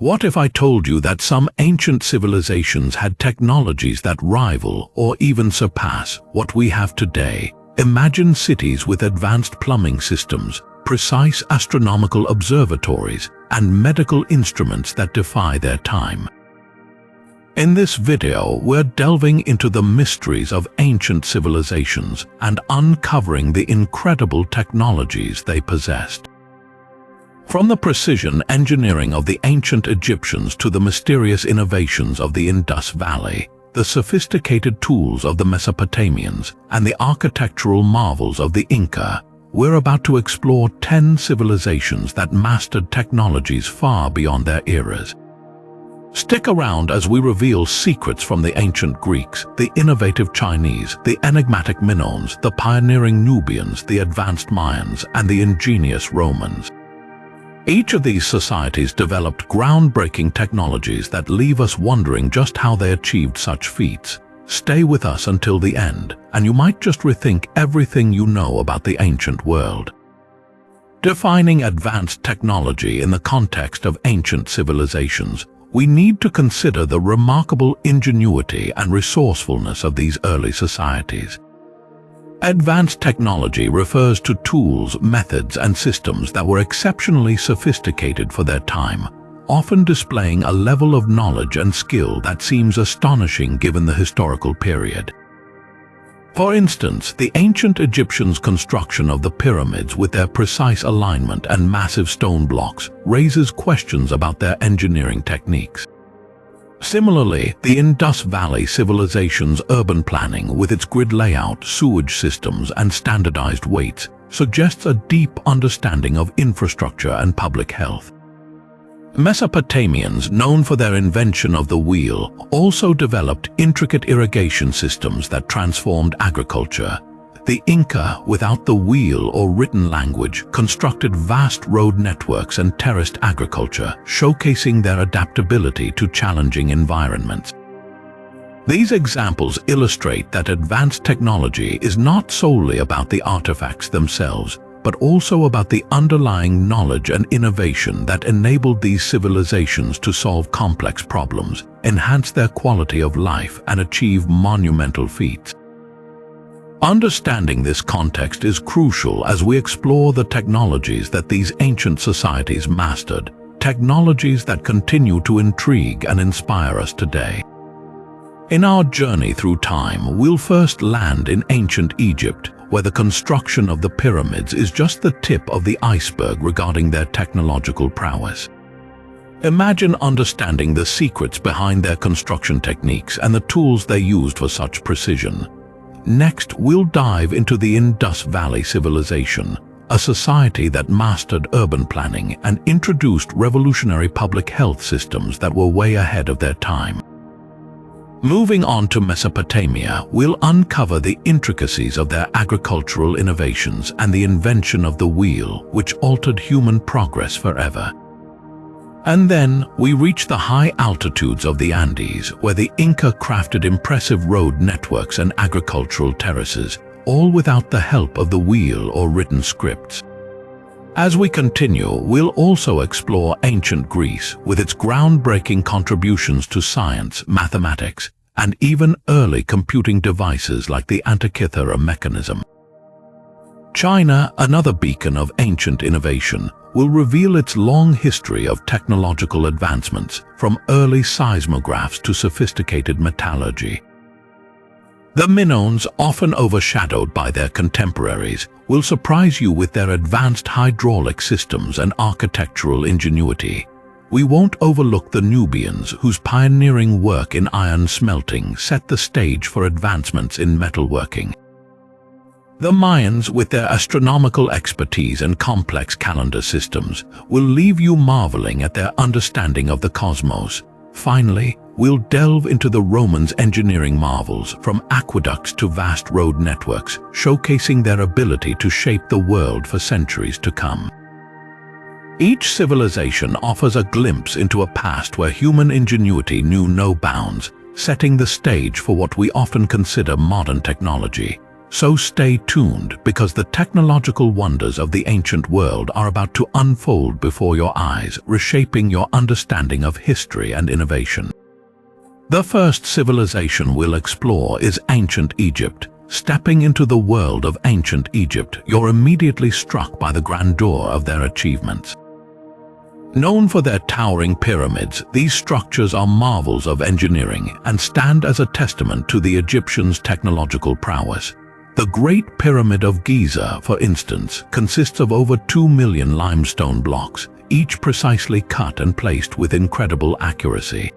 What if I told you that some ancient civilizations had technologies that rival or even surpass what we have today? Imagine cities with advanced plumbing systems, precise astronomical observatories, and medical instruments that defy their time. In this video, we're delving into the mysteries of ancient civilizations and uncovering the incredible technologies they possessed. From the precision engineering of the ancient Egyptians to the mysterious innovations of the Indus Valley, the sophisticated tools of the Mesopotamians, and the architectural marvels of the Inca, we're about to explore 10 civilizations that mastered technologies far beyond their eras. Stick around as we reveal secrets from the ancient Greeks, the innovative Chinese, the enigmatic Minoans, the pioneering Nubians, the advanced Mayans, and the ingenious Romans. Each of these societies developed groundbreaking technologies that leave us wondering just how they achieved such feats. Stay with us until the end, and you might just rethink everything you know about the ancient world. Defining advanced technology in the context of ancient civilizations, we need to consider the remarkable ingenuity and resourcefulness of these early societies. Advanced technology refers to tools, methods, and systems that were exceptionally sophisticated for their time, often displaying a level of knowledge and skill that seems astonishing given the historical period. For instance, the ancient Egyptians' construction of the pyramids with their precise alignment and massive stone blocks raises questions about their engineering techniques. Similarly, the Indus Valley civilization's urban planning with its grid layout, sewage systems, and standardized weights suggests a deep understanding of infrastructure and public health. Mesopotamians, known for their invention of the wheel, also developed intricate irrigation systems that transformed agriculture. The Inca, without the wheel or written language, constructed vast road networks and terraced agriculture, showcasing their adaptability to challenging environments. These examples illustrate that advanced technology is not solely about the artifacts themselves, but also about the underlying knowledge and innovation that enabled these civilizations to solve complex problems, enhance their quality of life, and achieve monumental feats. Understanding this context is crucial as we explore the technologies that these ancient societies mastered, technologies that continue to intrigue and inspire us today. In our journey through time, we'll first land in ancient Egypt, where the construction of the pyramids is just the tip of the iceberg regarding their technological prowess. Imagine understanding the secrets behind their construction techniques and the tools they used for such precision. Next, we'll dive into the Indus Valley civilization, a society that mastered urban planning and introduced revolutionary public health systems that were way ahead of their time. Moving on to Mesopotamia, we'll uncover the intricacies of their agricultural innovations and the invention of the wheel, which altered human progress forever. And then we reach the high altitudes of the Andes, where the Inca crafted impressive road networks and agricultural terraces, all without the help of the wheel or written scripts. As we continue, we'll also explore ancient Greece with its groundbreaking contributions to science, mathematics, and even early computing devices like the Antikythera mechanism. China, another beacon of ancient innovation, will reveal its long history of technological advancements, from early seismographs to sophisticated metallurgy. The Minoans, often overshadowed by their contemporaries, will surprise you with their advanced hydraulic systems and architectural ingenuity. We won't overlook the Nubians, whose pioneering work in iron smelting set the stage for advancements in metalworking. The Mayans, with their astronomical expertise and complex calendar systems, will leave you marveling at their understanding of the cosmos. Finally, we'll delve into the Romans' engineering marvels, from aqueducts to vast road networks, showcasing their ability to shape the world for centuries to come. Each civilization offers a glimpse into a past where human ingenuity knew no bounds, setting the stage for what we often consider modern technology. So stay tuned, because the technological wonders of the ancient world are about to unfold before your eyes, reshaping your understanding of history and innovation. The first civilization we'll explore is ancient Egypt. Stepping into the world of ancient Egypt, you're immediately struck by the grandeur of their achievements. Known for their towering pyramids, these structures are marvels of engineering and stand as a testament to the Egyptians' technological prowess. The Great Pyramid of Giza, for instance, consists of over 2 million limestone blocks, each precisely cut and placed with incredible accuracy.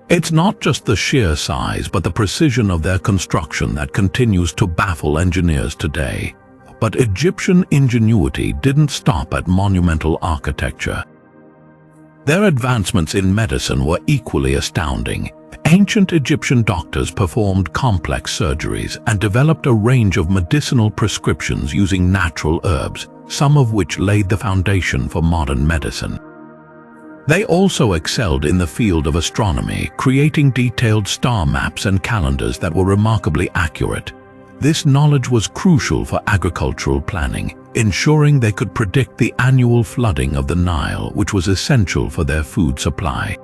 It's not just the sheer size but the precision of their construction that continues to baffle engineers today. But Egyptian ingenuity didn't stop at monumental architecture. Their advancements in medicine were equally astounding. Ancient Egyptian doctors performed complex surgeries and developed a range of medicinal prescriptions using natural herbs, some of which laid the foundation for modern medicine. They also excelled in the field of astronomy, creating detailed star maps and calendars that were remarkably accurate. This knowledge was crucial for agricultural planning, ensuring they could predict the annual flooding of the Nile, which was essential for their food supply.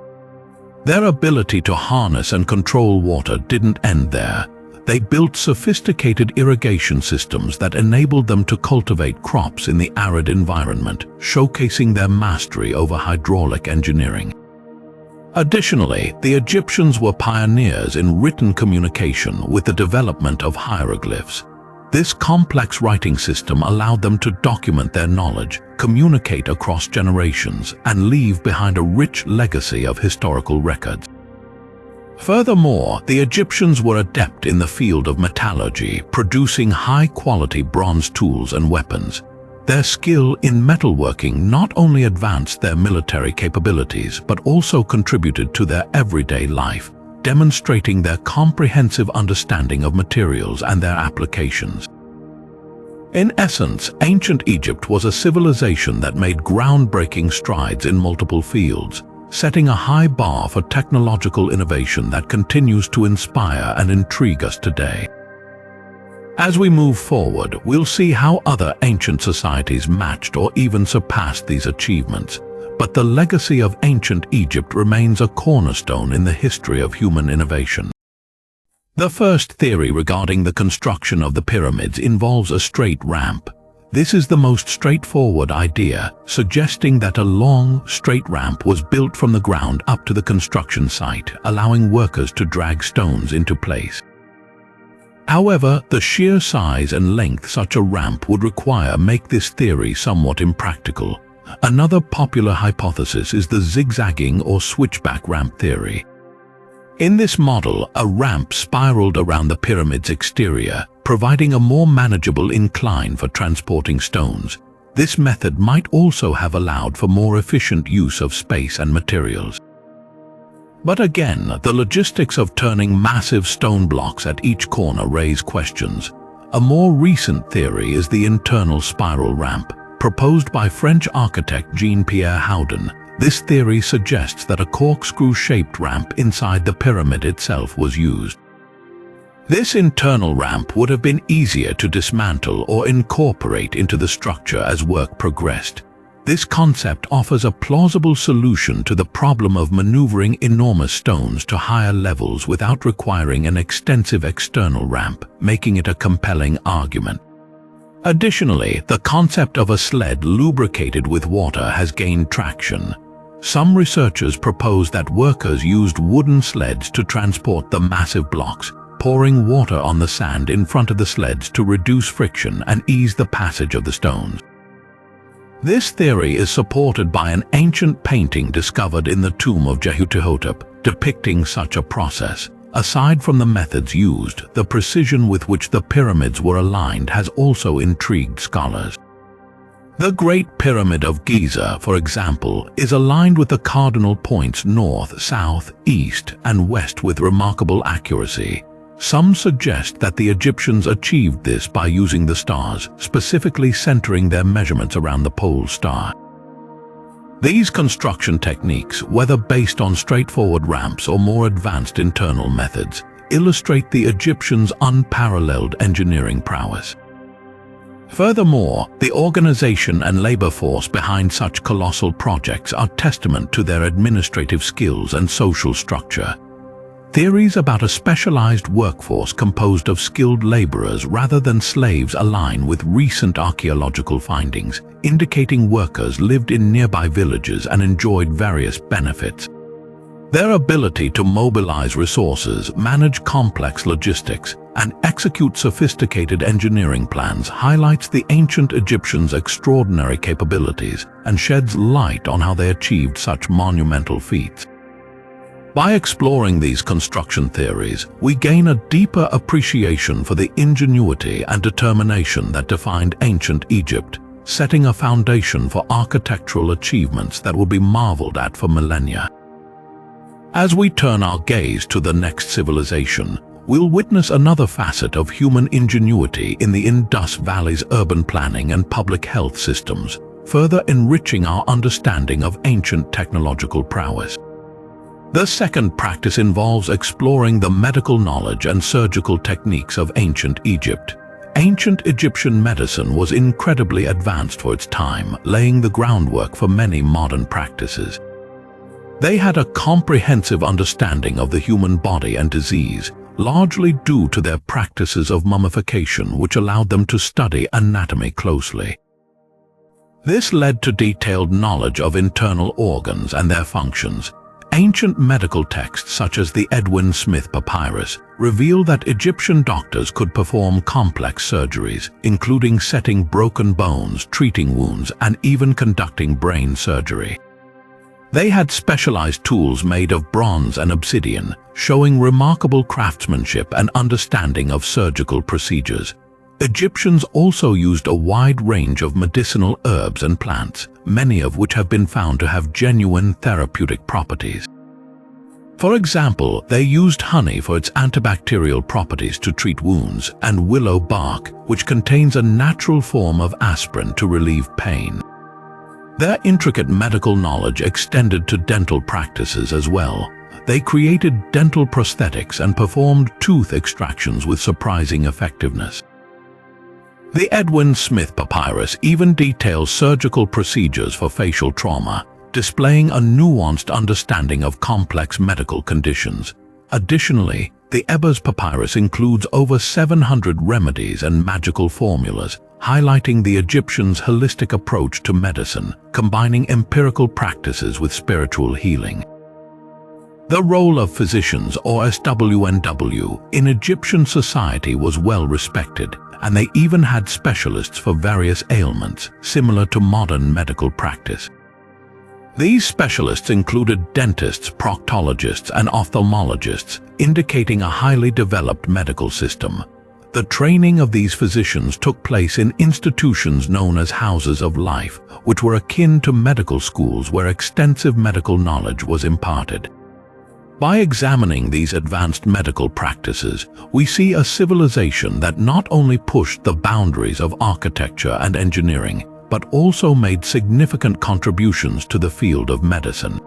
Their ability to harness and control water didn't end there. They built sophisticated irrigation systems that enabled them to cultivate crops in the arid environment, showcasing their mastery over hydraulic engineering. Additionally, the Egyptians were pioneers in written communication with the development of hieroglyphs. This complex writing system allowed them to document their knowledge, communicate across generations, and leave behind a rich legacy of historical records. Furthermore, the Egyptians were adept in the field of metallurgy, producing high-quality bronze tools and weapons. Their skill in metalworking not only advanced their military capabilities but also contributed to their everyday life, demonstrating their comprehensive understanding of materials and their applications. In essence, ancient Egypt was a civilization that made groundbreaking strides in multiple fields, setting a high bar for technological innovation that continues to inspire and intrigue us today. As we move forward, we'll see how other ancient societies matched or even surpassed these achievements, but the legacy of ancient Egypt remains a cornerstone in the history of human innovation. The first theory regarding the construction of the pyramids involves a straight ramp. This is the most straightforward idea, suggesting that a long, straight ramp was built from the ground up to the construction site, allowing workers to drag stones into place. However, the sheer size and length such a ramp would require make this theory somewhat impractical. Another popular hypothesis is the zigzagging or switchback ramp theory. In this model, a ramp spiraled around the pyramid's exterior, providing a more manageable incline for transporting stones. This method might also have allowed for more efficient use of space and materials. But again, the logistics of turning massive stone blocks at each corner raise questions. A more recent theory is the internal spiral ramp, proposed by French architect Jean-Pierre Houdin. This theory suggests that a corkscrew-shaped ramp inside the pyramid itself was used. This internal ramp would have been easier to dismantle or incorporate into the structure as work progressed. This concept offers a plausible solution to the problem of maneuvering enormous stones to higher levels without requiring an extensive external ramp, making it a compelling argument. Additionally, the concept of a sled lubricated with water has gained traction. Some researchers propose that workers used wooden sleds to transport the massive blocks, pouring water on the sand in front of the sleds to reduce friction and ease the passage of the stones. This theory is supported by an ancient painting discovered in the tomb of Jehu'tihotep, depicting such a process. Aside from the methods used, the precision with which the pyramids were aligned has also intrigued scholars. The Great Pyramid of Giza, for example, is aligned with the cardinal points north, south, east, and west with remarkable accuracy. Some suggest that the Egyptians achieved this by using the stars, specifically centering their measurements around the pole star. These construction techniques, whether based on straightforward ramps or more advanced internal methods, illustrate the Egyptians' unparalleled engineering prowess. Furthermore, the organization and labor force behind such colossal projects are testament to their administrative skills and social structure. Theories about a specialized workforce composed of skilled laborers rather than slaves align with recent archaeological findings, indicating workers lived in nearby villages and enjoyed various benefits. Their ability to mobilize resources, manage complex logistics, and execute sophisticated engineering plans highlights the ancient Egyptians' extraordinary capabilities and sheds light on how they achieved such monumental feats. By exploring these construction theories, we gain a deeper appreciation for the ingenuity and determination that defined ancient Egypt, setting a foundation for architectural achievements that will be marveled at for millennia. As we turn our gaze to the next civilization, we'll witness another facet of human ingenuity in the Indus Valley's urban planning and public health systems, further enriching our understanding of ancient technological prowess. The second practice involves exploring the medical knowledge and surgical techniques of ancient Egypt. Ancient Egyptian medicine was incredibly advanced for its time, laying the groundwork for many modern practices. They had a comprehensive understanding of the human body and disease, largely due to their practices of mummification, which allowed them to study anatomy closely. This led to detailed knowledge of internal organs and their functions. Ancient medical texts such as the Edwin Smith Papyrus reveal that Egyptian doctors could perform complex surgeries, including setting broken bones, treating wounds, and even conducting brain surgery. They had specialized tools made of bronze and obsidian, showing remarkable craftsmanship and understanding of surgical procedures. Egyptians also used a wide range of medicinal herbs and plants, many of which have been found to have genuine therapeutic properties. For example, they used honey for its antibacterial properties to treat wounds, and willow bark, which contains a natural form of aspirin to relieve pain. Their intricate medical knowledge extended to dental practices as well. They created dental prosthetics and performed tooth extractions with surprising effectiveness. The Edwin Smith Papyrus even details surgical procedures for facial trauma, displaying a nuanced understanding of complex medical conditions. Additionally, the Ebers Papyrus includes over 700 remedies and magical formulas, highlighting the Egyptians' holistic approach to medicine, combining empirical practices with spiritual healing. The role of physicians, or SWNW, in Egyptian society was well respected, and they even had specialists for various ailments, similar to modern medical practice. These specialists included dentists, proctologists, and ophthalmologists, indicating a highly developed medical system. The training of these physicians took place in institutions known as houses of life, which were akin to medical schools where extensive medical knowledge was imparted. By examining these advanced medical practices, we see a civilization that not only pushed the boundaries of architecture and engineering, but also made significant contributions to the field of medicine.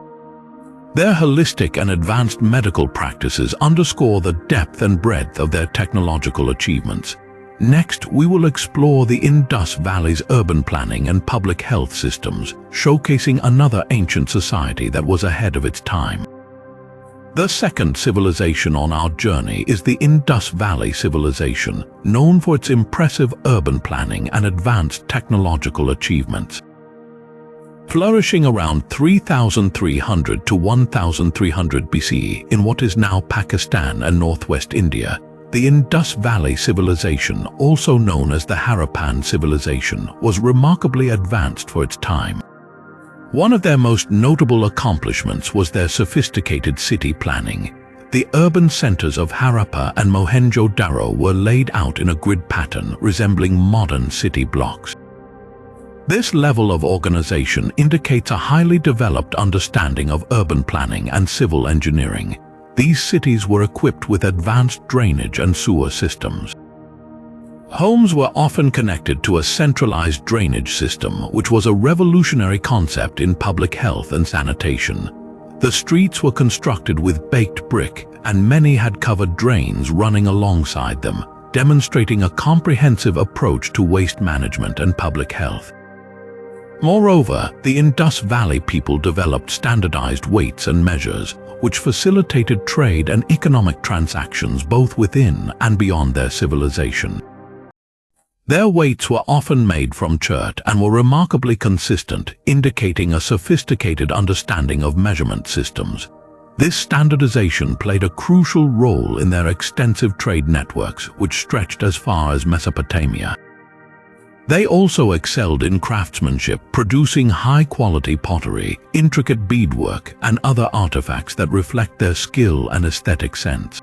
Their holistic and advanced medical practices underscore the depth and breadth of their technological achievements. Next, we will explore the Indus Valley's urban planning and public health systems, showcasing another ancient society that was ahead of its time. The second civilization on our journey is the Indus Valley civilization, known for its impressive urban planning and advanced technological achievements. Flourishing around 3300 to 1300 BCE in what is now Pakistan and northwest India, the Indus Valley civilization, also known as the Harappan civilization, was remarkably advanced for its time. One of their most notable accomplishments was their sophisticated city planning. The urban centers of Harappa and Mohenjo-Daro were laid out in a grid pattern resembling modern city blocks. This level of organization indicates a highly developed understanding of urban planning and civil engineering. These cities were equipped with advanced drainage and sewer systems. Homes were often connected to a centralized drainage system, which was a revolutionary concept in public health and sanitation. The streets were constructed with baked brick, and many had covered drains running alongside them, demonstrating a comprehensive approach to waste management and public health. Moreover, the Indus Valley people developed standardized weights and measures, which facilitated trade and economic transactions both within and beyond their civilization. Their weights were often made from chert and were remarkably consistent, indicating a sophisticated understanding of measurement systems. This standardization played a crucial role in their extensive trade networks, which stretched as far as Mesopotamia. They also excelled in craftsmanship, producing high-quality pottery, intricate beadwork, and other artifacts that reflect their skill and aesthetic sense.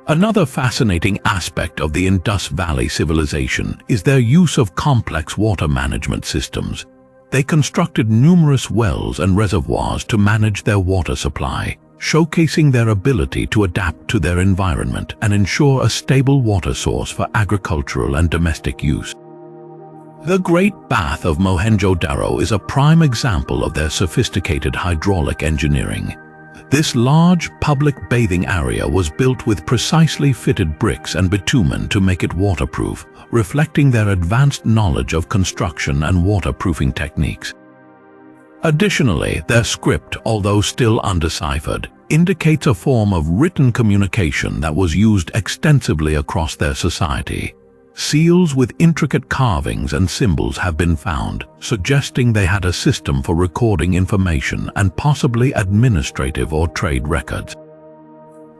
Another fascinating aspect of the Indus Valley civilization is their use of complex water management systems. They constructed numerous wells and reservoirs to manage their water supply, showcasing their ability to adapt to their environment and ensure a stable water source for agricultural and domestic use. The Great Bath of Mohenjo-Daro is a prime example of their sophisticated hydraulic engineering. This large public bathing area was built with precisely fitted bricks and bitumen to make it waterproof, reflecting their advanced knowledge of construction and waterproofing techniques. Additionally, their script, although still undeciphered, indicates a form of written communication that was used extensively across their society. Seals with intricate carvings and symbols have been found, suggesting they had a system for recording information and possibly administrative or trade records.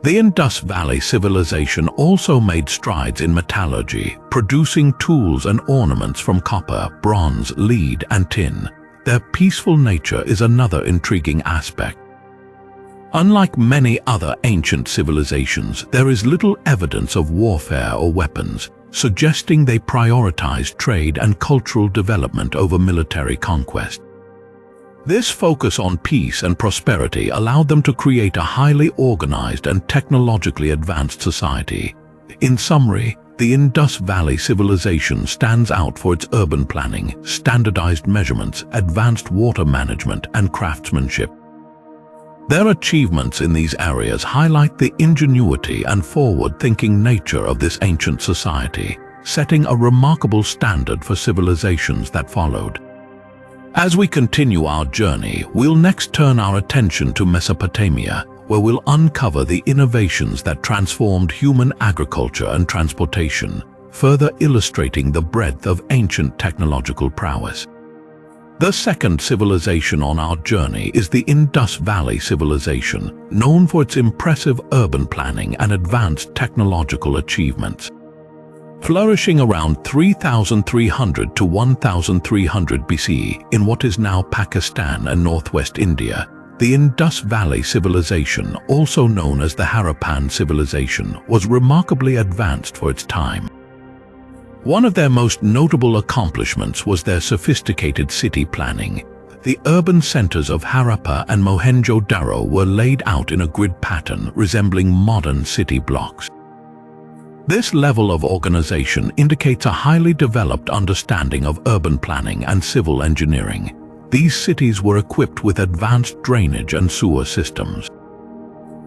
The Indus Valley civilization also made strides in metallurgy, producing tools and ornaments from copper, bronze, lead, and tin. Their peaceful nature is another intriguing aspect. Unlike many other ancient civilizations, there is little evidence of warfare or weapons, suggesting they prioritized trade and cultural development over military conquest. This focus on peace and prosperity allowed them to create a highly organized and technologically advanced society. In summary, the Indus Valley civilization stands out for its urban planning, standardized measurements, advanced water management, and craftsmanship. Their achievements in these areas highlight the ingenuity and forward-thinking nature of this ancient society, setting a remarkable standard for civilizations that followed. As we continue our journey, we'll next turn our attention to Mesopotamia, where we'll uncover the innovations that transformed human agriculture and transportation, further illustrating the breadth of ancient technological prowess. The second civilization on our journey is the Indus Valley civilization, known for its impressive urban planning and advanced technological achievements. Flourishing around 3,300 to 1,300 BCE in what is now Pakistan and northwest India, the Indus Valley civilization, also known as the Harappan civilization, was remarkably advanced for its time. One of their most notable accomplishments was their sophisticated city planning. The urban centers of Harappa and Mohenjo-Daro were laid out in a grid pattern resembling modern city blocks. This level of organization indicates a highly developed understanding of urban planning and civil engineering. These cities were equipped with advanced drainage and sewer systems.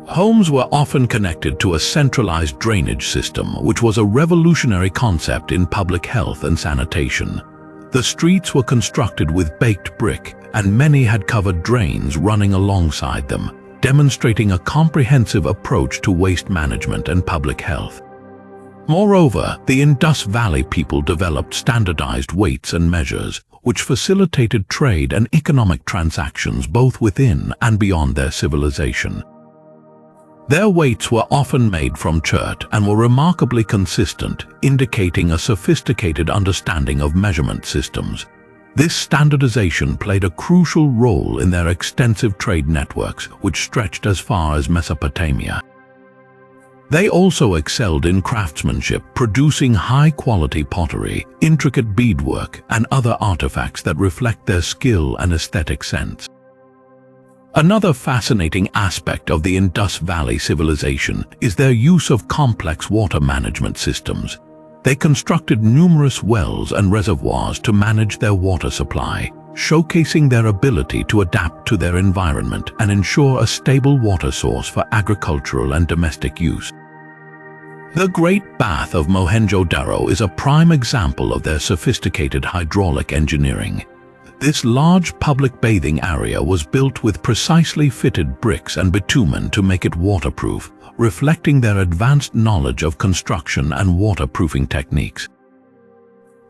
Homes were often connected to a centralized drainage system, which was a revolutionary concept in public health and sanitation. The streets were constructed with baked brick, and many had covered drains running alongside them, demonstrating a comprehensive approach to waste management and public health. Moreover, the Indus Valley people developed standardized weights and measures, which facilitated trade and economic transactions both within and beyond their civilization. Their weights were often made from chert and were remarkably consistent, indicating a sophisticated understanding of measurement systems. This standardization played a crucial role in their extensive trade networks, which stretched as far as Mesopotamia. They also excelled in craftsmanship, producing high-quality pottery, intricate beadwork, and other artifacts that reflect their skill and aesthetic sense. Another fascinating aspect of the Indus Valley civilization is their use of complex water management systems. They constructed numerous wells and reservoirs to manage their water supply, showcasing their ability to adapt to their environment and ensure a stable water source for agricultural and domestic use. The Great Bath of Mohenjo-Daro is a prime example of their sophisticated hydraulic engineering. This large public bathing area was built with precisely fitted bricks and bitumen to make it waterproof, reflecting their advanced knowledge of construction and waterproofing techniques.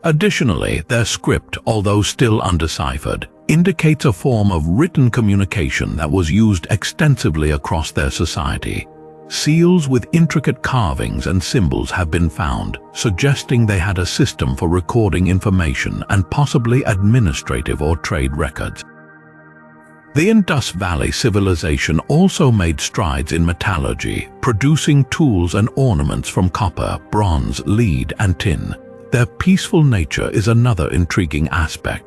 Additionally, their script, although still undeciphered, indicates a form of written communication that was used extensively across their society. Seals with intricate carvings and symbols have been found, suggesting they had a system for recording information and possibly administrative or trade records. The Indus Valley civilization also made strides in metallurgy, producing tools and ornaments from copper, bronze, lead, and tin. Their peaceful nature is another intriguing aspect.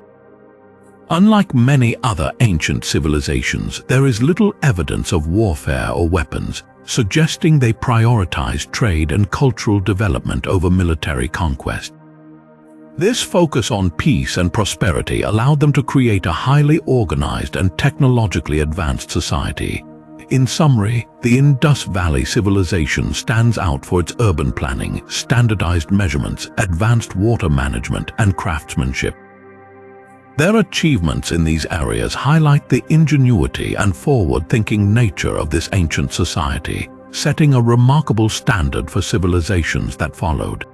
Unlike many other ancient civilizations, there is little evidence of warfare or weapons, suggesting they prioritized trade and cultural development over military conquest. This focus on peace and prosperity allowed them to create a highly organized and technologically advanced society. In summary, the Indus Valley civilization stands out for its urban planning, standardized measurements, advanced water management, and craftsmanship. Their achievements in these areas highlight the ingenuity and forward-thinking nature of this ancient society, setting a remarkable standard for civilizations that followed.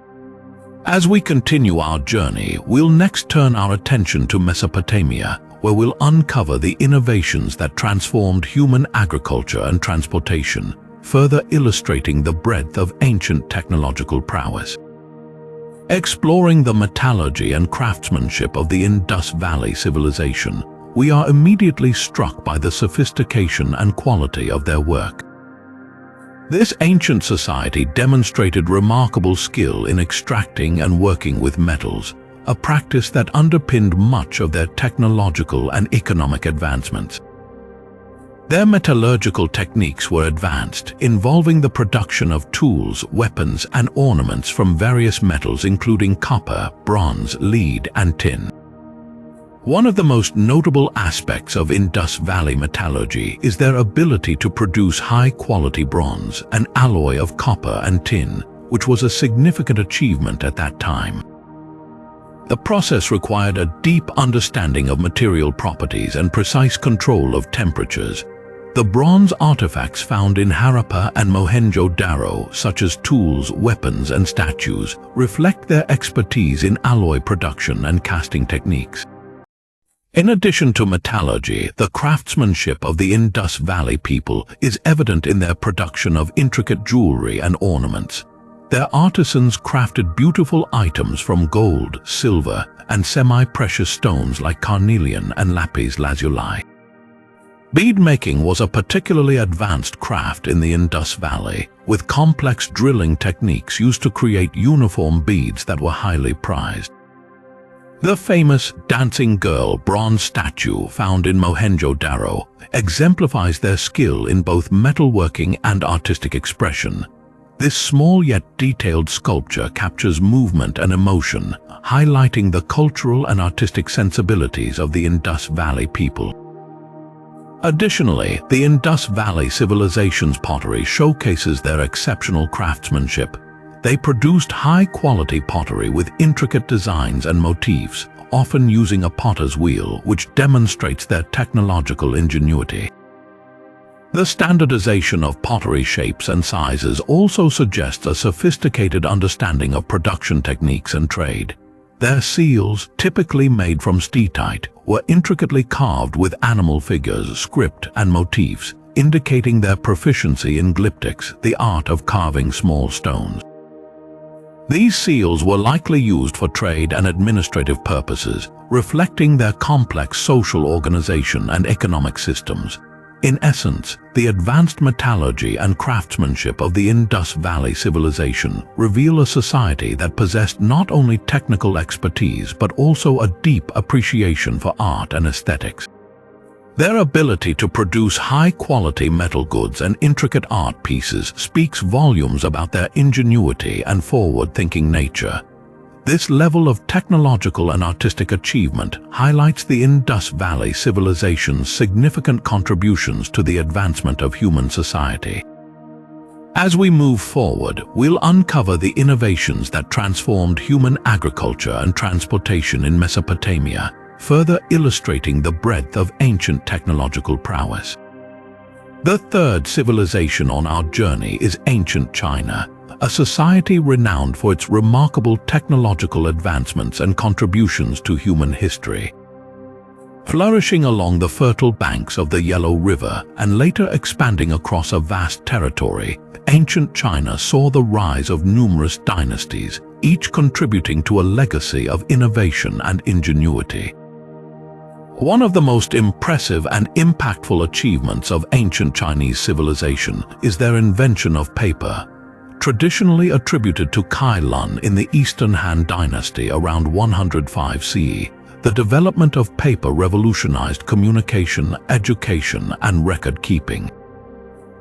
As we continue our journey, we'll next turn our attention to Mesopotamia, where we'll uncover the innovations that transformed human agriculture and transportation, further illustrating the breadth of ancient technological prowess. Exploring the metallurgy and craftsmanship of the Indus Valley civilization, we are immediately struck by the sophistication and quality of their work. This ancient society demonstrated remarkable skill in extracting and working with metals, a practice that underpinned much of their technological and economic advancements. Their metallurgical techniques were advanced, involving the production of tools, weapons, and ornaments from various metals including copper, bronze, lead, and tin. One of the most notable aspects of Indus Valley metallurgy is their ability to produce high-quality bronze, an alloy of copper and tin, which was a significant achievement at that time. The process required a deep understanding of material properties and precise control of temperatures. The bronze artifacts found in Harappa and Mohenjo-Daro, such as tools, weapons, and statues, reflect their expertise in alloy production and casting techniques. In addition to metallurgy, the craftsmanship of the Indus Valley people is evident in their production of intricate jewelry and ornaments. Their artisans crafted beautiful items from gold, silver, and semi-precious stones like carnelian and lapis lazuli. Bead-making was a particularly advanced craft in the Indus Valley, with complex drilling techniques used to create uniform beads that were highly prized. The famous dancing girl bronze statue found in Mohenjo-Daro exemplifies their skill in both metalworking and artistic expression. This small yet detailed sculpture captures movement and emotion, highlighting the cultural and artistic sensibilities of the Indus Valley people. Additionally, the Indus Valley civilization's pottery showcases their exceptional craftsmanship. They produced high-quality pottery with intricate designs and motifs, often using a potter's wheel, which demonstrates their technological ingenuity. The standardization of pottery shapes and sizes also suggests a sophisticated understanding of production techniques and trade. Their seals, typically made from steatite, were intricately carved with animal figures, script, and motifs, indicating their proficiency in glyptics, the art of carving small stones. These seals were likely used for trade and administrative purposes, reflecting their complex social organization and economic systems. In essence, the advanced metallurgy and craftsmanship of the Indus Valley civilization reveal a society that possessed not only technical expertise but also a deep appreciation for art and aesthetics. Their ability to produce high-quality metal goods and intricate art pieces speaks volumes about their ingenuity and forward-thinking nature. This level of technological and artistic achievement highlights the Indus Valley civilization's significant contributions to the advancement of human society. As we move forward, we'll uncover the innovations that transformed human agriculture and transportation in Mesopotamia, further illustrating the breadth of ancient technological prowess. The third civilization on our journey is ancient China, a society renowned for its remarkable technological advancements and contributions to human history. Flourishing along the fertile banks of the Yellow River and later expanding across a vast territory, ancient China saw the rise of numerous dynasties, each contributing to a legacy of innovation and ingenuity. One of the most impressive and impactful achievements of ancient Chinese civilization is their invention of paper. Traditionally attributed to Kai Lun in the Eastern Han Dynasty around 105 CE, the development of paper revolutionized communication, education, and record-keeping.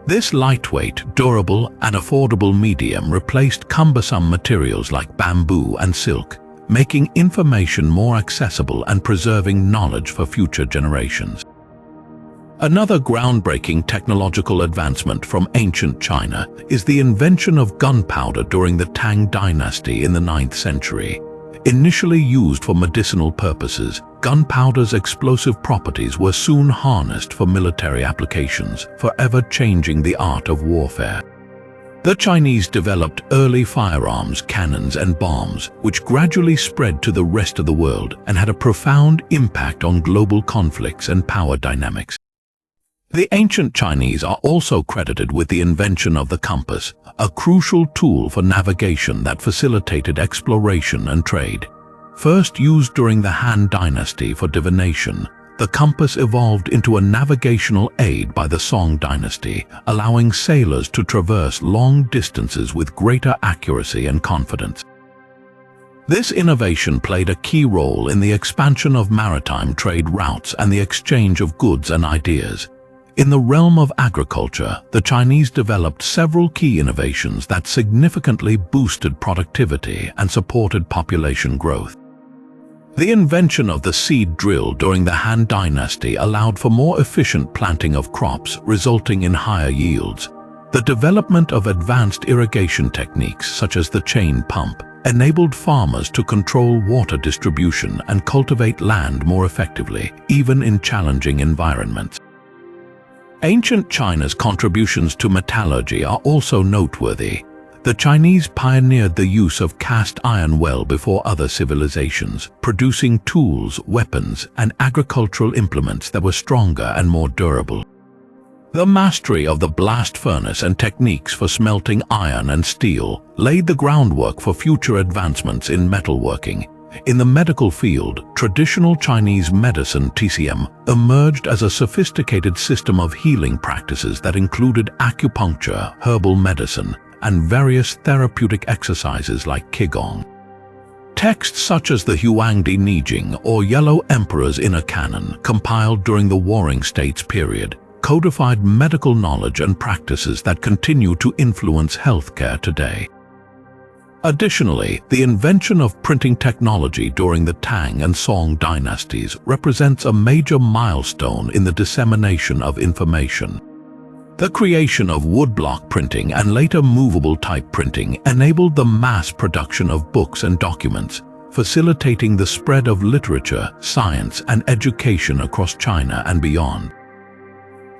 This lightweight, durable, and affordable medium replaced cumbersome materials like bamboo and silk, making information more accessible and preserving knowledge for future generations. Another groundbreaking technological advancement from ancient China is the invention of gunpowder during the Tang Dynasty in the 9th century. Initially used for medicinal purposes, gunpowder's explosive properties were soon harnessed for military applications, forever changing the art of warfare. The Chinese developed early firearms, cannons, and bombs, which gradually spread to the rest of the world and had a profound impact on global conflicts and power dynamics. The ancient Chinese are also credited with the invention of the compass, a crucial tool for navigation that facilitated exploration and trade. First used during the Han Dynasty for divination, the compass evolved into a navigational aid by the Song Dynasty, allowing sailors to traverse long distances with greater accuracy and confidence. This innovation played a key role in the expansion of maritime trade routes and the exchange of goods and ideas. In the realm of agriculture, the Chinese developed several key innovations that significantly boosted productivity and supported population growth. The invention of the seed drill during the Han Dynasty allowed for more efficient planting of crops, resulting in higher yields. The development of advanced irrigation techniques, such as the chain pump, enabled farmers to control water distribution and cultivate land more effectively, even in challenging environments. Ancient China's contributions to metallurgy are also noteworthy. The Chinese pioneered the use of cast iron well before other civilizations, producing tools, weapons, and agricultural implements that were stronger and more durable. The mastery of the blast furnace and techniques for smelting iron and steel laid the groundwork for future advancements in metalworking. In the medical field, traditional Chinese medicine (TCM) emerged as a sophisticated system of healing practices that included acupuncture, herbal medicine, and various therapeutic exercises like Qigong. Texts such as the Huangdi Nijing or Yellow Emperor's Inner Canon, compiled during the Warring States period, codified medical knowledge and practices that continue to influence healthcare today. Additionally, the invention of printing technology during the Tang and Song dynasties represents a major milestone in the dissemination of information. The creation of woodblock printing and later movable type printing enabled the mass production of books and documents, facilitating the spread of literature, science, and education across China and beyond.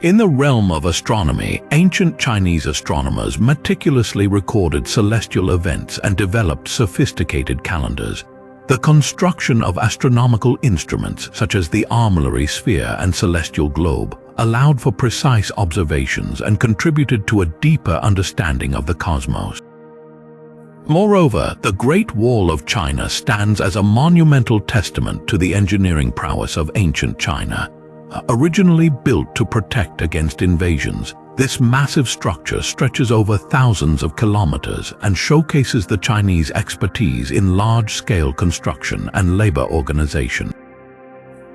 In the realm of astronomy, ancient Chinese astronomers meticulously recorded celestial events and developed sophisticated calendars. The construction of astronomical instruments such as the armillary sphere and celestial globe allowed for precise observations and contributed to a deeper understanding of the cosmos. Moreover, the Great Wall of China stands as a monumental testament to the engineering prowess of ancient China. Originally built to protect against invasions, this massive structure stretches over thousands of kilometers and showcases the Chinese expertise in large-scale construction and labor organization.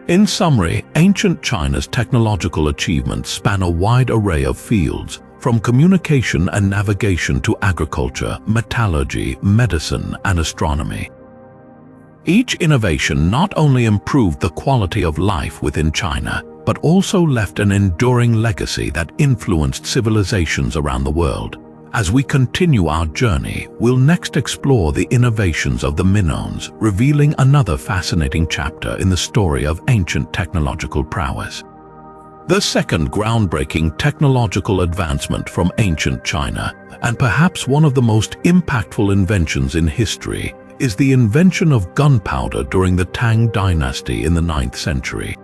In summary, ancient China's technological achievements span a wide array of fields, from communication and navigation to agriculture, metallurgy, medicine, and astronomy. Each innovation not only improved the quality of life within China, but also left an enduring legacy that influenced civilizations around the world. As we continue our journey, we'll next explore the innovations of the Minoans, revealing another fascinating chapter in the story of ancient technological prowess. The second groundbreaking technological advancement from ancient China, and perhaps one of the most impactful inventions in history, is the invention of gunpowder during the Tang dynasty in the 9th century.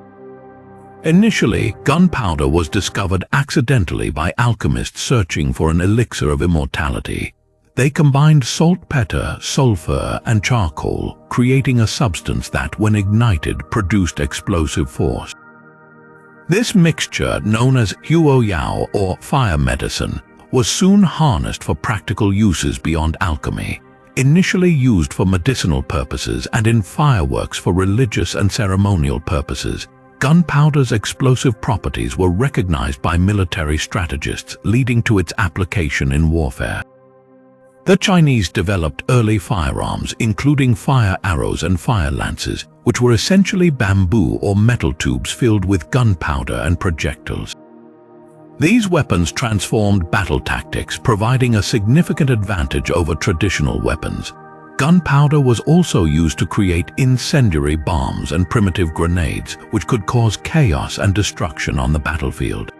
Initially, gunpowder was discovered accidentally by alchemists searching for an elixir of immortality. They combined saltpeter, sulfur, and charcoal, creating a substance that, when ignited, produced explosive force. This mixture, known as huoyao or fire medicine, was soon harnessed for practical uses beyond alchemy. Initially used for medicinal purposes and in fireworks for religious and ceremonial purposes, gunpowder's explosive properties were recognized by military strategists, leading to its application in warfare. The Chinese developed early firearms, including fire arrows and fire lances, which were essentially bamboo or metal tubes filled with gunpowder and projectiles. These weapons transformed battle tactics, providing a significant advantage over traditional weapons. Gunpowder was also used to create incendiary bombs and primitive grenades, which could cause chaos and destruction on the battlefield.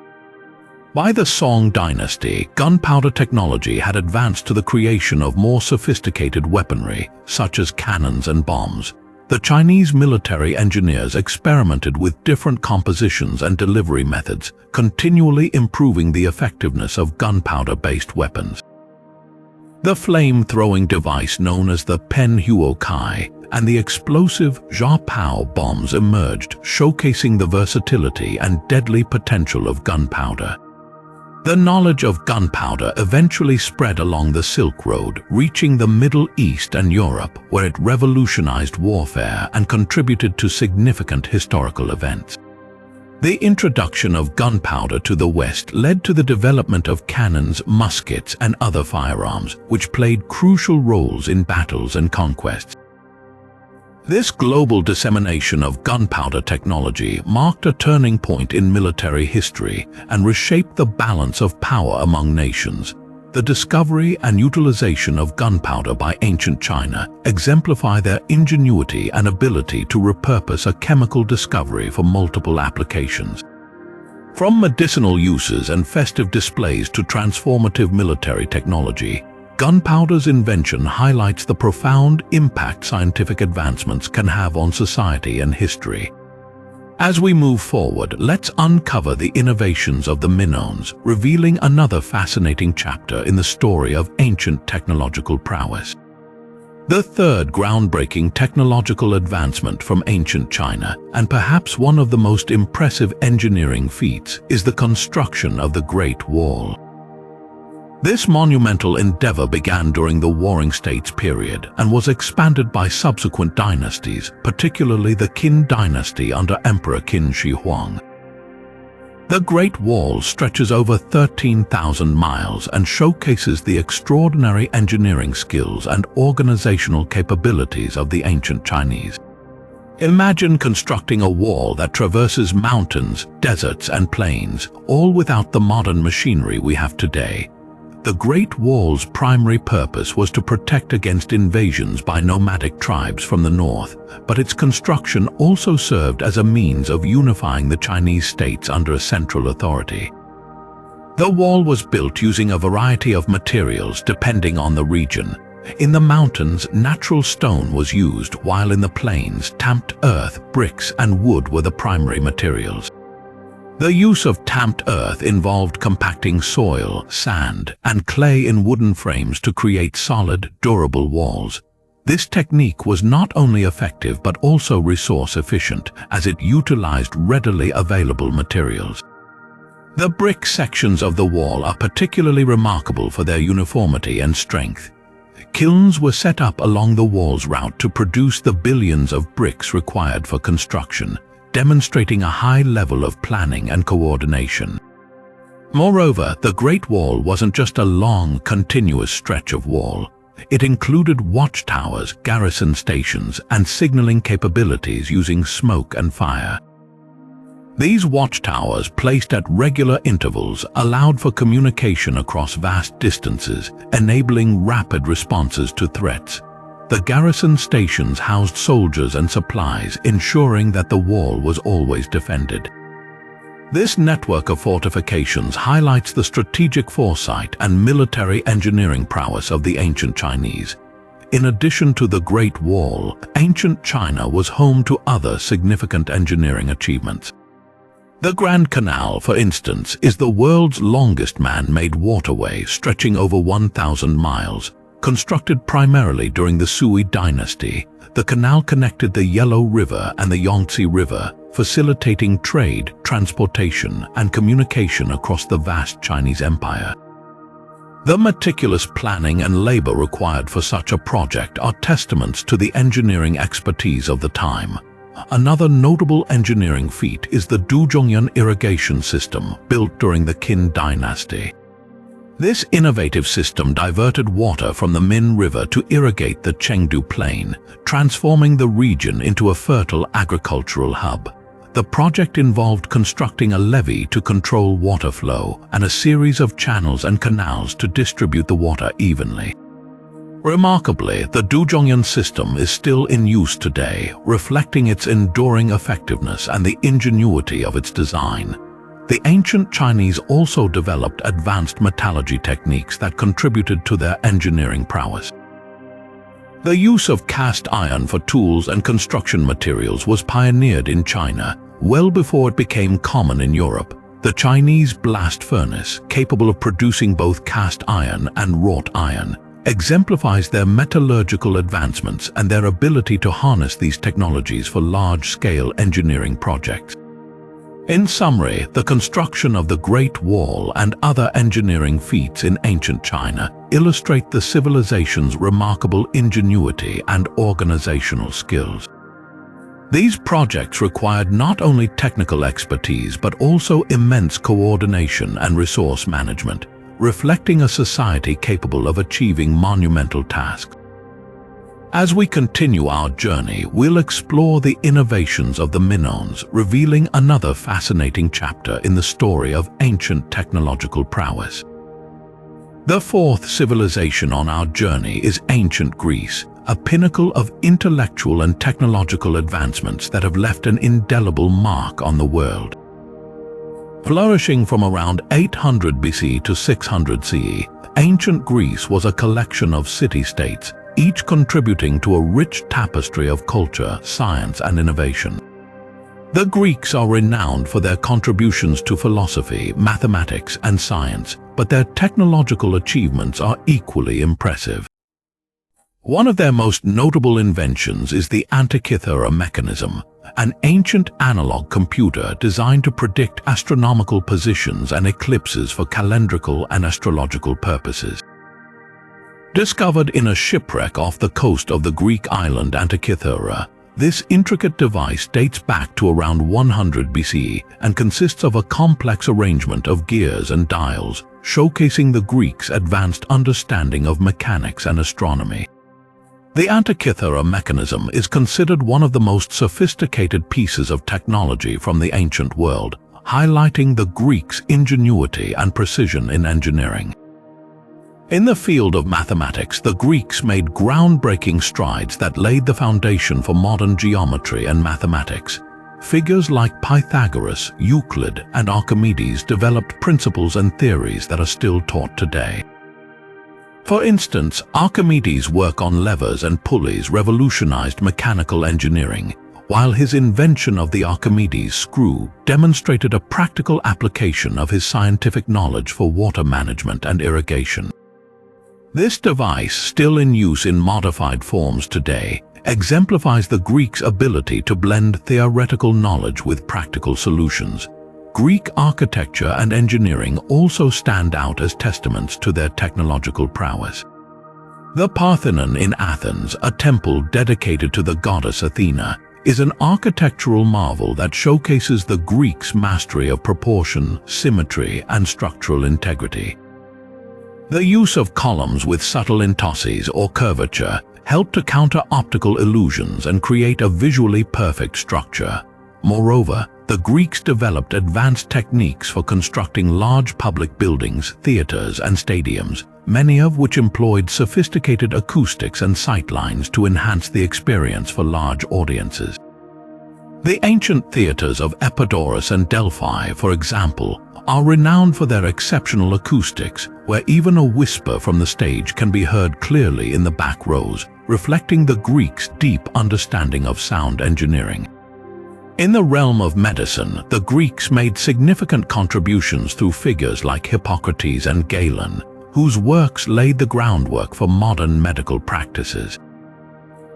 By the Song dynasty, gunpowder technology had advanced to the creation of more sophisticated weaponry, such as cannons and bombs. The Chinese military engineers experimented with different compositions and delivery methods, continually improving the effectiveness of gunpowder-based weapons. The flame-throwing device known as the Pen Huo Kai and the explosive Zha Pao bombs emerged, showcasing the versatility and deadly potential of gunpowder. The knowledge of gunpowder eventually spread along the Silk Road, reaching the Middle East and Europe, where it revolutionized warfare and contributed to significant historical events. The introduction of gunpowder to the West led to the development of cannons, muskets, and other firearms, which played crucial roles in battles and conquests. This global dissemination of gunpowder technology marked a turning point in military history and reshaped the balance of power among nations. The discovery and utilization of gunpowder by ancient China exemplify their ingenuity and ability to repurpose a chemical discovery for multiple applications. From medicinal uses and festive displays to transformative military technology, gunpowder's invention highlights the profound impact scientific advancements can have on society and history. As we move forward, let's uncover the innovations of the Minoans, revealing another fascinating chapter in the story of ancient technological prowess. The third groundbreaking technological advancement from ancient China, and perhaps one of the most impressive engineering feats, is the construction of the Great Wall. This monumental endeavor began during the Warring States period and was expanded by subsequent dynasties, particularly the Qin dynasty under Emperor Qin Shi Huang. The Great Wall stretches over 13,000 miles and showcases the extraordinary engineering skills and organizational capabilities of the ancient Chinese. Imagine constructing a wall that traverses mountains, deserts, and plains, all without the modern machinery we have today. The Great Wall's primary purpose was to protect against invasions by nomadic tribes from the north, but its construction also served as a means of unifying the Chinese states under a central authority. The wall was built using a variety of materials depending on the region. In the mountains, natural stone was used, while in the plains, tamped earth, bricks, and wood were the primary materials. The use of tamped earth involved compacting soil, sand, and clay in wooden frames to create solid, durable walls. This technique was not only effective but also resource efficient, as it utilized readily available materials. The brick sections of the wall are particularly remarkable for their uniformity and strength. Kilns were set up along the wall's route to produce the billions of bricks required for construction, demonstrating a high level of planning and coordination. Moreover, the Great Wall wasn't just a long, continuous stretch of wall. It included watchtowers, garrison stations, and signaling capabilities using smoke and fire. These watchtowers, placed at regular intervals, allowed for communication across vast distances, enabling rapid responses to threats. The garrison stations housed soldiers and supplies, ensuring that the wall was always defended. This network of fortifications highlights the strategic foresight and military engineering prowess of the ancient Chinese. In addition to the Great Wall, ancient China was home to other significant engineering achievements. The Grand Canal, for instance, is the world's longest man-made waterway, stretching over 1,000 miles. Constructed primarily during the Sui dynasty, the canal connected the Yellow River and the Yangtze River, facilitating trade, transportation, and communication across the vast Chinese empire. The meticulous planning and labor required for such a project are testaments to the engineering expertise of the time. Another notable engineering feat is the Duzhongyan irrigation system, built during the Qin dynasty. This innovative system diverted water from the Min River to irrigate the Chengdu Plain, transforming the region into a fertile agricultural hub. The project involved constructing a levee to control water flow and a series of channels and canals to distribute the water evenly. Remarkably, the Duzhongyan system is still in use today, reflecting its enduring effectiveness and the ingenuity of its design. The ancient Chinese also developed advanced metallurgy techniques that contributed to their engineering prowess. The use of cast iron for tools and construction materials was pioneered in China well before it became common in Europe. The Chinese blast furnace, capable of producing both cast iron and wrought iron, exemplifies their metallurgical advancements and their ability to harness these technologies for large-scale engineering projects. In summary, the construction of the Great Wall and other engineering feats in ancient China illustrate the civilization's remarkable ingenuity and organizational skills. These projects required not only technical expertise but also immense coordination and resource management, reflecting a society capable of achieving monumental tasks. As we continue our journey, we'll explore the innovations of the Minoans, revealing another fascinating chapter in the story of ancient technological prowess. The fourth civilization on our journey is ancient Greece, a pinnacle of intellectual and technological advancements that have left an indelible mark on the world. Flourishing from around 800 BC to 600 CE, ancient Greece was a collection of city-states, each contributing to a rich tapestry of culture, science, and innovation. The Greeks are renowned for their contributions to philosophy, mathematics, and science, but their technological achievements are equally impressive. One of their most notable inventions is the Antikythera mechanism, an ancient analog computer designed to predict astronomical positions and eclipses for calendrical and astrological purposes. Discovered in a shipwreck off the coast of the Greek island Antikythera, this intricate device dates back to around 100 BCE and consists of a complex arrangement of gears and dials, showcasing the Greeks' advanced understanding of mechanics and astronomy. The Antikythera mechanism is considered one of the most sophisticated pieces of technology from the ancient world, highlighting the Greeks' ingenuity and precision in engineering. In the field of mathematics, the Greeks made groundbreaking strides that laid the foundation for modern geometry and mathematics. Figures like Pythagoras, Euclid, and Archimedes developed principles and theories that are still taught today. For instance, Archimedes' work on levers and pulleys revolutionized mechanical engineering, while his invention of the Archimedes screw demonstrated a practical application of his scientific knowledge for water management and irrigation. This device, still in use in modified forms today, exemplifies the Greeks' ability to blend theoretical knowledge with practical solutions. Greek architecture and engineering also stand out as testaments to their technological prowess. The Parthenon in Athens, a temple dedicated to the goddess Athena, is an architectural marvel that showcases the Greeks' mastery of proportion, symmetry, and structural integrity. The use of columns with subtle intosses or curvature helped to counter optical illusions and create a visually perfect structure. Moreover, the Greeks developed advanced techniques for constructing large public buildings, theaters, and stadiums, many of which employed sophisticated acoustics and sightlines to enhance the experience for large audiences. The ancient theaters of Epidaurus and Delphi, for example, are renowned for their exceptional acoustics, where even a whisper from the stage can be heard clearly in the back rows, reflecting the Greeks' deep understanding of sound engineering. In the realm of medicine, the Greeks made significant contributions through figures like Hippocrates and Galen, whose works laid the groundwork for modern medical practices.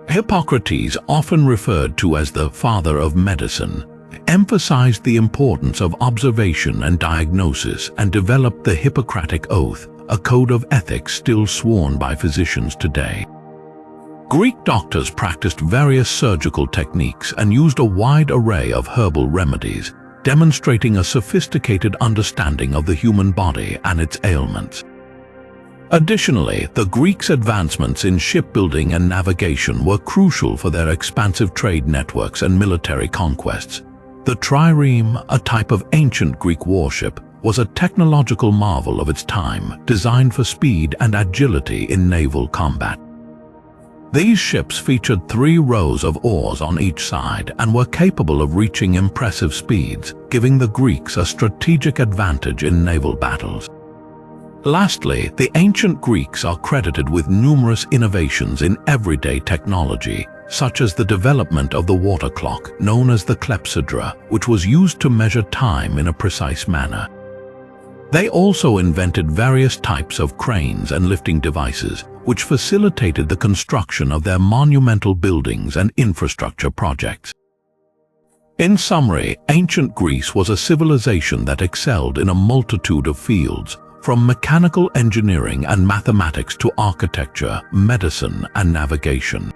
Hippocrates, often referred to as the father of medicine, emphasized the importance of observation and diagnosis and developed the Hippocratic Oath, a code of ethics still sworn by physicians today. Greek doctors practiced various surgical techniques and used a wide array of herbal remedies, demonstrating a sophisticated understanding of the human body and its ailments. Additionally, the Greeks' advancements in shipbuilding and navigation were crucial for their expansive trade networks and military conquests. The trireme, a type of ancient Greek warship, was a technological marvel of its time, designed for speed and agility in naval combat. These ships featured 3 rows of oars on each side and were capable of reaching impressive speeds, giving the Greeks a strategic advantage in naval battles. Lastly, the ancient Greeks are credited with numerous innovations in everyday technology, such as the development of the water clock, known as the clepsydra, which was used to measure time in a precise manner. They also invented various types of cranes and lifting devices, which facilitated the construction of their monumental buildings and infrastructure projects. In summary, ancient Greece was a civilization that excelled in a multitude of fields, from mechanical engineering and mathematics to architecture, medicine, and navigation.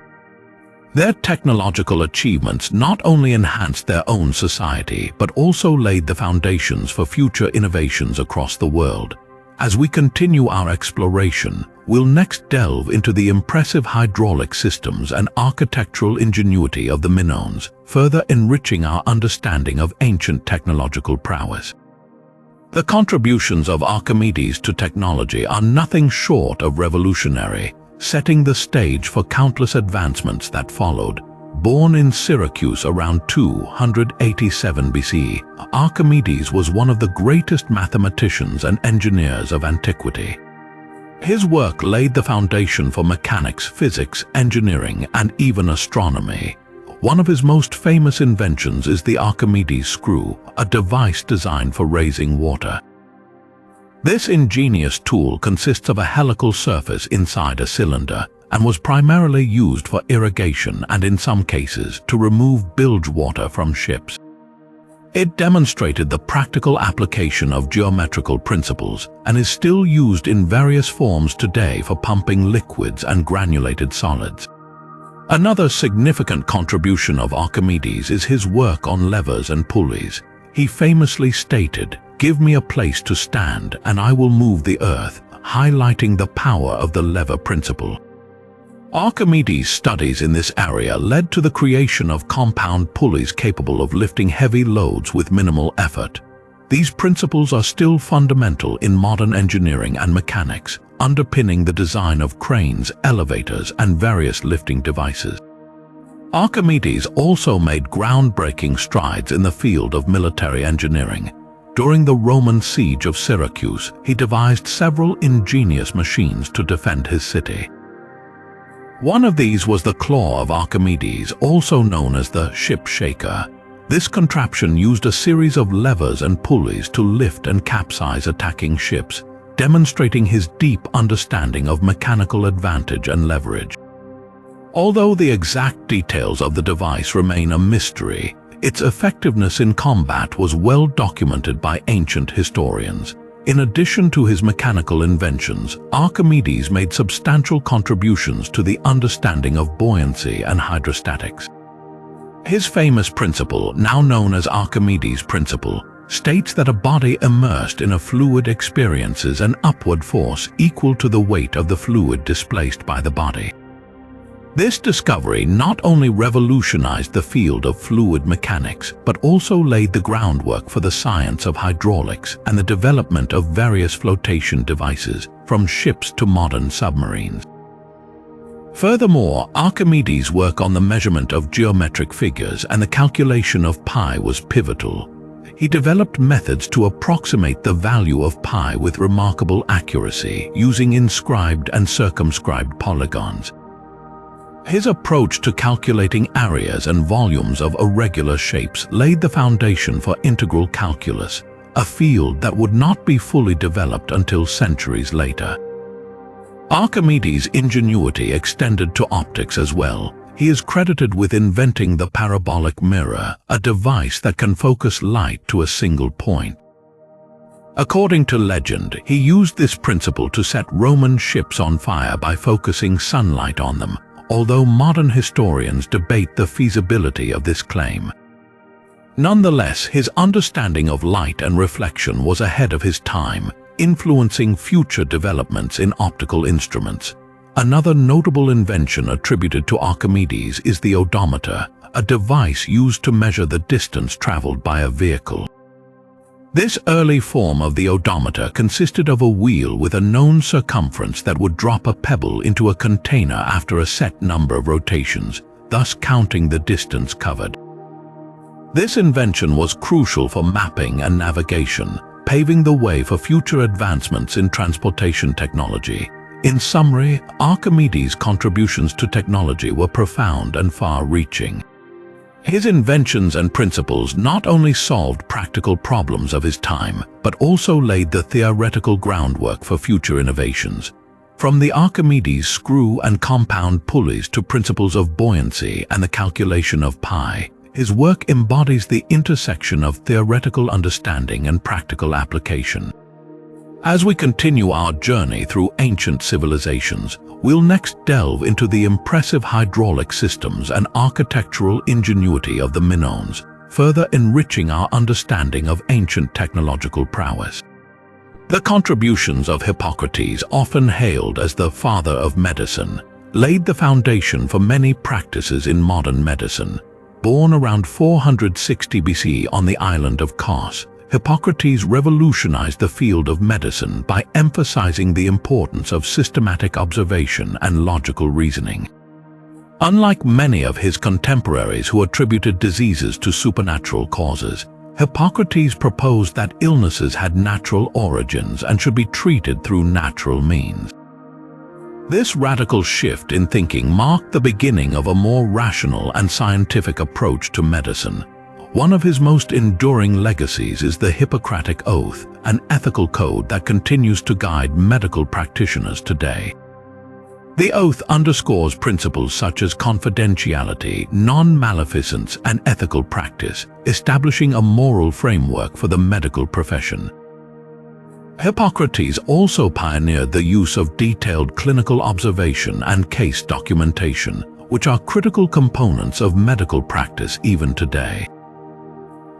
Their technological achievements not only enhanced their own society, but also laid the foundations for future innovations across the world. As we continue our exploration, we'll next delve into the impressive hydraulic systems and architectural ingenuity of the Minoans, further enriching our understanding of ancient technological prowess. The contributions of Archimedes to technology are nothing short of revolutionary, setting the stage for countless advancements that followed. Born in Syracuse around 287 BCE, Archimedes was one of the greatest mathematicians and engineers of antiquity. His work laid the foundation for mechanics, physics, engineering, and even astronomy. One of his most famous inventions is the Archimedes screw, a device designed for raising water. This ingenious tool consists of a helical surface inside a cylinder and was primarily used for irrigation and, in some cases, to remove bilge water from ships. It demonstrated the practical application of geometrical principles and is still used in various forms today for pumping liquids and granulated solids. Another significant contribution of Archimedes is his work on levers and pulleys. He famously stated, "Give me a place to stand and I will move the earth," highlighting the power of the lever principle. Archimedes' studies in this area led to the creation of compound pulleys capable of lifting heavy loads with minimal effort. These principles are still fundamental in modern engineering and mechanics, underpinning the design of cranes, elevators, and various lifting devices. Archimedes also made groundbreaking strides in the field of military engineering. During the Roman siege of Syracuse, he devised several ingenious machines to defend his city. One of these was the claw of Archimedes, also known as the ship shaker. This contraption used a series of levers and pulleys to lift and capsize attacking ships, demonstrating his deep understanding of mechanical advantage and leverage. Although the exact details of the device remain a mystery, its effectiveness in combat was well documented by ancient historians. In addition to his mechanical inventions, Archimedes made substantial contributions to the understanding of buoyancy and hydrostatics. His famous principle, now known as Archimedes' principle, states that a body immersed in a fluid experiences an upward force equal to the weight of the fluid displaced by the body. This discovery not only revolutionized the field of fluid mechanics, but also laid the groundwork for the science of hydraulics and the development of various flotation devices, from ships to modern submarines. Furthermore, Archimedes' work on the measurement of geometric figures and the calculation of pi was pivotal. He developed methods to approximate the value of pi with remarkable accuracy, using inscribed and circumscribed polygons. His approach to calculating areas and volumes of irregular shapes laid the foundation for integral calculus, a field that would not be fully developed until centuries later. Archimedes' ingenuity extended to optics as well. He is credited with inventing the parabolic mirror, a device that can focus light to a single point. According to legend, he used this principle to set Roman ships on fire by focusing sunlight on them, although modern historians debate the feasibility of this claim. Nonetheless, his understanding of light and reflection was ahead of his time, influencing future developments in optical instruments. Another notable invention attributed to Archimedes is the odometer, a device used to measure the distance traveled by a vehicle. This early form of the odometer consisted of a wheel with a known circumference that would drop a pebble into a container after a set number of rotations, thus counting the distance covered. This invention was crucial for mapping and navigation, paving the way for future advancements in transportation technology. In summary, Archimedes' contributions to technology were profound and far-reaching. His inventions and principles not only solved practical problems of his time, but also laid the theoretical groundwork for future innovations. From the Archimedes screw and compound pulleys to principles of buoyancy and the calculation of pi, his work embodies the intersection of theoretical understanding and practical application. As we continue our journey through ancient civilizations, we'll next delve into the impressive hydraulic systems and architectural ingenuity of the Minoans, further enriching our understanding of ancient technological prowess. The contributions of Hippocrates, often hailed as the father of medicine, laid the foundation for many practices in modern medicine. Born around 460 BC on the island of Kos, Hippocrates revolutionized the field of medicine by emphasizing the importance of systematic observation and logical reasoning. Unlike many of his contemporaries who attributed diseases to supernatural causes, Hippocrates proposed that illnesses had natural origins and should be treated through natural means. This radical shift in thinking marked the beginning of a more rational and scientific approach to medicine. One of his most enduring legacies is the Hippocratic Oath, an ethical code that continues to guide medical practitioners today. The oath underscores principles such as confidentiality, non-maleficence, and ethical practice, establishing a moral framework for the medical profession. Hippocrates also pioneered the use of detailed clinical observation and case documentation, which are critical components of medical practice even today.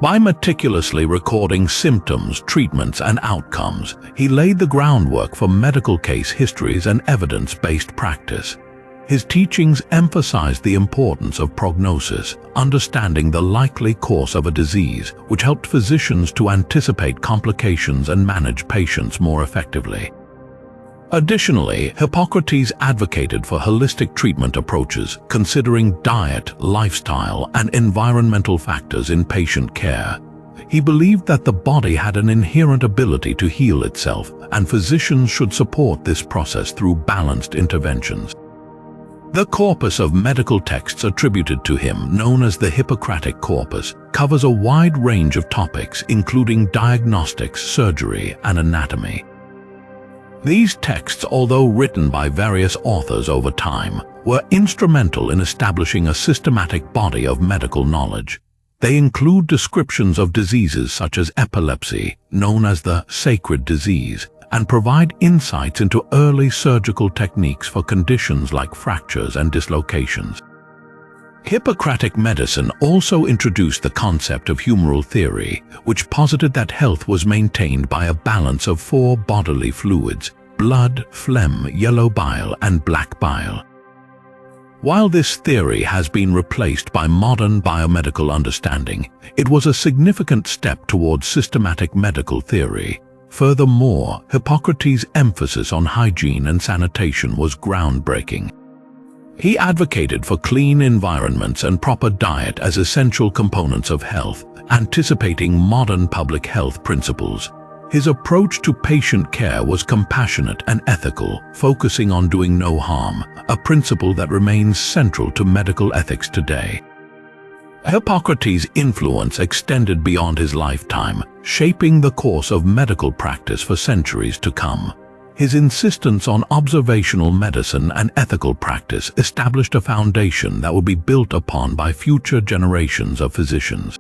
By meticulously recording symptoms, treatments, and outcomes, he laid the groundwork for medical case histories and evidence-based practice. His teachings emphasized the importance of prognosis, understanding the likely course of a disease, which helped physicians to anticipate complications and manage patients more effectively. Additionally, Hippocrates advocated for holistic treatment approaches, considering diet, lifestyle, and environmental factors in patient care. He believed that the body had an inherent ability to heal itself, and physicians should support this process through balanced interventions. The corpus of medical texts attributed to him, known as the Hippocratic Corpus, covers a wide range of topics, including diagnostics, surgery, and anatomy. These texts, although written by various authors over time, were instrumental in establishing a systematic body of medical knowledge. They include descriptions of diseases such as epilepsy, known as the sacred disease, and provide insights into early surgical techniques for conditions like fractures and dislocations. Hippocratic medicine also introduced the concept of humoral theory, which posited that health was maintained by a balance of 4 bodily fluids: blood, phlegm, yellow bile, and black bile. While this theory has been replaced by modern biomedical understanding, it was a significant step towards systematic medical theory. Furthermore, Hippocrates' emphasis on hygiene and sanitation was groundbreaking. He advocated for clean environments and proper diet as essential components of health, anticipating modern public health principles. His approach to patient care was compassionate and ethical, focusing on doing no harm, a principle that remains central to medical ethics today. Hippocrates' influence extended beyond his lifetime, shaping the course of medical practice for centuries to come. His insistence on observational medicine and ethical practice established a foundation that would be built upon by future generations of physicians.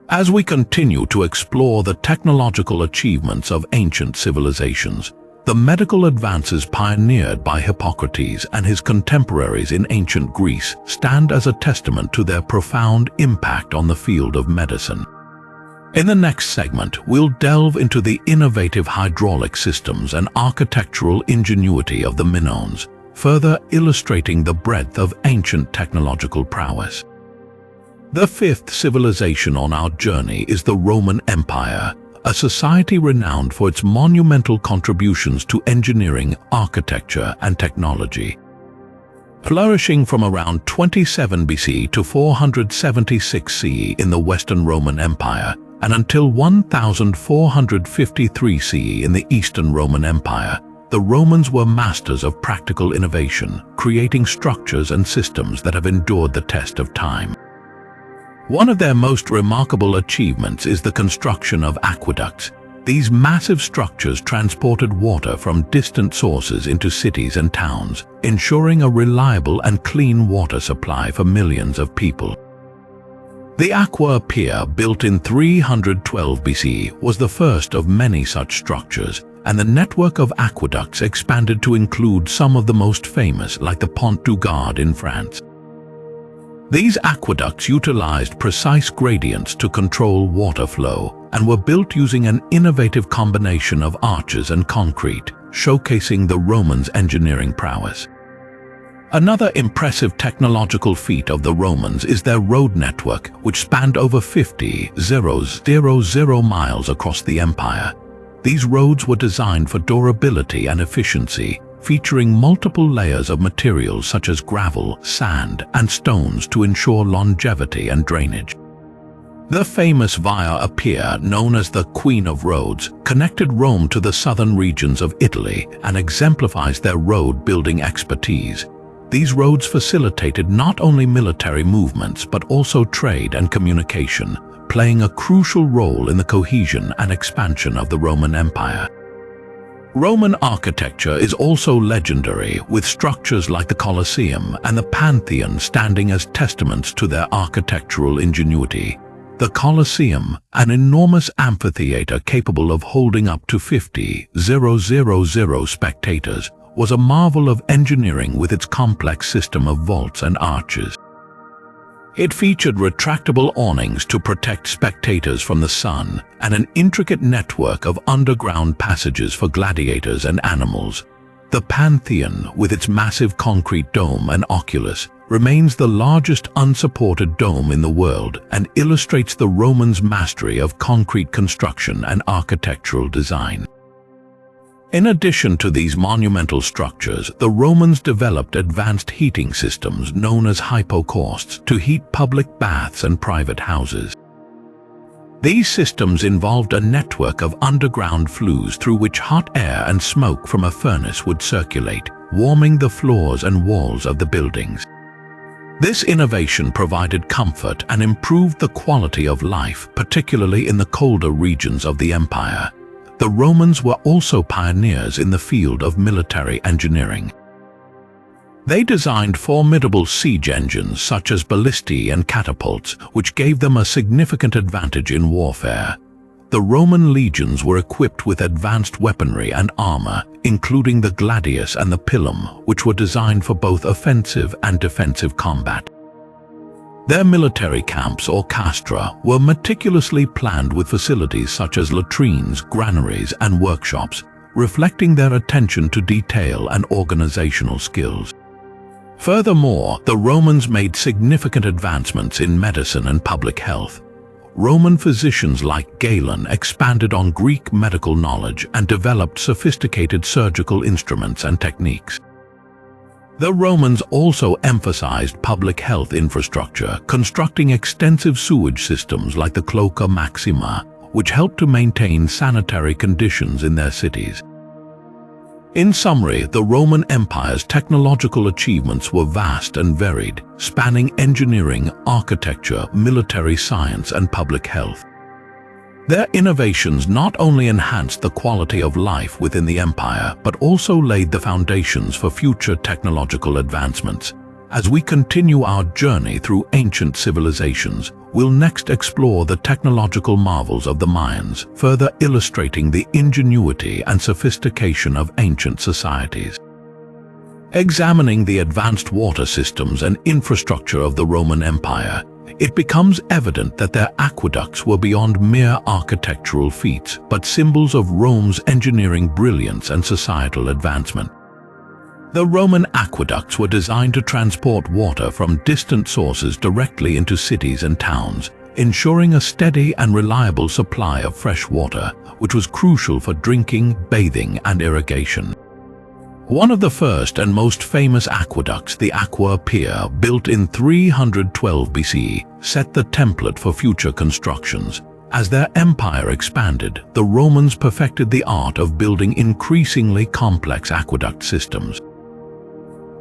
As we continue to explore the technological achievements of ancient civilizations, the medical advances pioneered by Hippocrates and his contemporaries in ancient Greece stand as a testament to their profound impact on the field of medicine. In the next segment, we'll delve into the innovative hydraulic systems and architectural ingenuity of the Minoans, further illustrating the breadth of ancient technological prowess. The fifth civilization on our journey is the Roman Empire, a society renowned for its monumental contributions to engineering, architecture, and technology. Flourishing from around 27 BC to 476 CE in the Western Roman Empire, and until 1453 CE in the Eastern Roman Empire, the Romans were masters of practical innovation, creating structures and systems that have endured the test of time. One of their most remarkable achievements is the construction of aqueducts. These massive structures transported water from distant sources into cities and towns, ensuring a reliable and clean water supply for millions of people. The Aqua Pier, built in 312 BC, was the first of many such structures, and the network of aqueducts expanded to include some of the most famous, like the Pont du Gard in France. These aqueducts utilized precise gradients to control water flow and were built using an innovative combination of arches and concrete, showcasing the Romans' engineering prowess. Another impressive technological feat of the Romans is their road network, which spanned over 50,000 miles across the empire. These roads were designed for durability and efficiency, featuring multiple layers of materials such as gravel, sand, and stones to ensure longevity and drainage. The famous Via Appia, known as the Queen of Roads, connected Rome to the southern regions of Italy and exemplifies their road-building expertise. These roads facilitated not only military movements but also trade and communication, playing a crucial role in the cohesion and expansion of the Roman Empire. Roman architecture is also legendary, with structures like the Colosseum and the Pantheon standing as testaments to their architectural ingenuity. The Colosseum, an enormous amphitheater capable of holding up to 50,000 spectators, was a marvel of engineering with its complex system of vaults and arches. It featured retractable awnings to protect spectators from the sun and an intricate network of underground passages for gladiators and animals. The Pantheon, with its massive concrete dome and oculus, remains the largest unsupported dome in the world and illustrates the Romans' mastery of concrete construction and architectural design. In addition to these monumental structures, the Romans developed advanced heating systems known as hypocausts to heat public baths and private houses. These systems involved a network of underground flues through which hot air and smoke from a furnace would circulate, warming the floors and walls of the buildings. This innovation provided comfort and improved the quality of life, particularly in the colder regions of the empire. The Romans were also pioneers in the field of military engineering. They designed formidable siege engines such as ballistae and catapults, which gave them a significant advantage in warfare. The Roman legions were equipped with advanced weaponry and armor, including the gladius and the pilum, which were designed for both offensive and defensive combat. Their military camps or castra were meticulously planned with facilities such as latrines, granaries, and workshops, reflecting their attention to detail and organizational skills. Furthermore, the Romans made significant advancements in medicine and public health. Roman physicians like Galen expanded on Greek medical knowledge and developed sophisticated surgical instruments and techniques. The Romans also emphasized public health infrastructure, constructing extensive sewage systems like the Cloaca Maxima, which helped to maintain sanitary conditions in their cities. In summary, the Roman Empire's technological achievements were vast and varied, spanning engineering, architecture, military science, and public health. Their innovations not only enhanced the quality of life within the empire, but also laid the foundations for future technological advancements. As we continue our journey through ancient civilizations, we'll next explore the technological marvels of the Mayans, further illustrating the ingenuity and sophistication of ancient societies. Examining the advanced water systems and infrastructure of the Roman Empire, it becomes evident that their aqueducts were beyond mere architectural feats, but symbols of Rome's engineering brilliance and societal advancement. The Roman aqueducts were designed to transport water from distant sources directly into cities and towns, ensuring a steady and reliable supply of fresh water, which was crucial for drinking, bathing, and irrigation. One of the first and most famous aqueducts, the Aqua Pia, built in 312 BC, set the template for future constructions. As their empire expanded, the Romans perfected the art of building increasingly complex aqueduct systems.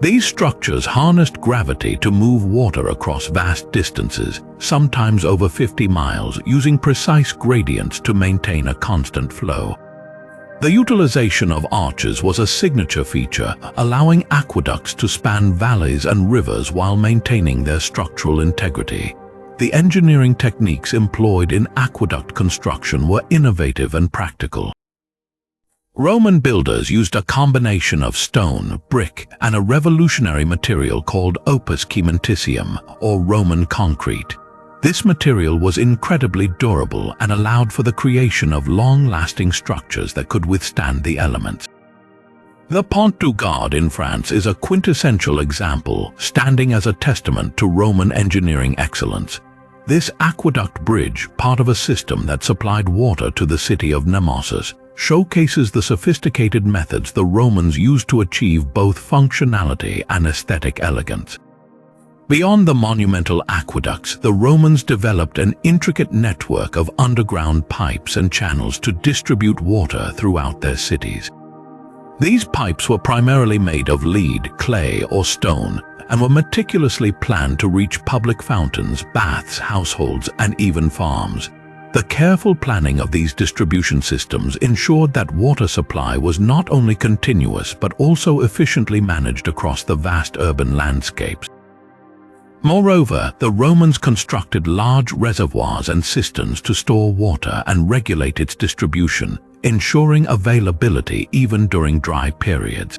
These structures harnessed gravity to move water across vast distances, sometimes over 50 miles, using precise gradients to maintain a constant flow. The utilization of arches was a signature feature, allowing aqueducts to span valleys and rivers while maintaining their structural integrity. The engineering techniques employed in aqueduct construction were innovative and practical. Roman builders used a combination of stone, brick, and a revolutionary material called opus caementicium, or Roman concrete. This material was incredibly durable and allowed for the creation of long-lasting structures that could withstand the elements. The Pont du Gard in France is a quintessential example, standing as a testament to Roman engineering excellence. This aqueduct bridge, part of a system that supplied water to the city of Nemesis, showcases the sophisticated methods the Romans used to achieve both functionality and aesthetic elegance. Beyond the monumental aqueducts, the Romans developed an intricate network of underground pipes and channels to distribute water throughout their cities. These pipes were primarily made of lead, clay, or stone, and were meticulously planned to reach public fountains, baths, households, and even farms. The careful planning of these distribution systems ensured that water supply was not only continuous but also efficiently managed across the vast urban landscapes. Moreover, the Romans constructed large reservoirs and cisterns to store water and regulate its distribution, ensuring availability even during dry periods.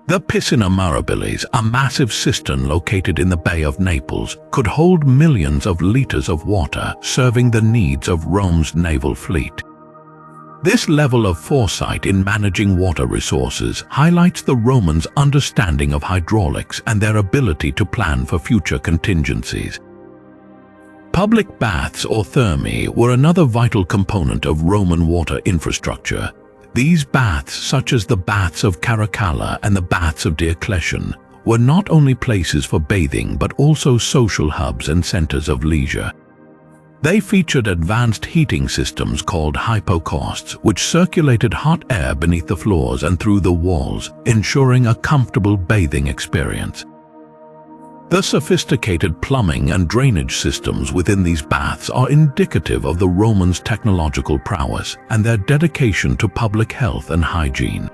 The Piscina Mirabilis, a massive cistern located in the Bay of Naples, could hold millions of liters of water, serving the needs of Rome's naval fleet. This level of foresight in managing water resources highlights the Romans' understanding of hydraulics and their ability to plan for future contingencies. Public baths or thermae were another vital component of Roman water infrastructure. These baths, such as the baths of Caracalla and the baths of Diocletian, were not only places for bathing but also social hubs and centers of leisure. They featured advanced heating systems called hypocausts, which circulated hot air beneath the floors and through the walls, ensuring a comfortable bathing experience. The sophisticated plumbing and drainage systems within these baths are indicative of the Romans' technological prowess and their dedication to public health and hygiene.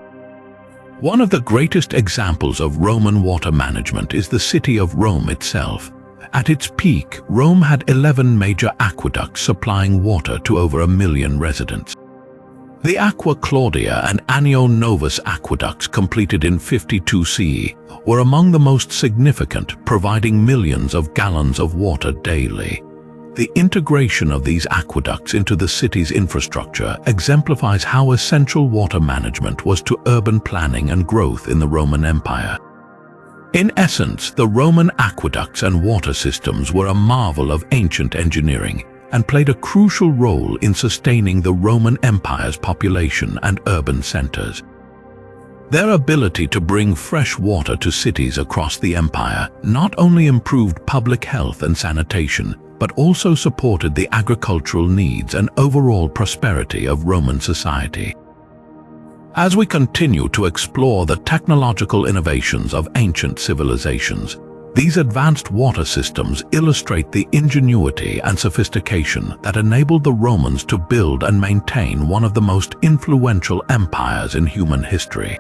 One of the greatest examples of Roman water management is the city of Rome itself. At its peak, Rome had 11 major aqueducts supplying water to over 1 million residents. The Aqua Claudia and Anio Novus aqueducts, completed in 52 CE, were among the most significant, providing millions of gallons of water daily. The integration of these aqueducts into the city's infrastructure exemplifies how essential water management was to urban planning and growth in the Roman Empire. In essence, the Roman aqueducts and water systems were a marvel of ancient engineering and played a crucial role in sustaining the Roman Empire's population and urban centers. Their ability to bring fresh water to cities across the empire not only improved public health and sanitation, but also supported the agricultural needs and overall prosperity of Roman society. As we continue to explore the technological innovations of ancient civilizations, these advanced water systems illustrate the ingenuity and sophistication that enabled the Romans to build and maintain one of the most influential empires in human history.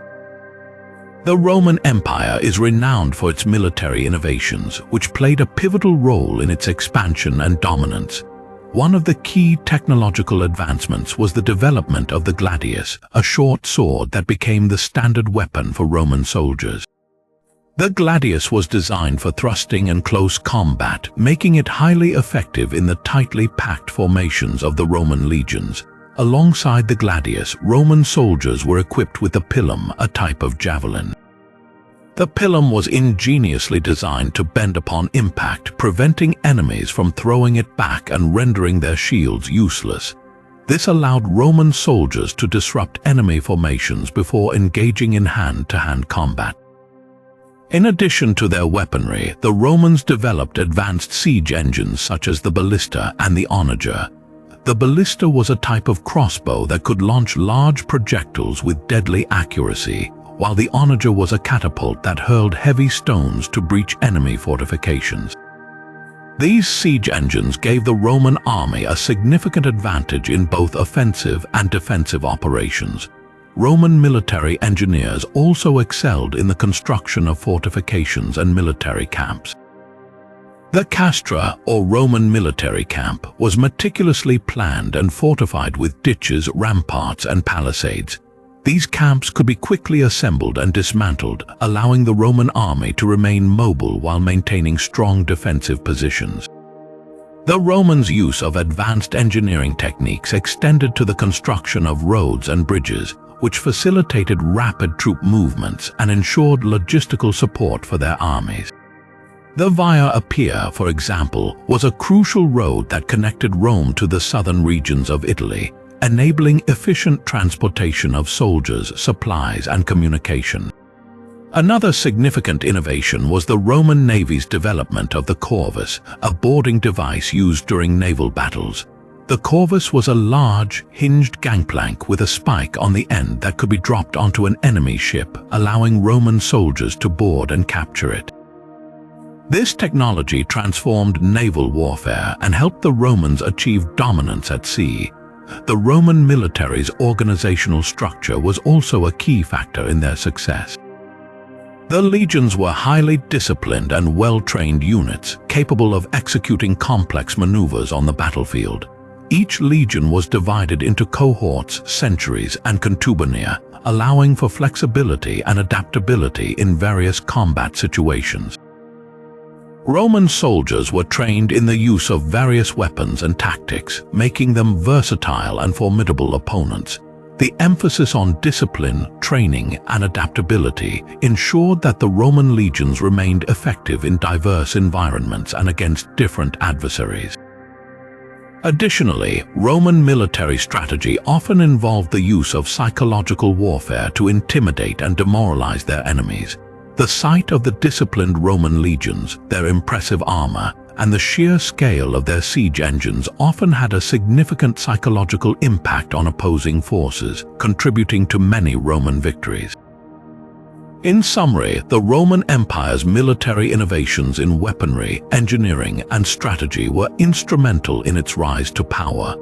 The Roman Empire is renowned for its military innovations, which played a pivotal role in its expansion and dominance. One of the key technological advancements was the development of the gladius, a short sword that became the standard weapon for Roman soldiers. The gladius was designed for thrusting and close combat, making it highly effective in the tightly packed formations of the Roman legions. Alongside the gladius, Roman soldiers were equipped with the pilum, a type of javelin. The pilum was ingeniously designed to bend upon impact, preventing enemies from throwing it back and rendering their shields useless. This allowed Roman soldiers to disrupt enemy formations before engaging in hand-to-hand combat. In addition to their weaponry, the Romans developed advanced siege engines such as the ballista and the onager. The ballista was a type of crossbow that could launch large projectiles with deadly accuracy, while the onager was a catapult that hurled heavy stones to breach enemy fortifications. These siege engines gave the Roman army a significant advantage in both offensive and defensive operations. Roman military engineers also excelled in the construction of fortifications and military camps. The castra, or Roman military camp, was meticulously planned and fortified with ditches, ramparts, and palisades. These camps could be quickly assembled and dismantled, allowing the Roman army to remain mobile while maintaining strong defensive positions. The Romans' use of advanced engineering techniques extended to the construction of roads and bridges, which facilitated rapid troop movements and ensured logistical support for their armies. The Via Appia, for example, was a crucial road that connected Rome to the southern regions of Italy, enabling efficient transportation of soldiers, supplies, and communication. Another significant innovation was the Roman Navy's development of the corvus, a boarding device used during naval battles. The corvus was a large, hinged gangplank with a spike on the end that could be dropped onto an enemy ship, allowing Roman soldiers to board and capture it. This technology transformed naval warfare and helped the Romans achieve dominance at sea. The Roman military's organizational structure was also a key factor in their success. The legions were highly disciplined and well-trained units, capable of executing complex maneuvers on the battlefield. Each legion was divided into cohorts, centuries, and contubernia, allowing for flexibility and adaptability in various combat situations. Roman soldiers were trained in the use of various weapons and tactics, making them versatile and formidable opponents. The emphasis on discipline, training, and adaptability ensured that the Roman legions remained effective in diverse environments and against different adversaries. Additionally, Roman military strategy often involved the use of psychological warfare to intimidate and demoralize their enemies. The sight of the disciplined Roman legions, their impressive armor, and the sheer scale of their siege engines often had a significant psychological impact on opposing forces, contributing to many Roman victories. In summary, the Roman Empire's military innovations in weaponry, engineering, and strategy were instrumental in its rise to power.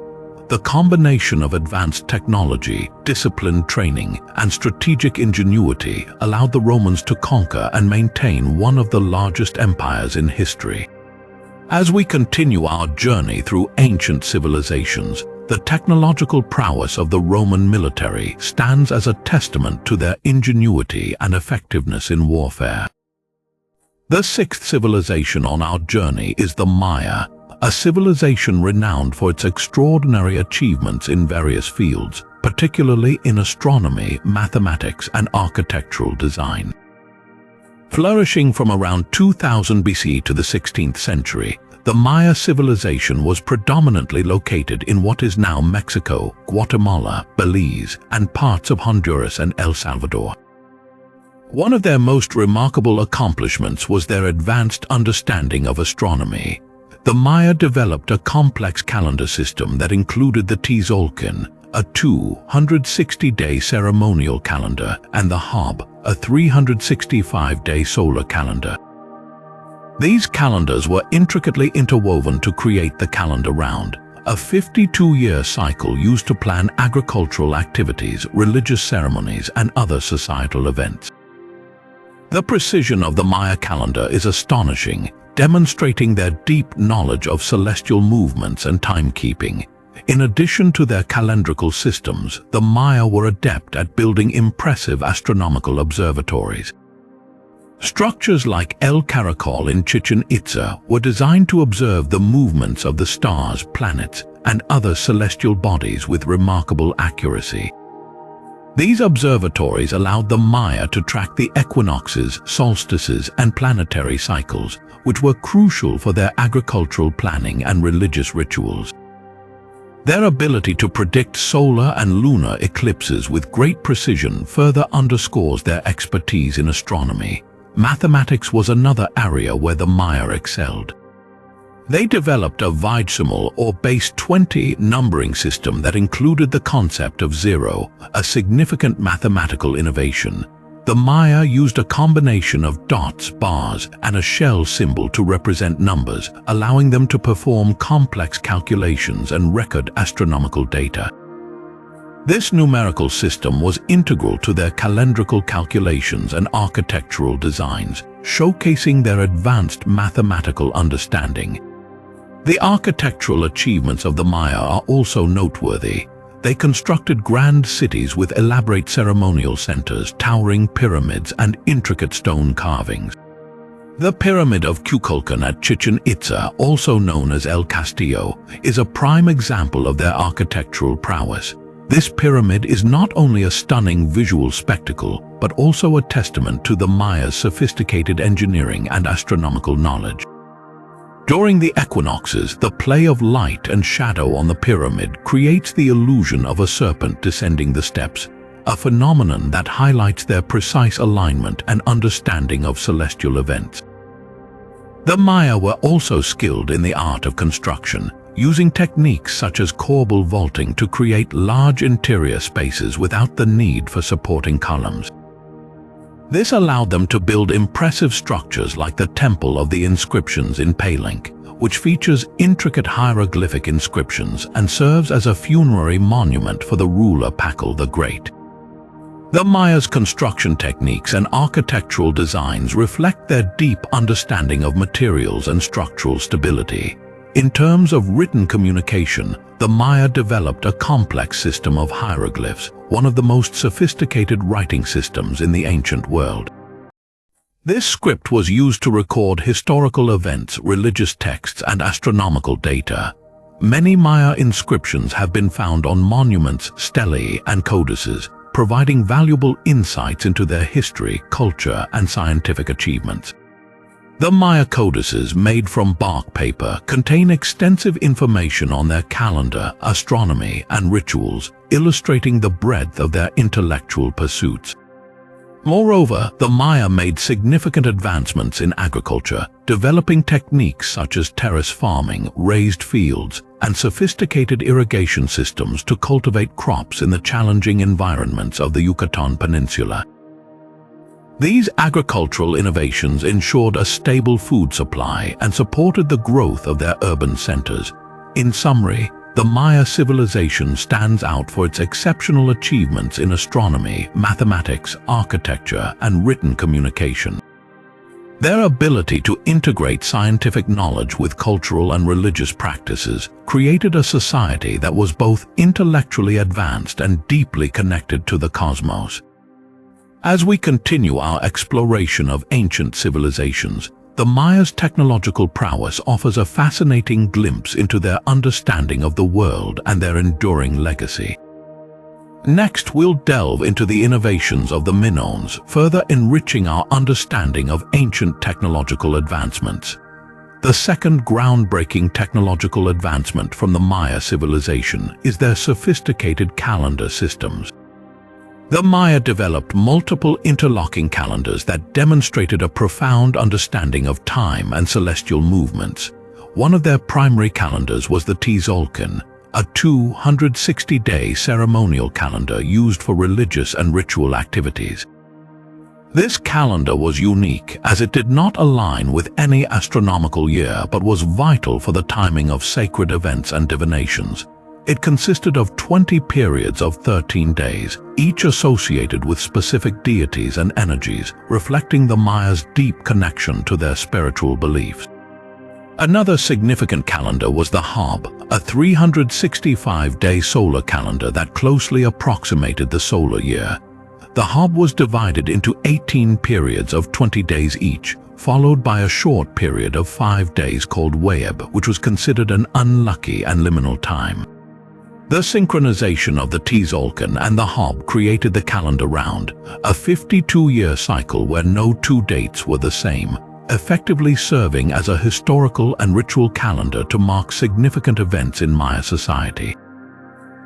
The combination of advanced technology, disciplined training, and strategic ingenuity allowed the Romans to conquer and maintain one of the largest empires in history. As we continue our journey through ancient civilizations, The technological prowess of the Roman military stands as a testament to their ingenuity and effectiveness in warfare. The sixth civilization on our journey is the Maya, a civilization renowned for its extraordinary achievements in various fields, particularly in astronomy, mathematics, and architectural design. Flourishing from around 2000 BC to the 16th century, the Maya civilization was predominantly located in what is now Mexico, Guatemala, Belize, and parts of Honduras and El Salvador. One of their most remarkable accomplishments was their advanced understanding of astronomy. The Maya developed a complex calendar system that included the Tzolk'in, a 260-day ceremonial calendar, and the Hab, a 365-day solar calendar. These calendars were intricately interwoven to create the calendar round, a 52-year cycle used to plan agricultural activities, religious ceremonies, and other societal events. The precision of the Maya calendar is astonishing, demonstrating their deep knowledge of celestial movements and timekeeping. In addition to their calendrical systems, the Maya were adept at building impressive astronomical observatories. Structures like El Caracol in Chichen Itza were designed to observe the movements of the stars, planets, and other celestial bodies with remarkable accuracy. These observatories allowed the Maya to track the equinoxes, solstices, and planetary cycles, which were crucial for their agricultural planning and religious rituals. Their ability to predict solar and lunar eclipses with great precision further underscores their expertise in astronomy. Mathematics was another area where the Maya excelled. They developed a vigesimal or base 20 numbering system that included the concept of zero, a significant mathematical innovation. The Maya used a combination of dots, bars, and a shell symbol to represent numbers, allowing them to perform complex calculations and record astronomical data. This numerical system was integral to their calendrical calculations and architectural designs, showcasing their advanced mathematical understanding. The architectural achievements of the Maya are also noteworthy. They constructed grand cities with elaborate ceremonial centers, towering pyramids, and intricate stone carvings. The Pyramid of Kukulkan at Chichen Itza, also known as El Castillo, is a prime example of their architectural prowess. This pyramid is not only a stunning visual spectacle, but also a testament to the Maya's sophisticated engineering and astronomical knowledge. During the equinoxes, the play of light and shadow on the pyramid creates the illusion of a serpent descending the steps, a phenomenon that highlights their precise alignment and understanding of celestial events. The Maya were also skilled in the art of construction, using techniques such as corbel vaulting to create large interior spaces without the need for supporting columns. This allowed them to build impressive structures like the Temple of the Inscriptions in Palenque, which features intricate hieroglyphic inscriptions and serves as a funerary monument for the ruler Pakal the Great. The Maya's construction techniques and architectural designs reflect their deep understanding of materials and structural stability. In terms of written communication, the Maya developed a complex system of hieroglyphs, one of the most sophisticated writing systems in the ancient world. This script was used to record historical events, religious texts, and astronomical data. Many Maya inscriptions have been found on monuments, stelae, and codices, providing valuable insights into their history, culture, and scientific achievements. The Maya codices, made from bark paper, contain extensive information on their calendar, astronomy, and rituals, illustrating the breadth of their intellectual pursuits. Moreover, the Maya made significant advancements in agriculture, developing techniques such as terrace farming, raised fields, and sophisticated irrigation systems to cultivate crops in the challenging environments of the Yucatan Peninsula. These agricultural innovations ensured a stable food supply and supported the growth of their urban centers. In summary, the Maya civilization stands out for its exceptional achievements in astronomy, mathematics, architecture, and written communication. Their ability to integrate scientific knowledge with cultural and religious practices created a society that was both intellectually advanced and deeply connected to the cosmos. As we continue our exploration of ancient civilizations, the Mayas' technological prowess offers a fascinating glimpse into their understanding of the world and their enduring legacy. Next, we'll delve into the innovations of the Minoans, further enriching our understanding of ancient technological advancements. The second groundbreaking technological advancement from the Maya civilization is their sophisticated calendar systems. The Maya developed multiple interlocking calendars that demonstrated a profound understanding of time and celestial movements. One of their primary calendars was the Tzolk'in, a 260-day ceremonial calendar used for religious and ritual activities. This calendar was unique as it did not align with any astronomical year but was vital for the timing of sacred events and divinations. It consisted of 20 periods of 13 days, each associated with specific deities and energies, reflecting the Mayas' deep connection to their spiritual beliefs. Another significant calendar was the Hab, a 365-day solar calendar that closely approximated the solar year. The Hab was divided into 18 periods of 20 days each, followed by a short period of 5 days called Wayeb, which was considered an unlucky and liminal time. The synchronization of the Tzolk'in and the Hab created the calendar round, a 52-year cycle where no two dates were the same, effectively serving as a historical and ritual calendar to mark significant events in Maya society.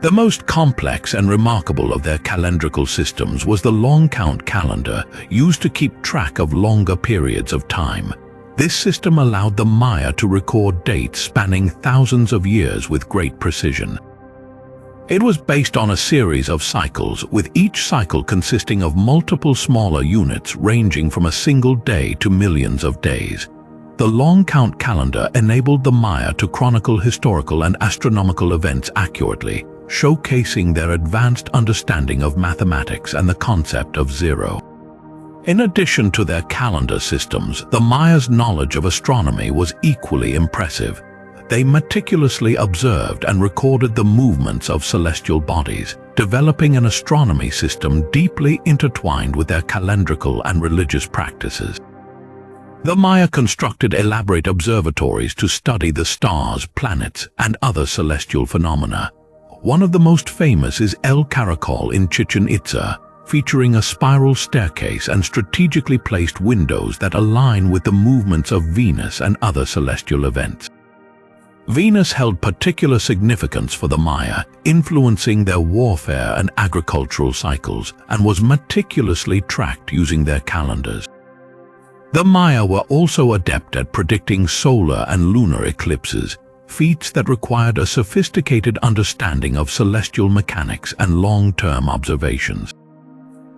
The most complex and remarkable of their calendrical systems was the long count calendar, used to keep track of longer periods of time. This system allowed the Maya to record dates spanning thousands of years with great precision. It was based on a series of cycles, with each cycle consisting of multiple smaller units ranging from a single day to millions of days. The long count calendar enabled the Maya to chronicle historical and astronomical events accurately, showcasing their advanced understanding of mathematics and the concept of zero. In addition to their calendar systems, the Mayas' knowledge of astronomy was equally impressive. They meticulously observed and recorded the movements of celestial bodies, developing an astronomy system deeply intertwined with their calendrical and religious practices. The Maya constructed elaborate observatories to study the stars, planets, and other celestial phenomena. One of the most famous is El Caracol in Chichen Itza, featuring a spiral staircase and strategically placed windows that align with the movements of Venus and other celestial events. Venus held particular significance for the Maya, influencing their warfare and agricultural cycles, and was meticulously tracked using their calendars. The Maya were also adept at predicting solar and lunar eclipses, feats that required a sophisticated understanding of celestial mechanics and long-term observations.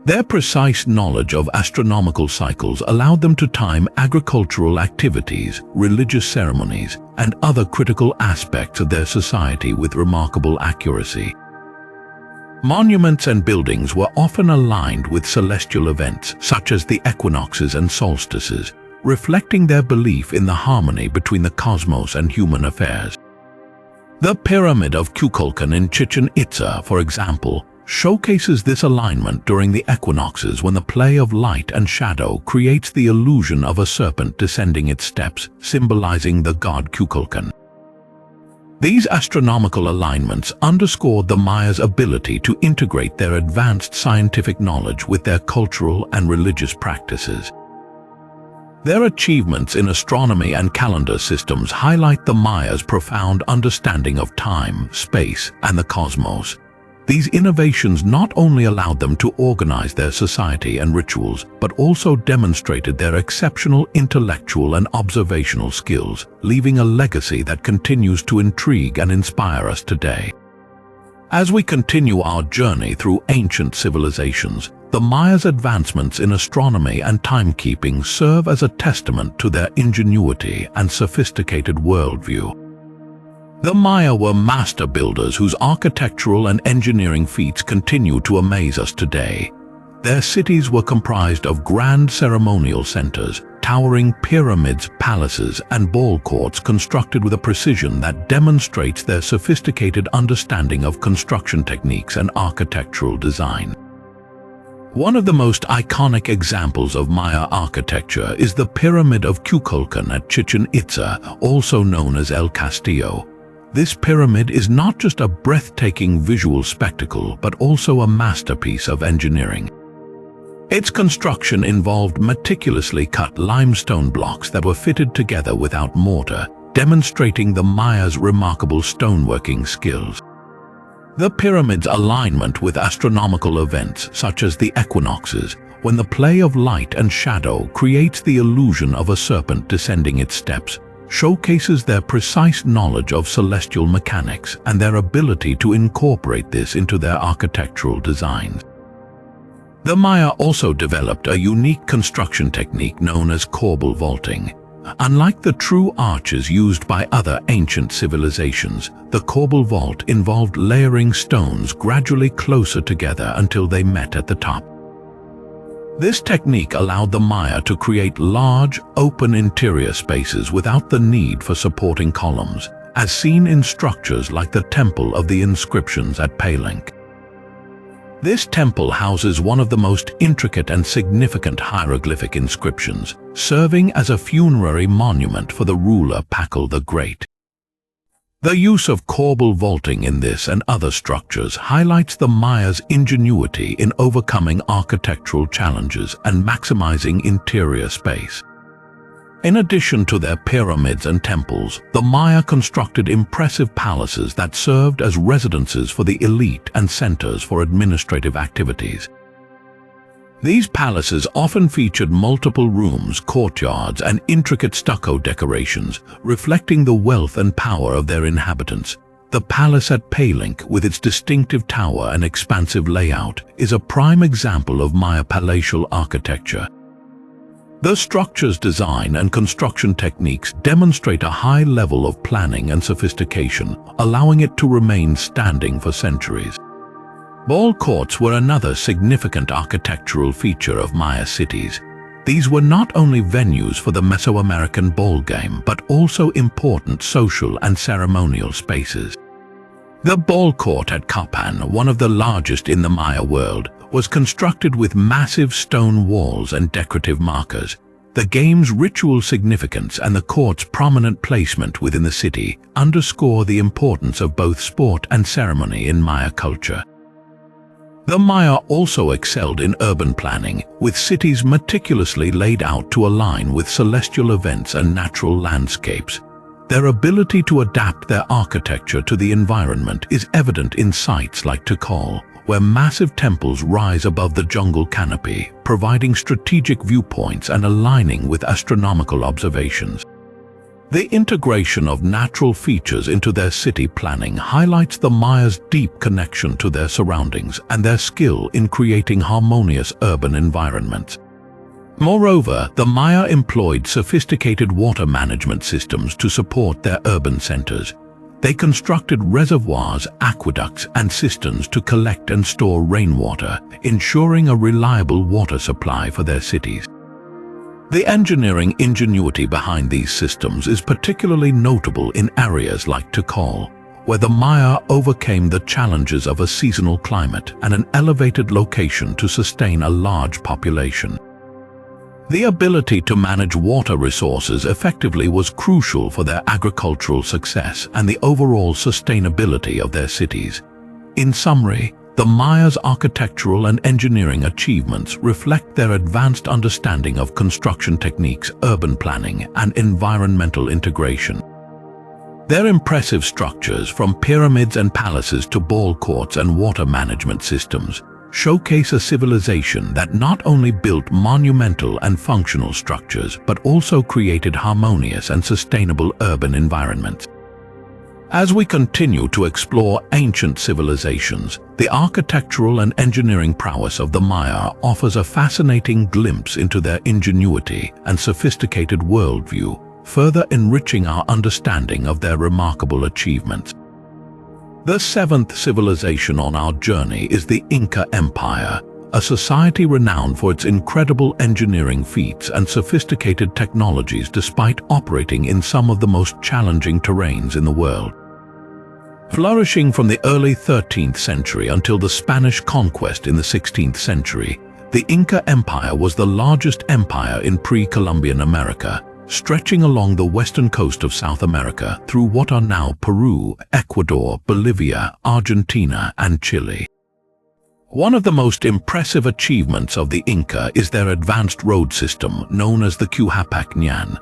Their precise knowledge of astronomical cycles allowed them to time agricultural activities, religious ceremonies, and other critical aspects of their society with remarkable accuracy. Monuments and buildings were often aligned with celestial events, such as the equinoxes and solstices, reflecting their belief in the harmony between the cosmos and human affairs. The Pyramid of Kukulkan in Chichen Itza, for example, showcases this alignment during the equinoxes when the play of light and shadow creates the illusion of a serpent descending its steps, symbolizing the god Kukulkan. These astronomical alignments underscored the Mayas' ability to integrate their advanced scientific knowledge with their cultural and religious practices. Their achievements in astronomy and calendar systems highlight the Mayas' profound understanding of time, space, and the cosmos. These innovations not only allowed them to organize their society and rituals, but also demonstrated their exceptional intellectual and observational skills, leaving a legacy that continues to intrigue and inspire us today. As we continue our journey through ancient civilizations, the Mayas' advancements in astronomy and timekeeping serve as a testament to their ingenuity and sophisticated worldview. The Maya were master builders whose architectural and engineering feats continue to amaze us today. Their cities were comprised of grand ceremonial centers, towering pyramids, palaces, and ball courts constructed with a precision that demonstrates their sophisticated understanding of construction techniques and architectural design. One of the most iconic examples of Maya architecture is the Pyramid of Kukulkan at Chichen Itza, also known as El Castillo. This pyramid is not just a breathtaking visual spectacle, but also a masterpiece of engineering. Its construction involved meticulously cut limestone blocks that were fitted together without mortar, demonstrating the Mayas' remarkable stoneworking skills. The pyramid's alignment with astronomical events such as the equinoxes, when the play of light and shadow creates the illusion of a serpent descending its steps, showcases their precise knowledge of celestial mechanics and their ability to incorporate this into their architectural designs. The Maya also developed a unique construction technique known as corbel vaulting. Unlike the true arches used by other ancient civilizations, the corbel vault involved layering stones gradually closer together until they met at the top. This technique allowed the Maya to create large, open interior spaces without the need for supporting columns, as seen in structures like the Temple of the Inscriptions at Palenque. This temple houses one of the most intricate and significant hieroglyphic inscriptions, serving as a funerary monument for the ruler Pakal the Great. The use of corbel vaulting in this and other structures highlights the Mayas' ingenuity in overcoming architectural challenges and maximizing interior space. In addition to their pyramids and temples, the Maya constructed impressive palaces that served as residences for the elite and centers for administrative activities. These palaces often featured multiple rooms, courtyards, and intricate stucco decorations, reflecting the wealth and power of their inhabitants. The palace at Palenque, with its distinctive tower and expansive layout, is a prime example of Maya palatial architecture. The structure's design and construction techniques demonstrate a high level of planning and sophistication, allowing it to remain standing for centuries. Ball courts were another significant architectural feature of Maya cities. These were not only venues for the Mesoamerican ball game, but also important social and ceremonial spaces. The ball court at Capan, one of the largest in the Maya world, was constructed with massive stone walls and decorative markers. The game's ritual significance and the court's prominent placement within the city underscore the importance of both sport and ceremony in Maya culture. The Maya also excelled in urban planning, with cities meticulously laid out to align with celestial events and natural landscapes. Their ability to adapt their architecture to the environment is evident in sites like Tikal, where massive temples rise above the jungle canopy, providing strategic viewpoints and aligning with astronomical observations. The integration of natural features into their city planning highlights the Mayas' deep connection to their surroundings and their skill in creating harmonious urban environments. Moreover, the Maya employed sophisticated water management systems to support their urban centers. They constructed reservoirs, aqueducts, and cisterns to collect and store rainwater, ensuring a reliable water supply for their cities. The engineering ingenuity behind these systems is particularly notable in areas like Tikal, where the Maya overcame the challenges of a seasonal climate and an elevated location to sustain a large population. The ability to manage water resources effectively was crucial for their agricultural success and the overall sustainability of their cities. In summary, the Mayas' architectural and engineering achievements reflect their advanced understanding of construction techniques, urban planning, and environmental integration. Their impressive structures, from pyramids and palaces to ball courts and water management systems, showcase a civilization that not only built monumental and functional structures, but also created harmonious and sustainable urban environments. As we continue to explore ancient civilizations, the architectural and engineering prowess of the Maya offers a fascinating glimpse into their ingenuity and sophisticated worldview, further enriching our understanding of their remarkable achievements. The seventh civilization on our journey is the Inca Empire, a society renowned for its incredible engineering feats and sophisticated technologies despite operating in some of the most challenging terrains in the world. Flourishing from the early 13th century until the Spanish conquest in the 16th century, the Inca Empire was the largest empire in pre-Columbian America, stretching along the western coast of South America through what are now Peru, Ecuador, Bolivia, Argentina, and Chile. One of the most impressive achievements of the Inca is their advanced road system known as the Quhapac-Ñan.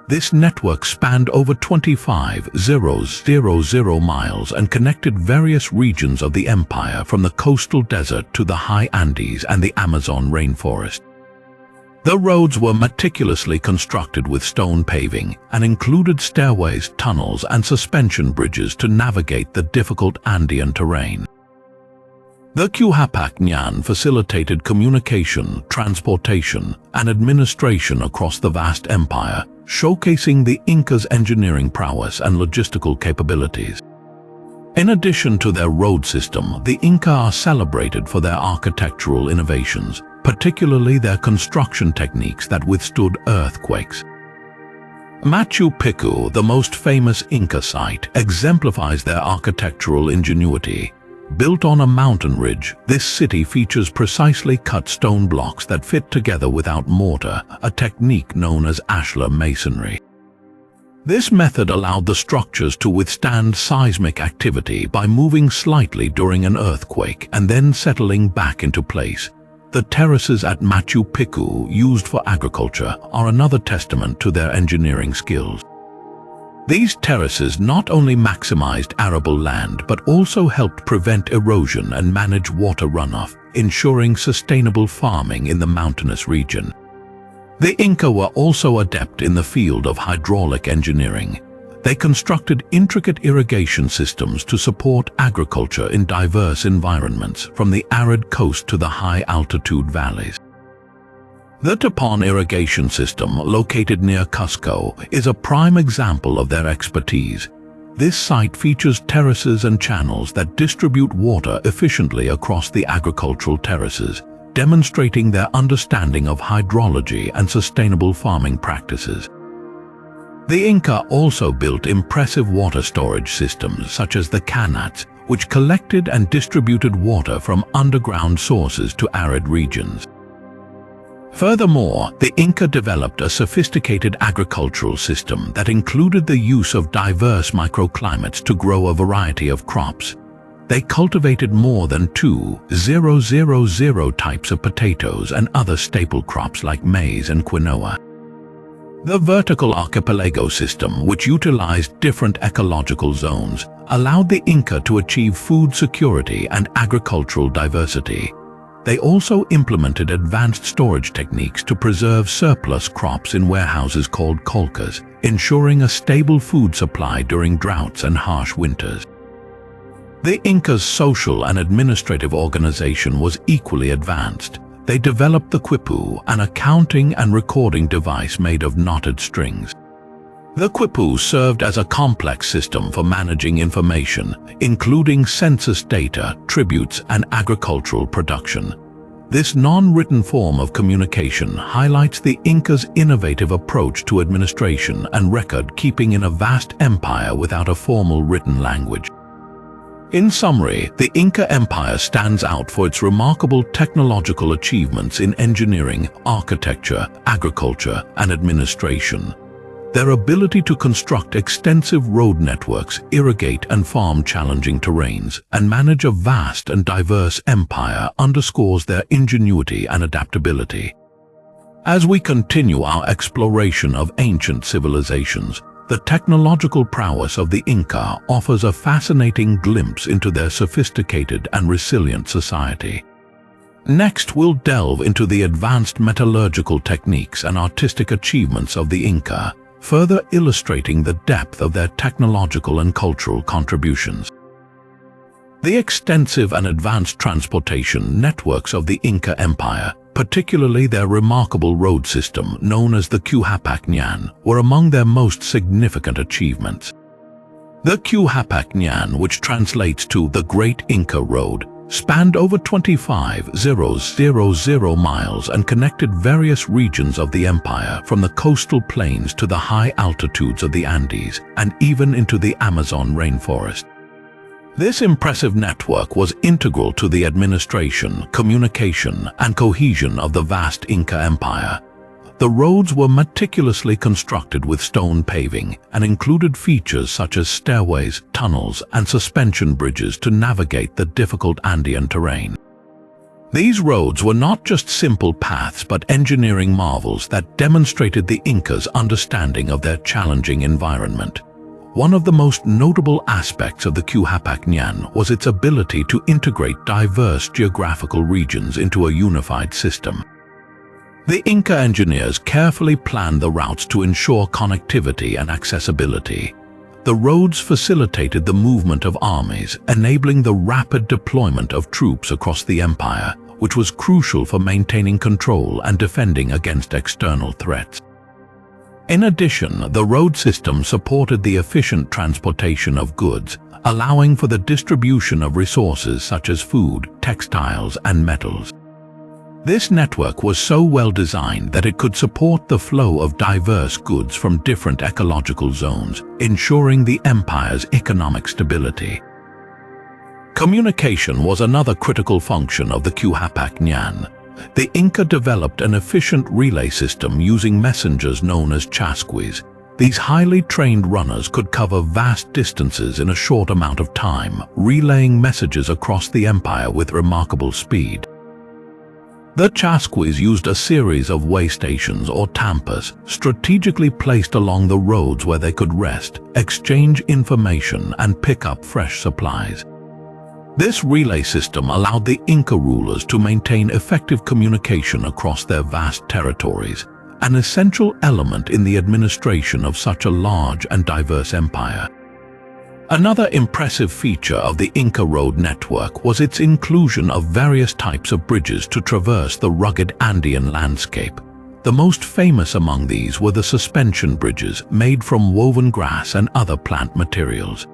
This network spanned over 25,000 miles and connected various regions of the empire from the coastal desert to the high Andes and the Amazon rainforest. The roads were meticulously constructed with stone paving and included stairways, tunnels, and suspension bridges to navigate the difficult Andean terrain. The Quhapac-Ñan facilitated communication, transportation, and administration across the vast empire, showcasing the Incas' engineering prowess and logistical capabilities. In addition to their road system, the Inca are celebrated for their architectural innovations, particularly their construction techniques that withstood earthquakes. Machu Picchu, the most famous Inca site, exemplifies their architectural ingenuity. Built on a mountain ridge, this city features precisely cut stone blocks that fit together without mortar, a technique known as ashlar masonry. This method allowed the structures to withstand seismic activity by moving slightly during an earthquake and then settling back into place. The terraces at Machu Picchu, used for agriculture, are another testament to their engineering skills. These terraces not only maximized arable land but also helped prevent erosion and manage water runoff, ensuring sustainable farming in the mountainous region. The Inca were also adept in the field of hydraulic engineering. They constructed intricate irrigation systems to support agriculture in diverse environments, from the arid coast to the high-altitude valleys. The Tepon irrigation system, located near Cusco, is a prime example of their expertise. This site features terraces and channels that distribute water efficiently across the agricultural terraces, demonstrating their understanding of hydrology and sustainable farming practices. The Inca also built impressive water storage systems such as the qanats, which collected and distributed water from underground sources to arid regions. Furthermore, the Inca developed a sophisticated agricultural system that included the use of diverse microclimates to grow a variety of crops. They cultivated more than 2,000 types of potatoes and other staple crops like maize and quinoa. The vertical archipelago system, which utilized different ecological zones, allowed the Inca to achieve food security and agricultural diversity. They also implemented advanced storage techniques to preserve surplus crops in warehouses called colcas, ensuring a stable food supply during droughts and harsh winters. The Incas' social and administrative organization was equally advanced. They developed the quipu, an accounting and recording device made of knotted strings. The quipu served as a complex system for managing information, including census data, tributes, and agricultural production. This non-written form of communication highlights the Incas' innovative approach to administration and record-keeping in a vast empire without a formal written language. In summary, the Inca Empire stands out for its remarkable technological achievements in engineering, architecture, agriculture, and administration. Their ability to construct extensive road networks, irrigate and farm challenging terrains, and manage a vast and diverse empire underscores their ingenuity and adaptability. As we continue our exploration of ancient civilizations, the technological prowess of the Inca offers a fascinating glimpse into their sophisticated and resilient society. Next, we'll delve into the advanced metallurgical techniques and artistic achievements of the Inca, further illustrating the depth of their technological and cultural contributions. The extensive and advanced transportation networks of the Inca Empire, particularly their remarkable road system known as the Quhapac-Ñan, were among their most significant achievements. The Quhapac-Ñan, which translates to the Great Inca Road, spanned over 25,000 miles and connected various regions of the empire, from the coastal plains to the high altitudes of the Andes and even into the Amazon rainforest. This impressive network was integral to the administration, communication, and cohesion of the vast Inca Empire. The roads were meticulously constructed with stone paving and included features such as stairways, tunnels, and suspension bridges to navigate the difficult Andean terrain. These roads were not just simple paths but engineering marvels that demonstrated the Incas' understanding of their challenging environment. One of the most notable aspects of the Q-Hapag-Ñan was its ability to integrate diverse geographical regions into a unified system. The Inca engineers carefully planned the routes to ensure connectivity and accessibility. The roads facilitated the movement of armies, enabling the rapid deployment of troops across the empire, which was crucial for maintaining control and defending against external threats. In addition, the road system supported the efficient transportation of goods, allowing for the distribution of resources such as food, textiles, and metals. This network was so well designed that it could support the flow of diverse goods from different ecological zones, ensuring the empire's economic stability. Communication was another critical function of the Q-Hapag-Ñan. The Inca developed an efficient relay system using messengers known as chasquis. These highly trained runners could cover vast distances in a short amount of time, relaying messages across the empire with remarkable speed. The chasquis used a series of way stations or tampas, strategically placed along the roads where they could rest, exchange information, and pick up fresh supplies. This relay system allowed the Inca rulers to maintain effective communication across their vast territories, an essential element in the administration of such a large and diverse empire. Another impressive feature of the Inca road network was its inclusion of various types of bridges to traverse the rugged Andean landscape. The most famous among these were the suspension bridges made from woven grass and other plant materials.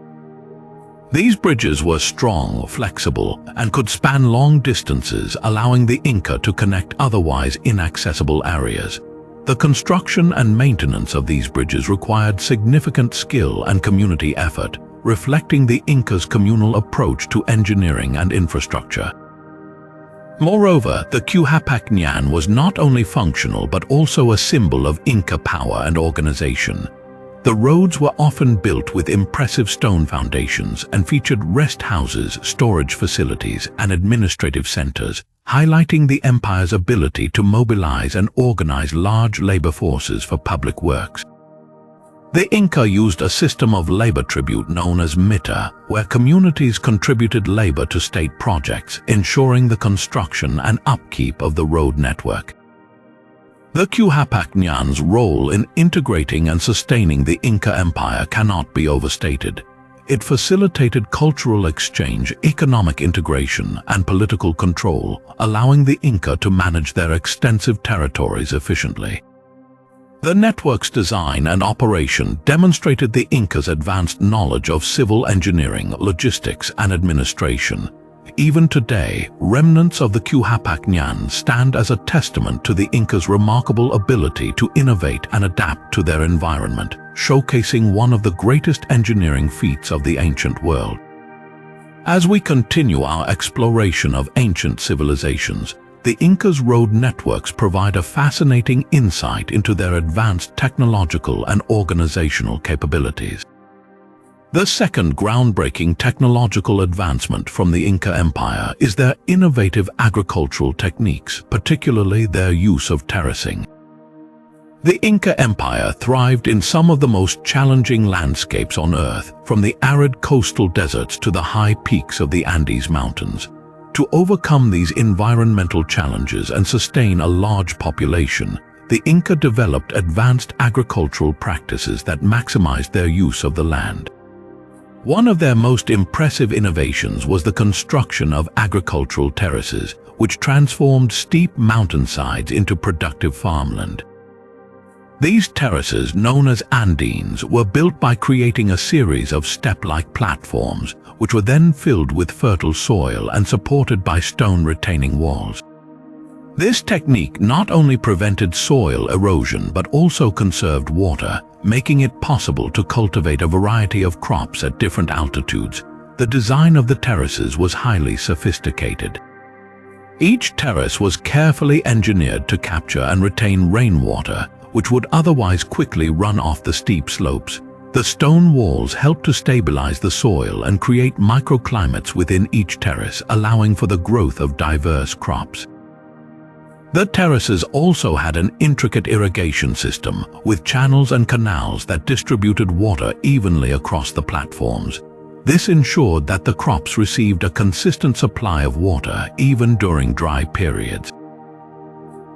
These bridges were strong, flexible, and could span long distances, allowing the Inca to connect otherwise inaccessible areas. The construction and maintenance of these bridges required significant skill and community effort, reflecting the Incas' communal approach to engineering and infrastructure. Moreover, the Q-Hapag-Ñan was not only functional but also a symbol of Inca power and organization. The roads were often built with impressive stone foundations and featured rest houses, storage facilities, and administrative centers, highlighting the empire's ability to mobilize and organize large labor forces for public works. The Inca used a system of labor tribute known as mita, where communities contributed labor to state projects, ensuring the construction and upkeep of the road network. The Q-Hapag-Ñan's role in integrating and sustaining the Inca Empire cannot be overstated. It facilitated cultural exchange, economic integration, and political control, allowing the Inca to manage their extensive territories efficiently. The network's design and operation demonstrated the Incas' advanced knowledge of civil engineering, logistics, and administration. Even today, remnants of the Q-Hapag-Ñan stand as a testament to the Incas' remarkable ability to innovate and adapt to their environment, showcasing one of the greatest engineering feats of the ancient world. As we continue our exploration of ancient civilizations, the Incas' road networks provide a fascinating insight into their advanced technological and organizational capabilities. The second groundbreaking technological advancement from the Inca Empire is their innovative agricultural techniques, particularly their use of terracing. The Inca Empire thrived in some of the most challenging landscapes on Earth, from the arid coastal deserts to the high peaks of the Andes Mountains. To overcome these environmental challenges and sustain a large population, the Inca developed advanced agricultural practices that maximized their use of the land. One of their most impressive innovations was the construction of agricultural terraces, which transformed steep mountainsides into productive farmland. These terraces, known as andines, were built by creating a series of step-like platforms, which were then filled with fertile soil and supported by stone retaining walls. This technique not only prevented soil erosion but also conserved water, making it possible to cultivate a variety of crops at different altitudes. The design of the terraces was highly sophisticated. Each terrace was carefully engineered to capture and retain rainwater, which would otherwise quickly run off the steep slopes. The stone walls helped to stabilize the soil and create microclimates within each terrace, allowing for the growth of diverse crops. The terraces also had an intricate irrigation system, with channels and canals that distributed water evenly across the platforms. This ensured that the crops received a consistent supply of water even during dry periods.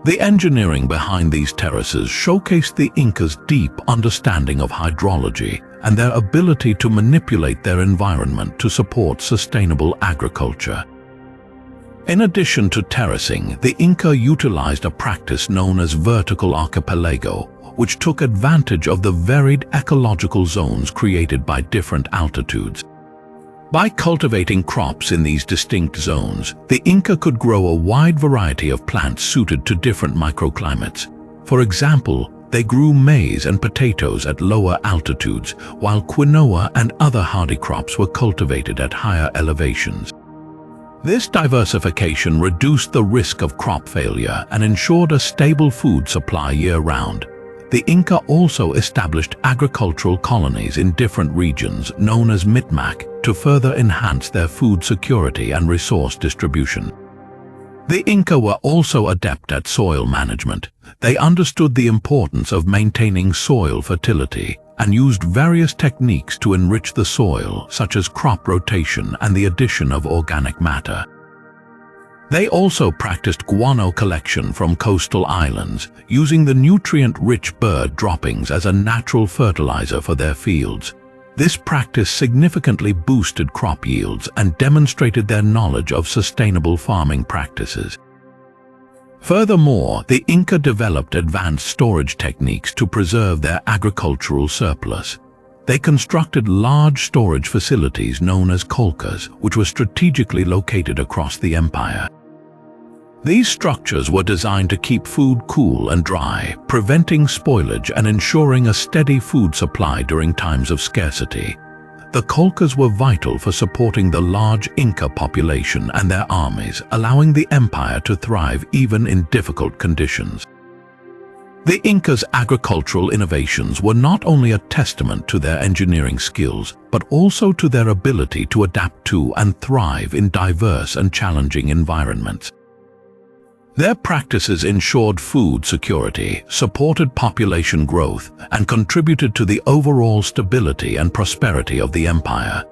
The engineering behind these terraces showcased the Incas' deep understanding of hydrology and their ability to manipulate their environment to support sustainable agriculture. In addition to terracing, the Inca utilized a practice known as vertical archipelago, which took advantage of the varied ecological zones created by different altitudes. By cultivating crops in these distinct zones, the Inca could grow a wide variety of plants suited to different microclimates. For example, they grew maize and potatoes at lower altitudes, while quinoa and other hardy crops were cultivated at higher elevations. This diversification reduced the risk of crop failure and ensured a stable food supply year-round. The Inca also established agricultural colonies in different regions, known as mitmac, to further enhance their food security and resource distribution. The Inca were also adept at soil management. They understood the importance of maintaining soil fertility and used various techniques to enrich the soil, such as crop rotation and the addition of organic matter. They also practiced guano collection from coastal islands, using the nutrient-rich bird droppings as a natural fertilizer for their fields. This practice significantly boosted crop yields and demonstrated their knowledge of sustainable farming practices. Furthermore, the Inca developed advanced storage techniques to preserve their agricultural surplus. They constructed large storage facilities known as colcas, which were strategically located across the empire. These structures were designed to keep food cool and dry, preventing spoilage and ensuring a steady food supply during times of scarcity. The colcas were vital for supporting the large Inca population and their armies, allowing the empire to thrive even in difficult conditions. The Incas' agricultural innovations were not only a testament to their engineering skills, but also to their ability to adapt to and thrive in diverse and challenging environments. Their practices ensured food security, supported population growth, and contributed to the overall stability and prosperity of the empire.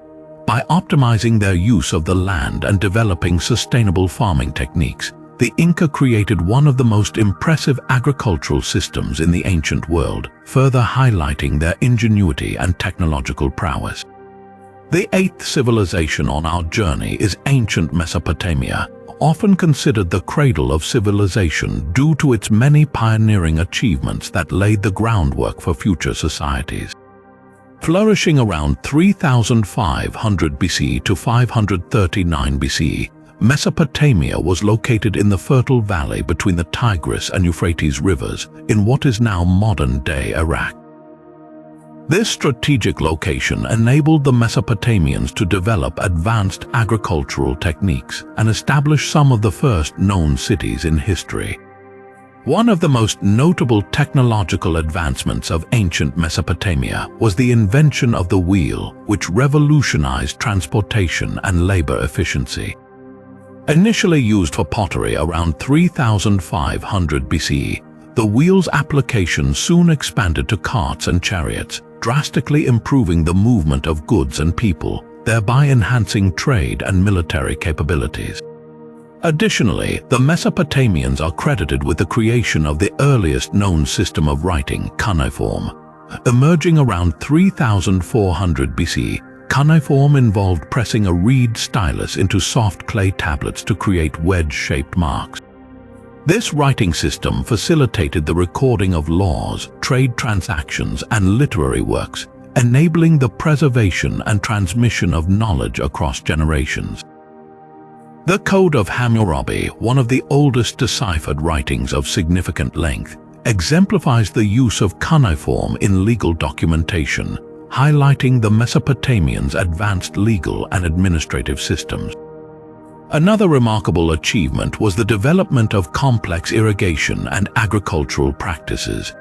By optimizing their use of the land and developing sustainable farming techniques, the Inca created one of the most impressive agricultural systems in the ancient world, further highlighting their ingenuity and technological prowess. The eighth civilization on our journey is ancient Mesopotamia, often considered the cradle of civilization due to its many pioneering achievements that laid the groundwork for future societies. Flourishing around 3500 BC to 539 BC, Mesopotamia was located in the fertile valley between the Tigris and Euphrates rivers in what is now modern-day Iraq. This strategic location enabled the Mesopotamians to develop advanced agricultural techniques and establish some of the first known cities in history. One of the most notable technological advancements of ancient Mesopotamia was the invention of the wheel, which revolutionized transportation and labor efficiency. Initially used for pottery around 3500 BC, the wheel's application soon expanded to carts and chariots, drastically improving the movement of goods and people, thereby enhancing trade and military capabilities. Additionally, the Mesopotamians are credited with the creation of the earliest known system of writing, cuneiform. Emerging around 3400 BC, cuneiform involved pressing a reed stylus into soft clay tablets to create wedge-shaped marks. This writing system facilitated the recording of laws, trade transactions, and literary works, enabling the preservation and transmission of knowledge across generations. The Code of Hammurabi, one of the oldest deciphered writings of significant length, exemplifies the use of cuneiform in legal documentation, highlighting the Mesopotamians' advanced legal and administrative systems. Another remarkable achievement was the development of complex irrigation and agricultural practices.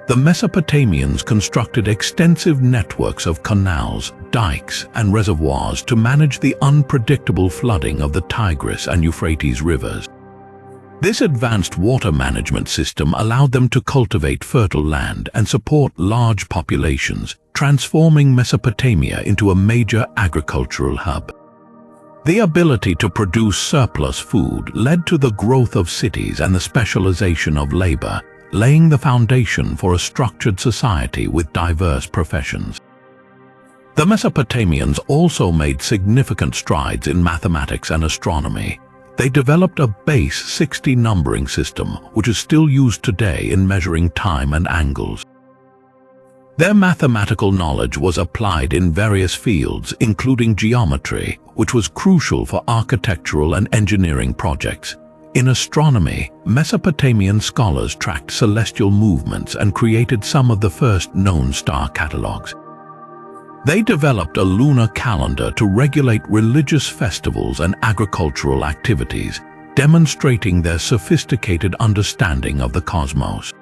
The Mesopotamians constructed extensive networks of canals, dikes, and reservoirs to manage the unpredictable flooding of the Tigris and Euphrates rivers. This advanced water management system allowed them to cultivate fertile land and support large populations, transforming Mesopotamia into a major agricultural hub. The ability to produce surplus food led to the growth of cities and the specialization of labor, laying the foundation for a structured society with diverse professions. The Mesopotamians also made significant strides in mathematics and astronomy. They developed a base 60 numbering system, which is still used today in measuring time and angles. Their mathematical knowledge was applied in various fields, including geometry, which was crucial for architectural and engineering projects. In astronomy, Mesopotamian scholars tracked celestial movements and created some of the first known star catalogues. They developed a lunar calendar to regulate religious festivals and agricultural activities, demonstrating their sophisticated understanding of the cosmos.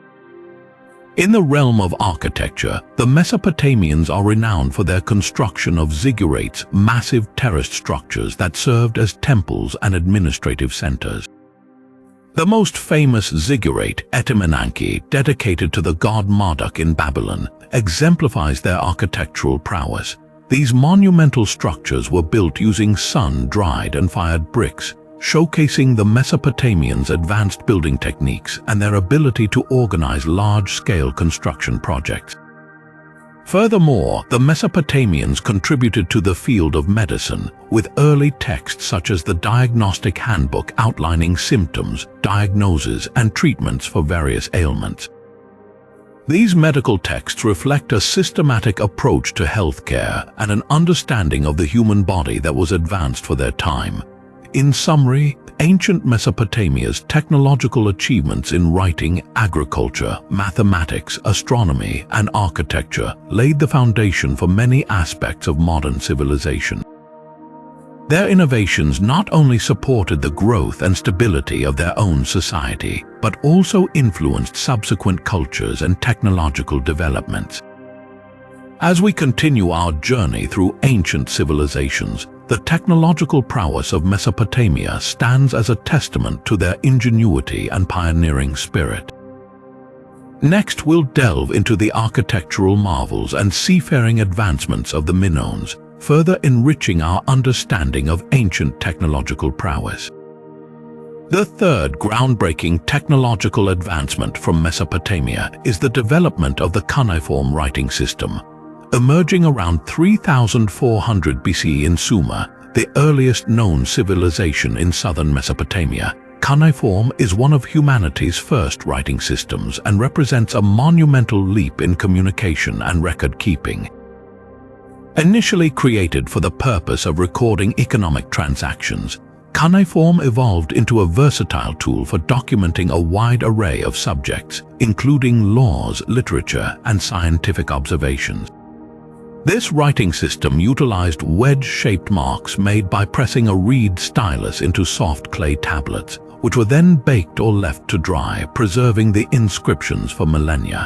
In the realm of architecture, the Mesopotamians are renowned for their construction of ziggurats, massive terraced structures that served as temples and administrative centers. The most famous ziggurat, Etemenanke, dedicated to the god Marduk in Babylon, exemplifies their architectural prowess. These monumental structures were built using sun-dried and fired bricks, showcasing the Mesopotamians' advanced building techniques and their ability to organize large-scale construction projects. Furthermore, the Mesopotamians contributed to the field of medicine, with early texts such as the Diagnostic Handbook outlining symptoms, diagnoses, and treatments for various ailments. These medical texts reflect a systematic approach to healthcare and an understanding of the human body that was advanced for their time. In summary, ancient Mesopotamia's technological achievements in writing, agriculture, mathematics, astronomy, and architecture laid the foundation for many aspects of modern civilization. Their innovations not only supported the growth and stability of their own society, but also influenced subsequent cultures and technological developments. As we continue our journey through ancient civilizations, the technological prowess of Mesopotamia stands as a testament to their ingenuity and pioneering spirit. Next, we'll delve into the architectural marvels and seafaring advancements of the Minoans, further enriching our understanding of ancient technological prowess. The third groundbreaking technological advancement from Mesopotamia is the development of the cuneiform writing system. Emerging around 3400 BC in Sumer, the earliest known civilization in southern Mesopotamia, cuneiform is one of humanity's first writing systems and represents a monumental leap in communication and record-keeping. Initially created for the purpose of recording economic transactions, cuneiform evolved into a versatile tool for documenting a wide array of subjects, including laws, literature, and scientific observations. This writing system utilized wedge-shaped marks made by pressing a reed stylus into soft clay tablets, which were then baked or left to dry, preserving the inscriptions for millennia.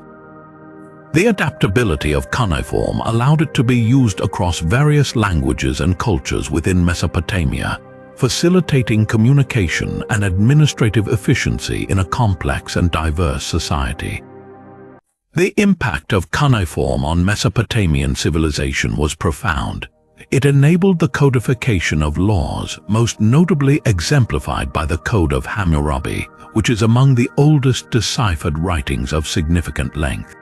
The adaptability of cuneiform allowed it to be used across various languages and cultures within Mesopotamia, facilitating communication and administrative efficiency in a complex and diverse society. The impact of cuneiform on Mesopotamian civilization was profound. It enabled the codification of laws, most notably exemplified by the Code of Hammurabi, which is among the oldest deciphered writings of significant length.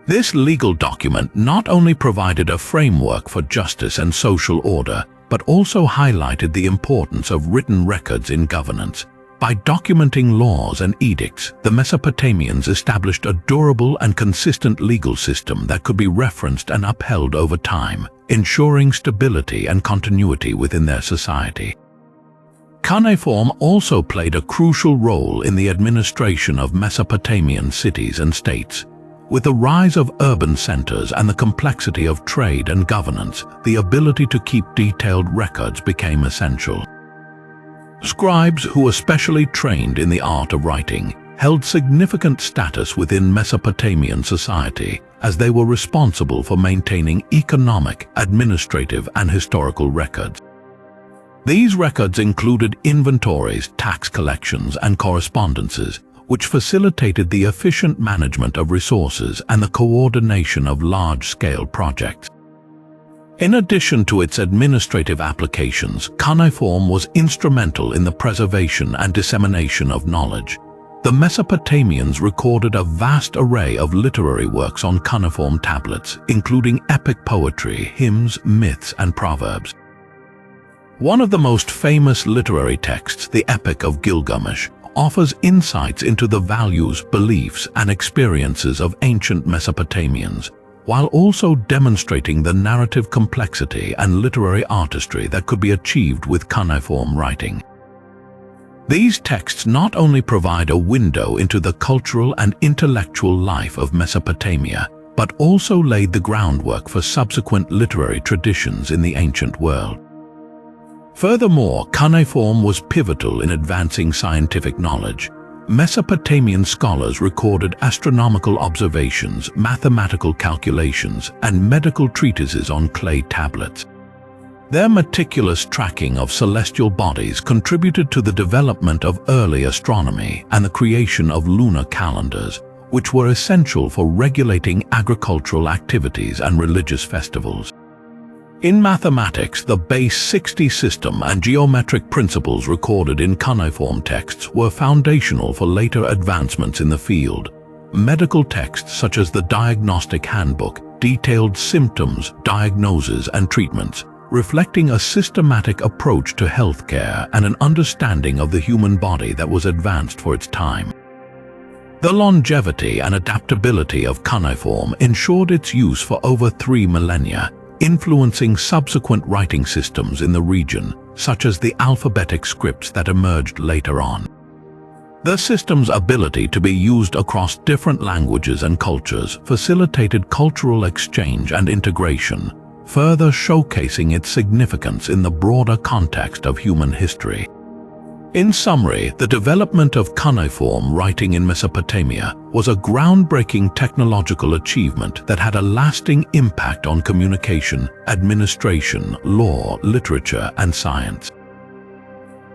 This legal document not only provided a framework for justice and social order, but also highlighted the importance of written records in governance. By documenting laws and edicts, the Mesopotamians established a durable and consistent legal system that could be referenced and upheld over time, ensuring stability and continuity within their society. Cuneiform also played a crucial role in the administration of Mesopotamian cities and states. With the rise of urban centers and the complexity of trade and governance, the ability to keep detailed records became essential. Scribes, who were specially trained in the art of writing, held significant status within Mesopotamian society, as they were responsible for maintaining economic, administrative, and historical records. These records included inventories, tax collections, and correspondences, which facilitated the efficient management of resources and the coordination of large-scale projects. In addition to its administrative applications, cuneiform was instrumental in the preservation and dissemination of knowledge. The Mesopotamians recorded a vast array of literary works on cuneiform tablets, including epic poetry, hymns, myths, and proverbs. One of the most famous literary texts, the Epic of Gilgamesh, offers insights into the values, beliefs, and experiences of ancient Mesopotamians, while also demonstrating the narrative complexity and literary artistry that could be achieved with cuneiform writing. These texts not only provide a window into the cultural and intellectual life of Mesopotamia, but also laid the groundwork for subsequent literary traditions in the ancient world. Furthermore, cuneiform was pivotal in advancing scientific knowledge. Mesopotamian scholars recorded astronomical observations, mathematical calculations, and medical treatises on clay tablets. Their meticulous tracking of celestial bodies contributed to the development of early astronomy and the creation of lunar calendars, which were essential for regulating agricultural activities and religious festivals. In mathematics, the base 60 system and geometric principles recorded in cuneiform texts were foundational for later advancements in the field. Medical texts such as the Diagnostic Handbook detailed symptoms, diagnoses, and treatments, reflecting a systematic approach to healthcare and an understanding of the human body that was advanced for its time. The longevity and adaptability of cuneiform ensured its use for over 3 millennia, influencing subsequent writing systems in the region, such as the alphabetic scripts that emerged later on. The system's ability to be used across different languages and cultures facilitated cultural exchange and integration, further showcasing its significance in the broader context of human history. In summary, the development of cuneiform writing in Mesopotamia was a groundbreaking technological achievement that had a lasting impact on communication, administration, law, literature, and science.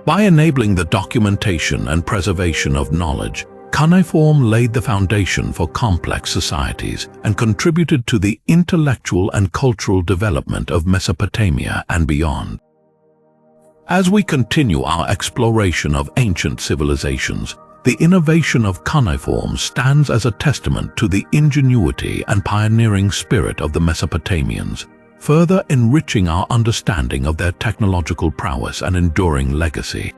By enabling the documentation and preservation of knowledge, cuneiform laid the foundation for complex societies and contributed to the intellectual and cultural development of Mesopotamia and beyond. As we continue our exploration of ancient civilizations, the innovation of cuneiform stands as a testament to the ingenuity and pioneering spirit of the Mesopotamians, further enriching our understanding of their technological prowess and enduring legacy.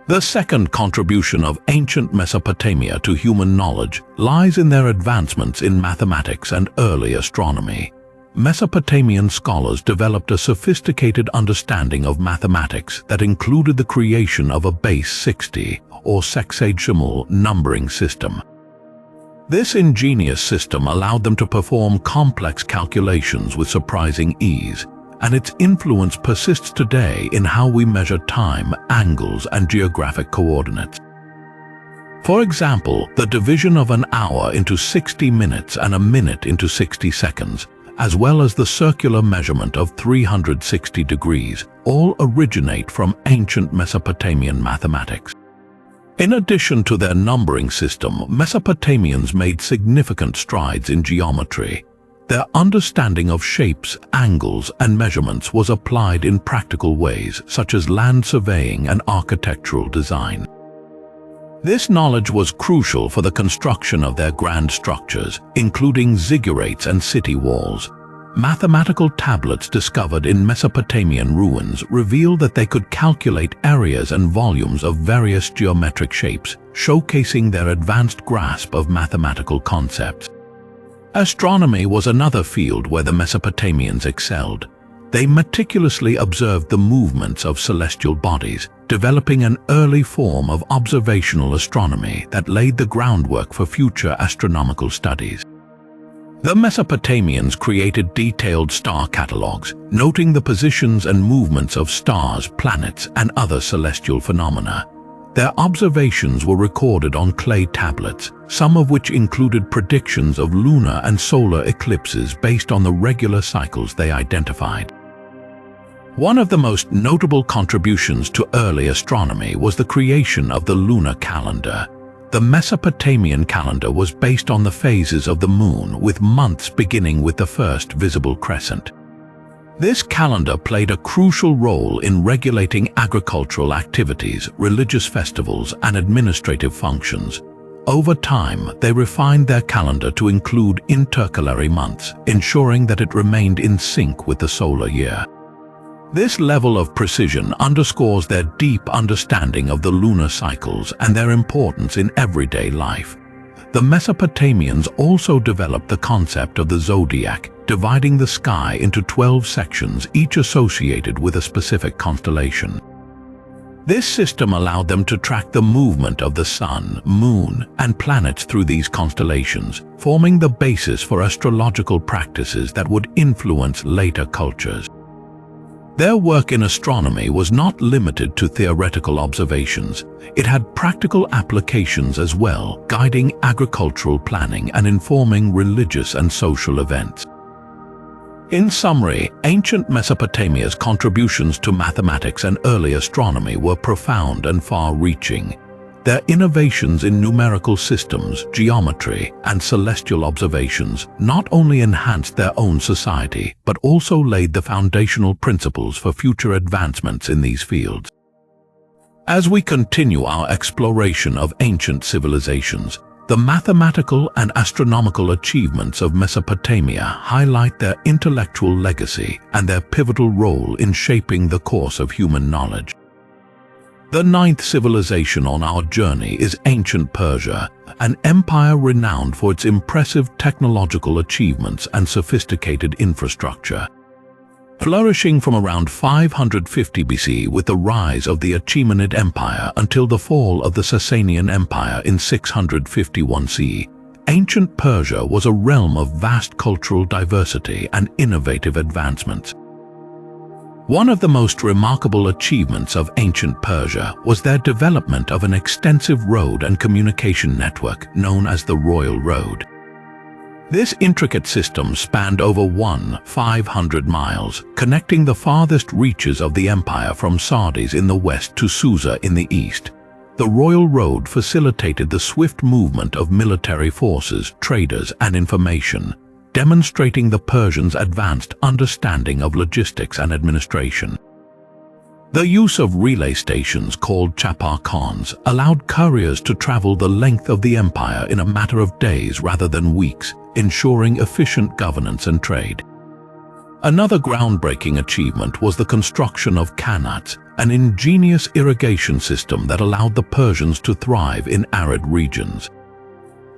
The second contribution of ancient Mesopotamia to human knowledge lies in their advancements in mathematics and early astronomy. Mesopotamian scholars developed a sophisticated understanding of mathematics that included the creation of a base 60 or sexagesimal numbering system. This ingenious system allowed them to perform complex calculations with surprising ease, and its influence persists today in how we measure time, angles, and geographic coordinates. For example, the division of an hour into 60 minutes and a minute into 60 seconds, as well as the circular measurement of 360 degrees, all originate from ancient Mesopotamian mathematics. In addition to their numbering system, Mesopotamians made significant strides in geometry. Their understanding of shapes, angles, and measurements was applied in practical ways, such as land surveying and architectural design. This knowledge was crucial for the construction of their grand structures, including ziggurats and city walls. Mathematical tablets discovered in Mesopotamian ruins reveal that they could calculate areas and volumes of various geometric shapes, showcasing their advanced grasp of mathematical concepts. Astronomy was another field where the Mesopotamians excelled. They meticulously observed the movements of celestial bodies, developing an early form of observational astronomy that laid the groundwork for future astronomical studies. The Mesopotamians created detailed star catalogues, noting the positions and movements of stars, planets, and other celestial phenomena. Their observations were recorded on clay tablets, some of which included predictions of lunar and solar eclipses based on the regular cycles they identified. One of the most notable contributions to early astronomy was the creation of the lunar calendar. The Mesopotamian calendar was based on the phases of the moon, with months beginning with the first visible crescent. This calendar played a crucial role in regulating agricultural activities, religious festivals, and administrative functions. Over time, they refined their calendar to include intercalary months, ensuring that it remained in sync with the solar year. This level of precision underscores their deep understanding of the lunar cycles and their importance in everyday life. The Mesopotamians also developed the concept of the zodiac, dividing the sky into 12 sections, each associated with a specific constellation. This system allowed them to track the movement of the sun, moon, and planets through these constellations, forming the basis for astrological practices that would influence later cultures. Their work in astronomy was not limited to theoretical observations. It had practical applications as well, guiding agricultural planning and informing religious and social events. In summary, ancient Mesopotamia's contributions to mathematics and early astronomy were profound and far-reaching. Their innovations in numerical systems, geometry, and celestial observations not only enhanced their own society, but also laid the foundational principles for future advancements in these fields. As we continue our exploration of ancient civilizations, the mathematical and astronomical achievements of Mesopotamia highlight their intellectual legacy and their pivotal role in shaping the course of human knowledge. The ninth civilization on our journey is ancient Persia, an empire renowned for its impressive technological achievements and sophisticated infrastructure. Flourishing from around 550 BC with the rise of the Achaemenid Empire until the fall of the Sasanian Empire in 651 CE, ancient Persia was a realm of vast cultural diversity and innovative advancements. One of the most remarkable achievements of ancient Persia was their development of an extensive road and communication network known as the Royal Road. This intricate system spanned over 500 miles, connecting the farthest reaches of the empire from Sardis in the west to Susa in the east. The Royal Road facilitated the swift movement of military forces, traders, and information, demonstrating the Persians' advanced understanding of logistics and administration. The use of relay stations called chapar khans allowed couriers to travel the length of the empire in a matter of days rather than weeks, ensuring efficient governance and trade. Another groundbreaking achievement was the construction of qanats, an ingenious irrigation system that allowed the Persians to thrive in arid regions.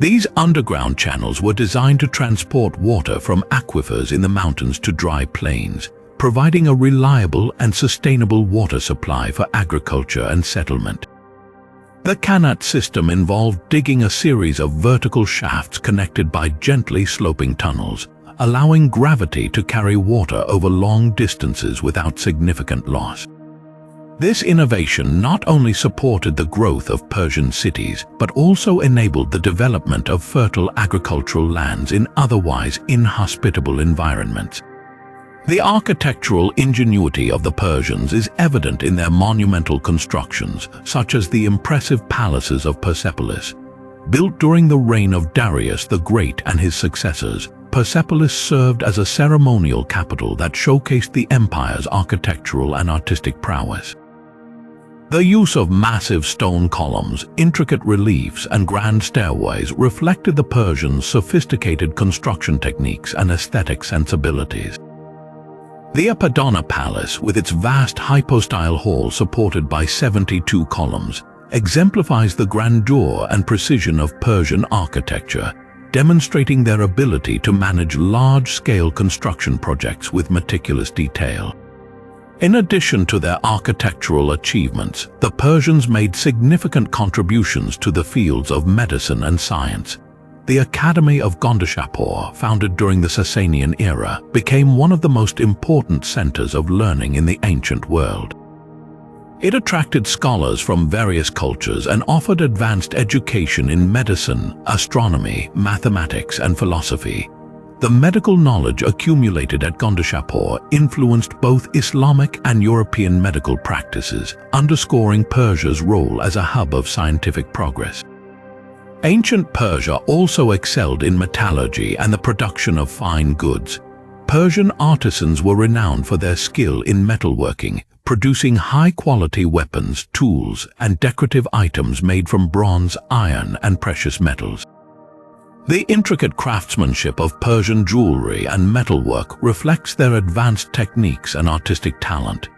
These underground channels were designed to transport water from aquifers in the mountains to dry plains, providing a reliable and sustainable water supply for agriculture and settlement. The qanat system involved digging a series of vertical shafts connected by gently sloping tunnels, allowing gravity to carry water over long distances without significant loss. This innovation not only supported the growth of Persian cities, but also enabled the development of fertile agricultural lands in otherwise inhospitable environments. The architectural ingenuity of the Persians is evident in their monumental constructions, such as the impressive palaces of Persepolis. Built during the reign of Darius the Great and his successors, Persepolis served as a ceremonial capital that showcased the empire's architectural and artistic prowess. The use of massive stone columns, intricate reliefs, and grand stairways reflected the Persians' sophisticated construction techniques and aesthetic sensibilities. The Apadana Palace, with its vast hypostyle hall supported by 72 columns, exemplifies the grandeur and precision of Persian architecture, demonstrating their ability to manage large-scale construction projects with meticulous detail. In addition to their architectural achievements, the Persians made significant contributions to the fields of medicine and science. The Academy of Gondishapur, founded during the Sasanian era, became one of the most important centers of learning in the ancient world. It attracted scholars from various cultures and offered advanced education in medicine, astronomy, mathematics, and philosophy. The medical knowledge accumulated at Gondishapur influenced both Islamic and European medical practices, underscoring Persia's role as a hub of scientific progress. Ancient Persia also excelled in metallurgy and the production of fine goods. Persian artisans were renowned for their skill in metalworking, producing high-quality weapons, tools, and decorative items made from bronze, iron, and precious metals. The intricate craftsmanship of Persian jewelry and metalwork reflects their advanced techniques and artistic talent.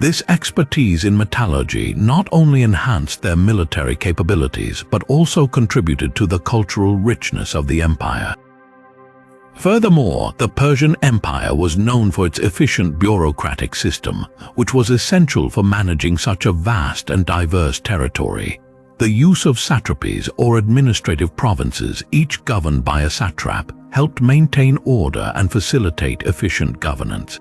This expertise in metallurgy not only enhanced their military capabilities but also contributed to the cultural richness of the empire. Furthermore, the Persian Empire was known for its efficient bureaucratic system, which was essential for managing such a vast and diverse territory. The use of satrapies or administrative provinces, each governed by a satrap, helped maintain order and facilitate efficient governance.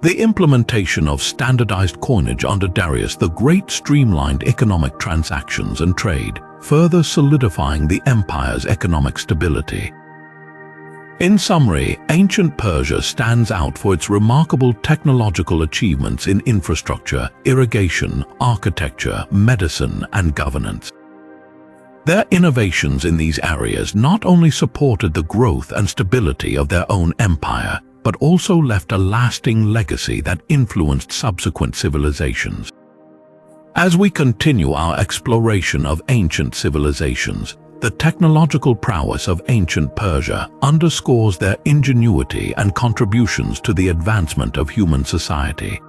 The implementation of standardized coinage under Darius the Great streamlined economic transactions and trade, further solidifying the empire's economic stability. In summary, ancient Persia stands out for its remarkable technological achievements in infrastructure, irrigation, architecture, medicine, and governance. Their innovations in these areas not only supported the growth and stability of their own empire, but also left a lasting legacy that influenced subsequent civilizations. As we continue our exploration of ancient civilizations, the technological prowess of ancient Persia underscores their ingenuity and contributions to the advancement of human society.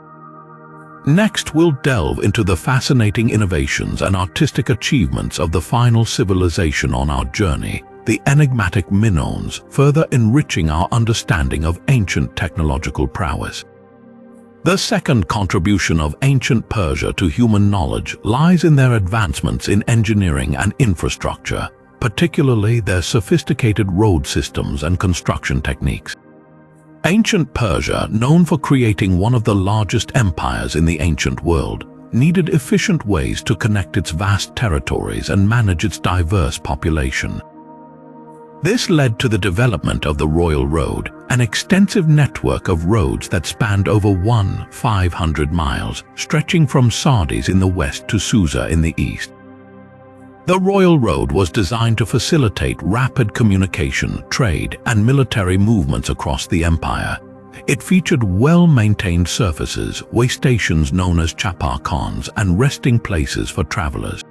Next, we'll delve into the fascinating innovations and artistic achievements of the final civilization on our journey, the enigmatic Minoans, further enriching our understanding of ancient technological prowess. The second contribution of ancient Persia to human knowledge lies in their advancements in engineering and infrastructure, particularly their sophisticated road systems and construction techniques. Ancient Persia, known for creating one of the largest empires in the ancient world, needed efficient ways to connect its vast territories and manage its diverse population. This led to the development of the Royal Road, an extensive network of roads that spanned over 500 miles, stretching from Sardis in the west to Susa in the east. The Royal Road was designed to facilitate rapid communication, trade, and military movements across the empire. It featured well-maintained surfaces, way stations known as chapar khans, and resting places for travelers.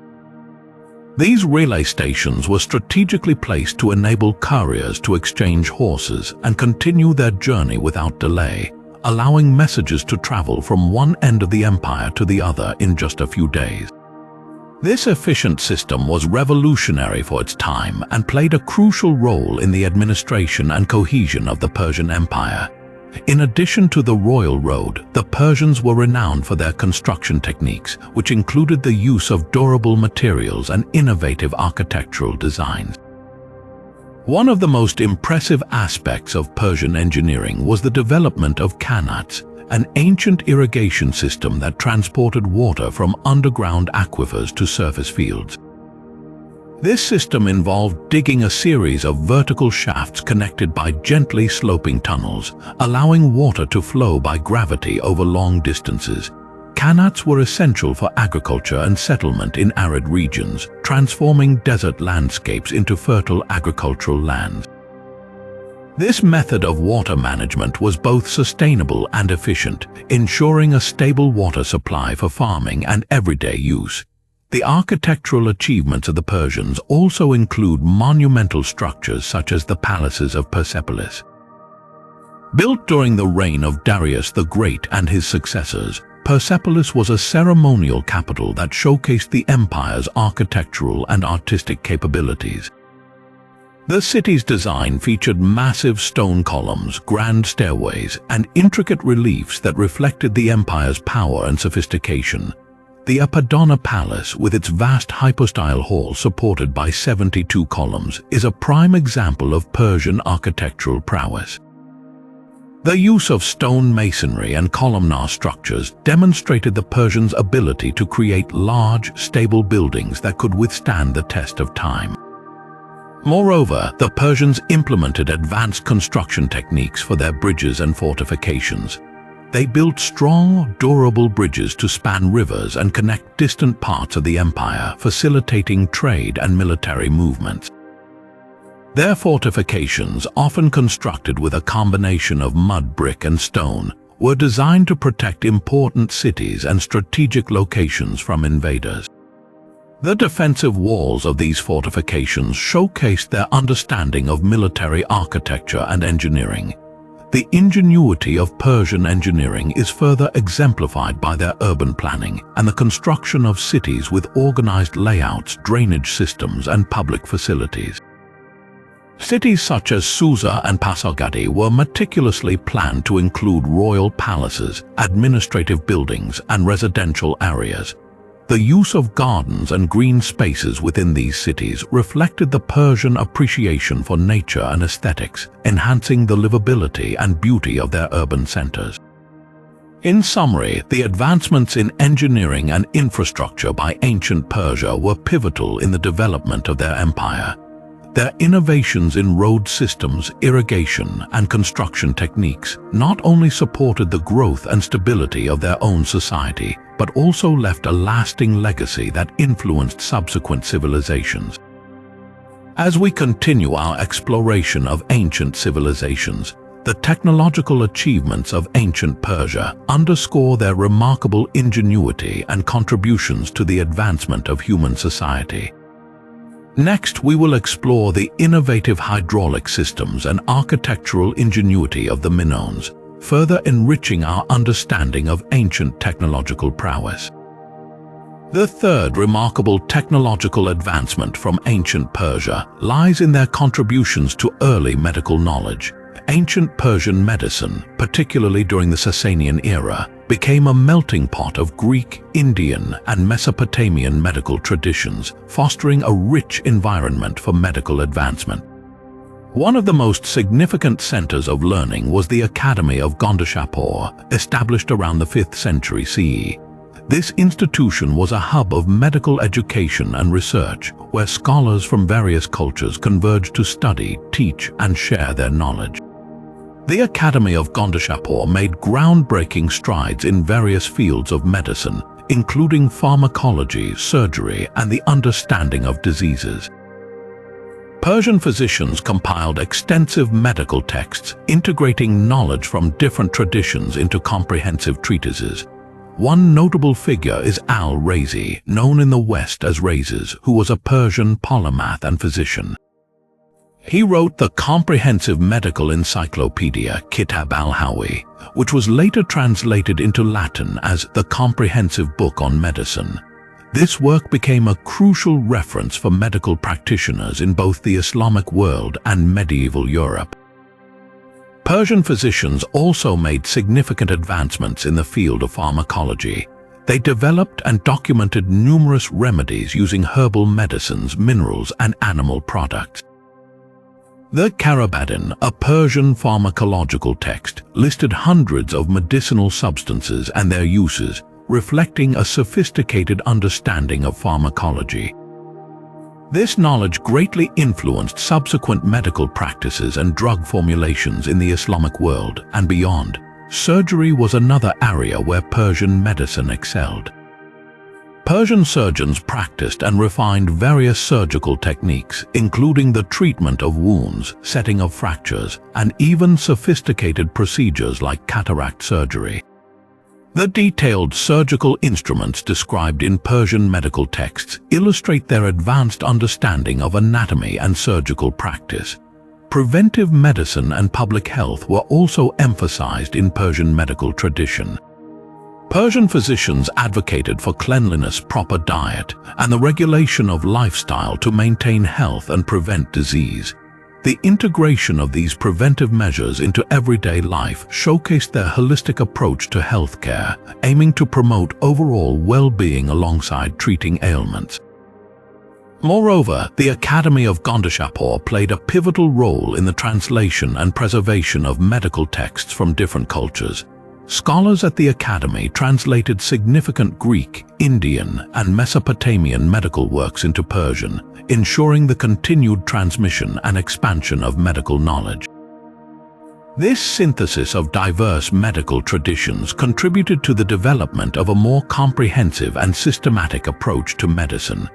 These relay stations were strategically placed to enable couriers to exchange horses and continue their journey without delay, allowing messages to travel from one end of the empire to the other in just a few days. This efficient system was revolutionary for its time and played a crucial role in the administration and cohesion of the Persian Empire. In addition to the Royal Road, the Persians were renowned for their construction techniques, which included the use of durable materials and innovative architectural designs. One of the most impressive aspects of Persian engineering was the development of qanats, an ancient irrigation system that transported water from underground aquifers to surface fields. This system involved digging a series of vertical shafts connected by gently sloping tunnels, allowing water to flow by gravity over long distances. Qanats were essential for agriculture and settlement in arid regions, transforming desert landscapes into fertile agricultural lands. This method of water management was both sustainable and efficient, ensuring a stable water supply for farming and everyday use. The architectural achievements of the Persians also include monumental structures such as the palaces of Persepolis. Built during the reign of Darius the Great and his successors, Persepolis was a ceremonial capital that showcased the empire's architectural and artistic capabilities. The city's design featured massive stone columns, grand stairways, and intricate reliefs that reflected the empire's power and sophistication. The Apadana Palace, with its vast hypostyle hall supported by 72 columns, is a prime example of Persian architectural prowess. The use of stone masonry and columnar structures demonstrated the Persians' ability to create large, stable buildings that could withstand the test of time. Moreover, the Persians implemented advanced construction techniques for their bridges and fortifications. They built strong, durable bridges to span rivers and connect distant parts of the empire, facilitating trade and military movements. Their fortifications, often constructed with a combination of mud, brick, and stone, were designed to protect important cities and strategic locations from invaders. The defensive walls of these fortifications showcased their understanding of military architecture and engineering. The ingenuity of Persian engineering is further exemplified by their urban planning and the construction of cities with organized layouts, drainage systems, and public facilities. Cities such as Susa and Pasargadae were meticulously planned to include royal palaces, administrative buildings, and residential areas. The use of gardens and green spaces within these cities reflected the Persian appreciation for nature and aesthetics, enhancing the livability and beauty of their urban centers. In summary, the advancements in engineering and infrastructure by ancient Persia were pivotal in the development of their empire. Their innovations in road systems, irrigation, and construction techniques not only supported the growth and stability of their own society, but also left a lasting legacy that influenced subsequent civilizations. As we continue our exploration of ancient civilizations, the technological achievements of ancient Persia underscore their remarkable ingenuity and contributions to the advancement of human society. Next, we will explore the innovative hydraulic systems and architectural ingenuity of the Minoans, further enriching our understanding of ancient technological prowess. The third remarkable technological advancement from ancient Persia lies in their contributions to early medical knowledge. Ancient Persian medicine, particularly during the Sasanian era, became a melting pot of Greek, Indian, and Mesopotamian medical traditions, fostering a rich environment for medical advancement. One of the most significant centers of learning was the Academy of Gondoshapur, established around the 5th century CE. This institution was a hub of medical education and research, where scholars from various cultures converged to study, teach, and share their knowledge. The Academy of Gondoshapur made groundbreaking strides in various fields of medicine, including pharmacology, surgery, and the understanding of diseases. Persian physicians compiled extensive medical texts, integrating knowledge from different traditions into comprehensive treatises. One notable figure is al-Razi, known in the West as Rhazes, who was a Persian polymath and physician. He wrote the comprehensive medical encyclopedia Kitab al-Hawi, which was later translated into Latin as the Comprehensive Book on Medicine. This work became a crucial reference for medical practitioners in both the Islamic world and medieval Europe. Persian physicians also made significant advancements in the field of pharmacology. They developed and documented numerous remedies using herbal medicines, minerals, and animal products. The Karabadin, a Persian pharmacological text, listed hundreds of medicinal substances and their uses, reflecting a sophisticated understanding of pharmacology. This knowledge greatly influenced subsequent medical practices and drug formulations in the Islamic world and beyond. Surgery was another area where Persian medicine excelled. Persian surgeons practiced and refined various surgical techniques, including the treatment of wounds, setting of fractures, and even sophisticated procedures like cataract surgery. The detailed surgical instruments described in Persian medical texts illustrate their advanced understanding of anatomy and surgical practice. Preventive medicine and public health were also emphasized in Persian medical tradition. Persian physicians advocated for cleanliness, proper diet, and the regulation of lifestyle to maintain health and prevent disease. The integration of these preventive measures into everyday life showcased their holistic approach to healthcare, aiming to promote overall well-being alongside treating ailments. Moreover, the Academy of Gondishapur played a pivotal role in the translation and preservation of medical texts from different cultures. Scholars at the Academy translated significant Greek, Indian, and Mesopotamian medical works into Persian, ensuring the continued transmission and expansion of medical knowledge. This synthesis of diverse medical traditions contributed to the development of a more comprehensive and systematic approach to medicine.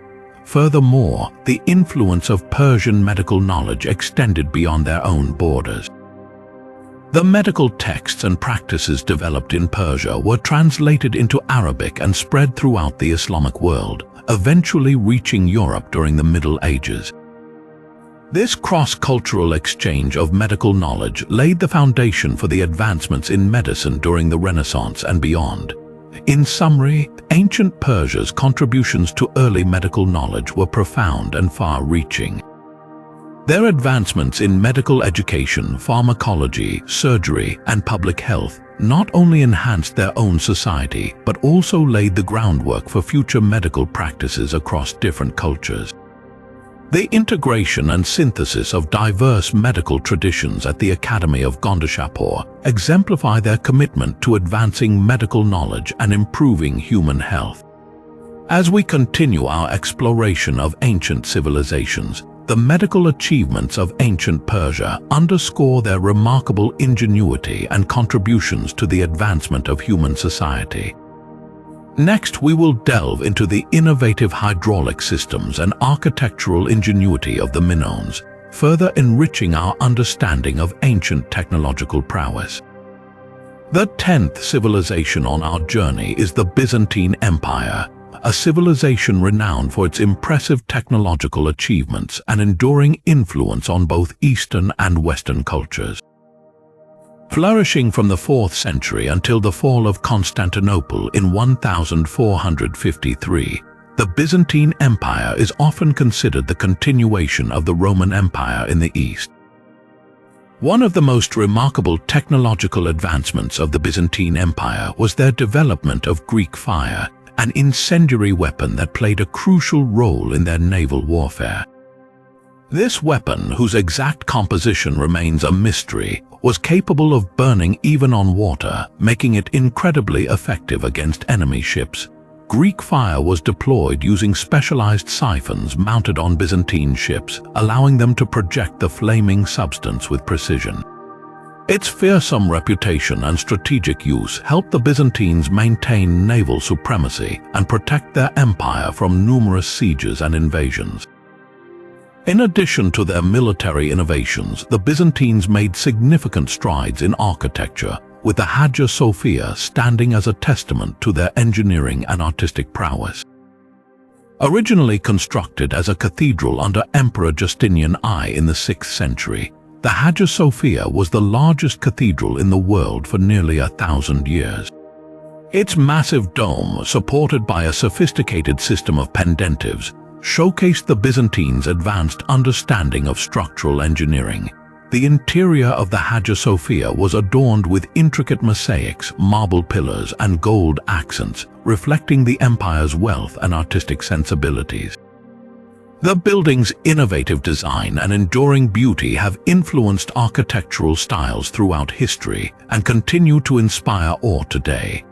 Furthermore, the influence of Persian medical knowledge extended beyond their own borders. The medical texts and practices developed in Persia were translated into Arabic and spread throughout the Islamic world, eventually reaching Europe during the Middle Ages. This cross-cultural exchange of medical knowledge laid the foundation for the advancements in medicine during the Renaissance and beyond. In summary, ancient Persia's contributions to early medical knowledge were profound and far-reaching. Their advancements in medical education, pharmacology, surgery, and public health not only enhanced their own society, but also laid the groundwork for future medical practices across different cultures. The integration and synthesis of diverse medical traditions at the Academy of Gondishapur exemplify their commitment to advancing medical knowledge and improving human health. As we continue our exploration of ancient civilizations, the medical achievements of ancient Persia underscore their remarkable ingenuity and contributions to the advancement of human society. Next, we will delve into the innovative hydraulic systems and architectural ingenuity of the Minoans, further enriching our understanding of ancient technological prowess. The 10th civilization on our journey is the Byzantine Empire, a civilization renowned for its impressive technological achievements and enduring influence on both Eastern and Western cultures. Flourishing from the 4th century until the fall of Constantinople in 1453, the Byzantine Empire is often considered the continuation of the Roman Empire in the East. One of the most remarkable technological advancements of the Byzantine Empire was their development of Greek fire, an incendiary weapon that played a crucial role in their naval warfare. This weapon, whose exact composition remains a mystery, was capable of burning even on water, making it incredibly effective against enemy ships. Greek fire was deployed using specialized siphons mounted on Byzantine ships, allowing them to project the flaming substance with precision. Its fearsome reputation and strategic use helped the Byzantines maintain naval supremacy and protect their empire from numerous sieges and invasions. In addition to their military innovations, the Byzantines made significant strides in architecture, with the Hagia Sophia standing as a testament to their engineering and artistic prowess. Originally constructed as a cathedral under Emperor Justinian I in the 6th century, the Hagia Sophia was the largest cathedral in the world for nearly 1,000 years. Its massive dome, supported by a sophisticated system of pendentives, showcased the Byzantines' advanced understanding of structural engineering. The interior of the Hagia Sophia was adorned with intricate mosaics, marble pillars, and gold accents, reflecting the empire's wealth and artistic sensibilities. The building's innovative design and enduring beauty have influenced architectural styles throughout history and continue to inspire awe today.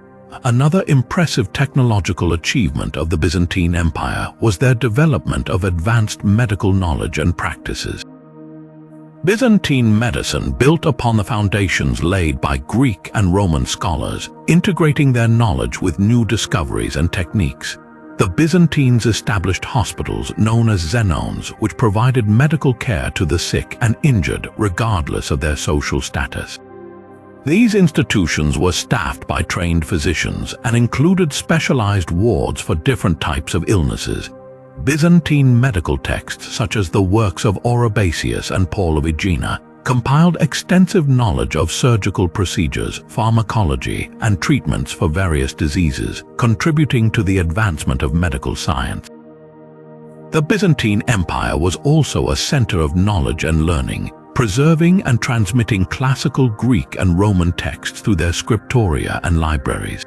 Another impressive technological achievement of the Byzantine Empire was their development of advanced medical knowledge and practices. Byzantine medicine built upon the foundations laid by Greek and Roman scholars, integrating their knowledge with new discoveries and techniques. the Byzantines established hospitals known as xenons, which provided medical care to the sick and injured regardless of their social status. These institutions were staffed by trained physicians and included specialized wards for different types of illnesses. Byzantine medical texts such as the works of Oribasius and Paul of Aegina compiled extensive knowledge of surgical procedures, pharmacology, and treatments for various diseases, contributing to the advancement of medical science. The Byzantine Empire was also a center of knowledge and learning, preserving and transmitting classical Greek and Roman texts through their scriptoria and libraries.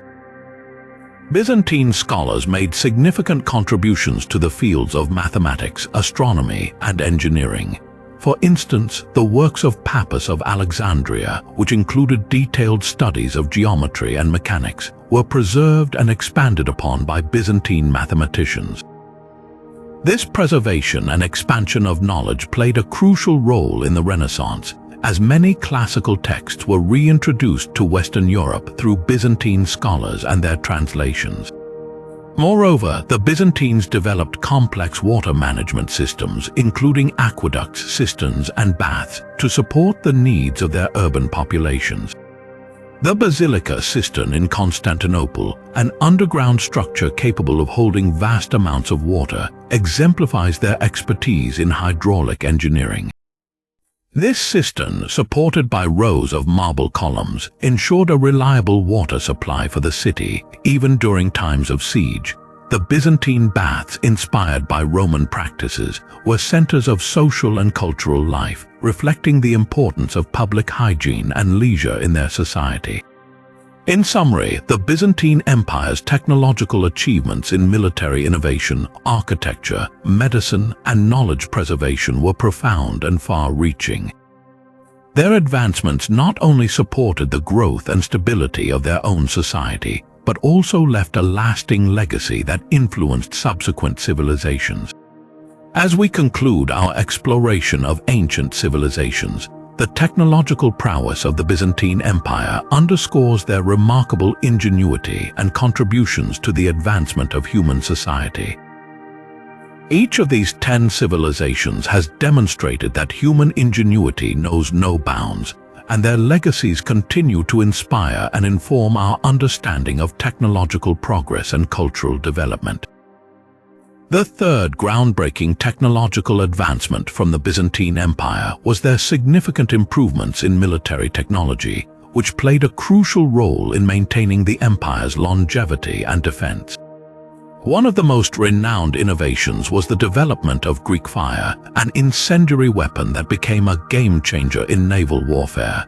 Byzantine scholars made significant contributions to the fields of mathematics, astronomy, and engineering. For instance, the works of Pappus of Alexandria, which included detailed studies of geometry and mechanics, were preserved and expanded upon by Byzantine mathematicians. This preservation and expansion of knowledge played a crucial role in the Renaissance, as many classical texts were reintroduced to Western Europe through Byzantine scholars and their translations. Moreover, the Byzantines developed complex water management systems, including aqueducts, cisterns, and baths, to support the needs of their urban populations. The Basilica cistern in Constantinople, an underground structure capable of holding vast amounts of water, exemplifies their expertise in hydraulic engineering. This cistern, supported by rows of marble columns, ensured a reliable water supply for the city, even during times of siege. The Byzantine baths, inspired by Roman practices, were centers of social and cultural life, reflecting the importance of public hygiene and leisure in their society. In summary, the Byzantine Empire's technological achievements in military innovation, architecture, medicine, and knowledge preservation were profound and far-reaching. Their advancements not only supported the growth and stability of their own society, but also left a lasting legacy that influenced subsequent civilizations. As we conclude our exploration of ancient civilizations, the technological prowess of the Byzantine Empire underscores their remarkable ingenuity and contributions to the advancement of human society. Each of these 10 civilizations has demonstrated that human ingenuity knows no bounds, and their legacies continue to inspire and inform our understanding of technological progress and cultural development. The third groundbreaking technological advancement from the Byzantine Empire was their significant improvements in military technology, which played a crucial role in maintaining the empire's longevity and defense. One of the most renowned innovations was the development of Greek fire, an incendiary weapon that became a game-changer in naval warfare.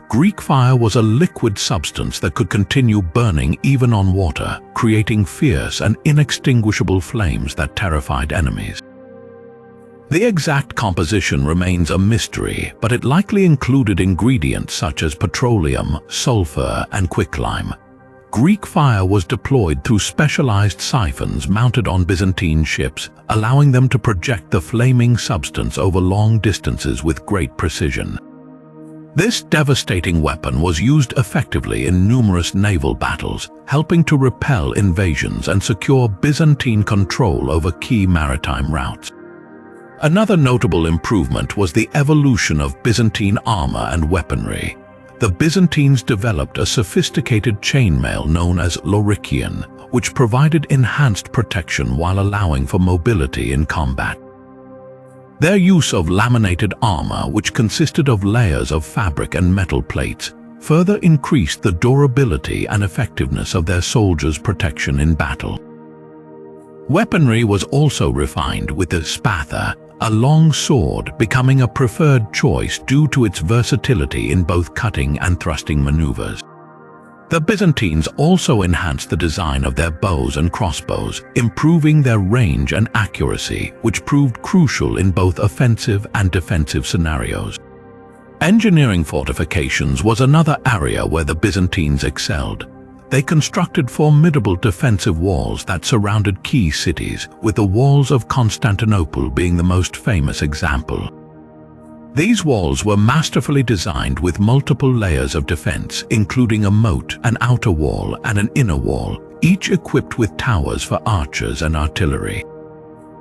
Greek fire was a liquid substance that could continue burning even on water, creating fierce and inextinguishable flames that terrified enemies. The exact composition remains a mystery, but it likely included ingredients such as petroleum, sulfur, and quicklime. Greek fire was deployed through specialized siphons mounted on Byzantine ships, allowing them to project the flaming substance over long distances with great precision. This devastating weapon was used effectively in numerous naval battles, helping to repel invasions and secure Byzantine control over key maritime routes. Another notable improvement was the evolution of Byzantine armor and weaponry. The Byzantines developed a sophisticated chainmail known as lorikion, which provided enhanced protection while allowing for mobility in combat. Their use of laminated armor, which consisted of layers of fabric and metal plates, further increased the durability and effectiveness of their soldiers' protection in battle. Weaponry was also refined, with the spatha, a long sword, becoming a preferred choice due to its versatility in both cutting and thrusting maneuvers. The Byzantines also enhanced the design of their bows and crossbows, improving their range and accuracy, which proved crucial in both offensive and defensive scenarios. Engineering fortifications was another area where the Byzantines excelled. They constructed formidable defensive walls that surrounded key cities, with the walls of Constantinople being the most famous example. These walls were masterfully designed with multiple layers of defense, including a moat, an outer wall, and an inner wall, each equipped with towers for archers and artillery.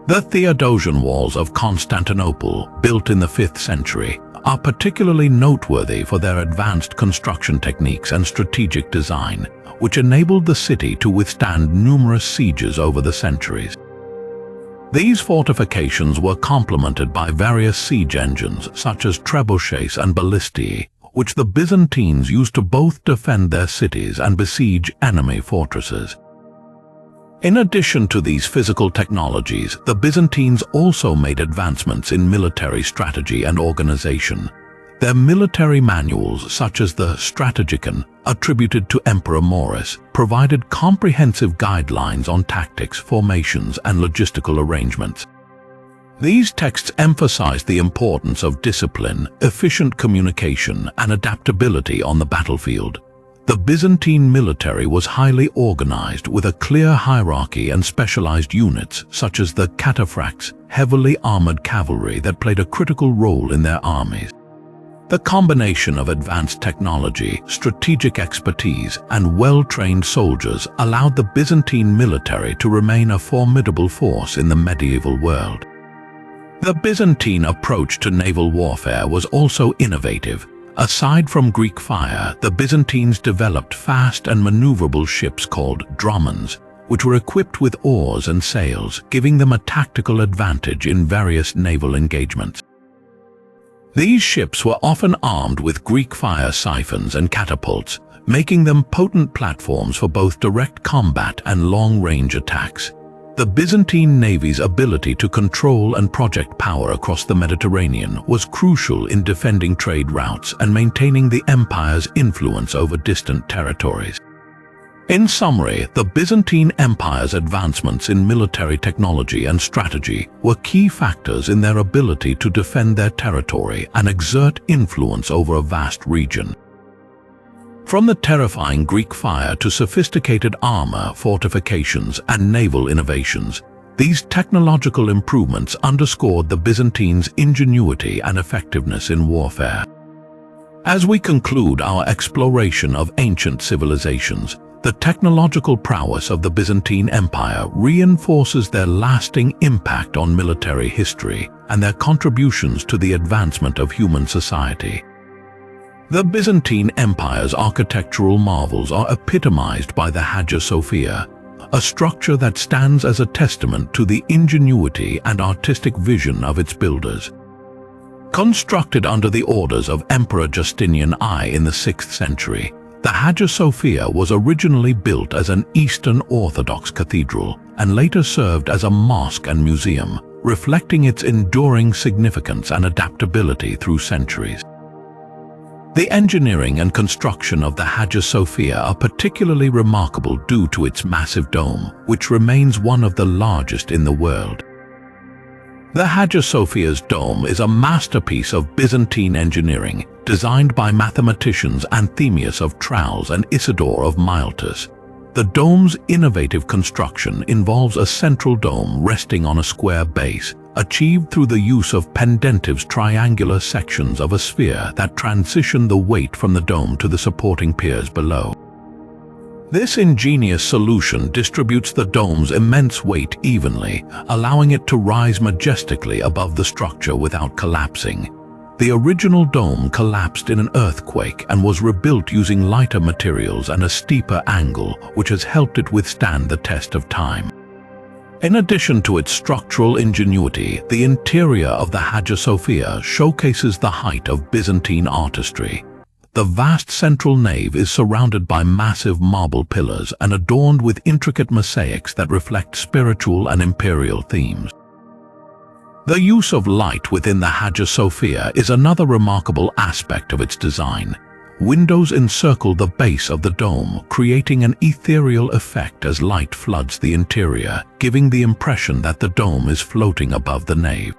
The Theodosian walls of Constantinople, built in the 5th century, are particularly noteworthy for their advanced construction techniques and strategic design, which enabled the city to withstand numerous sieges over the centuries. These fortifications were complemented by various siege engines such as trebuchets and ballistae, which the Byzantines used to both defend their cities and besiege enemy fortresses. In addition to these physical technologies, the Byzantines also made advancements in military strategy and organization. Their military manuals, such as the Strategicon, attributed to Emperor Maurus, provided comprehensive guidelines on tactics, formations, and logistical arrangements. These texts emphasized the importance of discipline, efficient communication, and adaptability on the battlefield. The Byzantine military was highly organized with a clear hierarchy and specialized units, such as the cataphracts, heavily armored cavalry that played a critical role in their armies. The combination of advanced technology, strategic expertise, and well-trained soldiers allowed the Byzantine military to remain a formidable force in the medieval world. The Byzantine approach to naval warfare was also innovative. Aside from Greek fire, the Byzantines developed fast and maneuverable ships called dromons, which were equipped with oars and sails, giving them a tactical advantage in various naval engagements. These ships were often armed with Greek fire siphons and catapults, making them potent platforms for both direct combat and long-range attacks. The Byzantine Navy's ability to control and project power across the Mediterranean was crucial in defending trade routes and maintaining the empire's influence over distant territories. In summary, the Byzantine Empire's advancements in military technology and strategy were key factors in their ability to defend their territory and exert influence over a vast region. From the terrifying Greek fire to sophisticated armor, fortifications, and naval innovations, these technological improvements underscored the Byzantines' ingenuity and effectiveness in warfare. As we conclude our exploration of ancient civilizations, the technological prowess of the Byzantine Empire reinforces their lasting impact on military history and their contributions to the advancement of human society. The Byzantine Empire's architectural marvels are epitomized by the Hagia Sophia, a structure that stands as a testament to the ingenuity and artistic vision of its builders. Constructed under the orders of Emperor Justinian I in the 6th century, the Hagia Sophia was originally built as an Eastern Orthodox cathedral and later served as a mosque and museum, reflecting its enduring significance and adaptability through centuries. The engineering and construction of the Hagia Sophia are particularly remarkable due to its massive dome, which remains one of the largest in the world. The Hagia Sophia's dome is a masterpiece of Byzantine engineering, designed by mathematicians Anthemius of Tralles and Isidore of Miletus. The dome's innovative construction involves a central dome resting on a square base, achieved through the use of pendentive's triangular sections of a sphere that transition the weight from the dome to the supporting piers below. This ingenious solution distributes the dome's immense weight evenly, allowing it to rise majestically above the structure without collapsing. The original dome collapsed in an earthquake and was rebuilt using lighter materials and a steeper angle, which has helped it withstand the test of time. In addition to its structural ingenuity, the interior of the Hagia Sophia showcases the height of Byzantine artistry. The vast central nave is surrounded by massive marble pillars and adorned with intricate mosaics that reflect spiritual and imperial themes. The use of light within the Hagia Sophia is another remarkable aspect of its design. Windows encircle the base of the dome, creating an ethereal effect as light floods the interior, giving the impression that the dome is floating above the nave.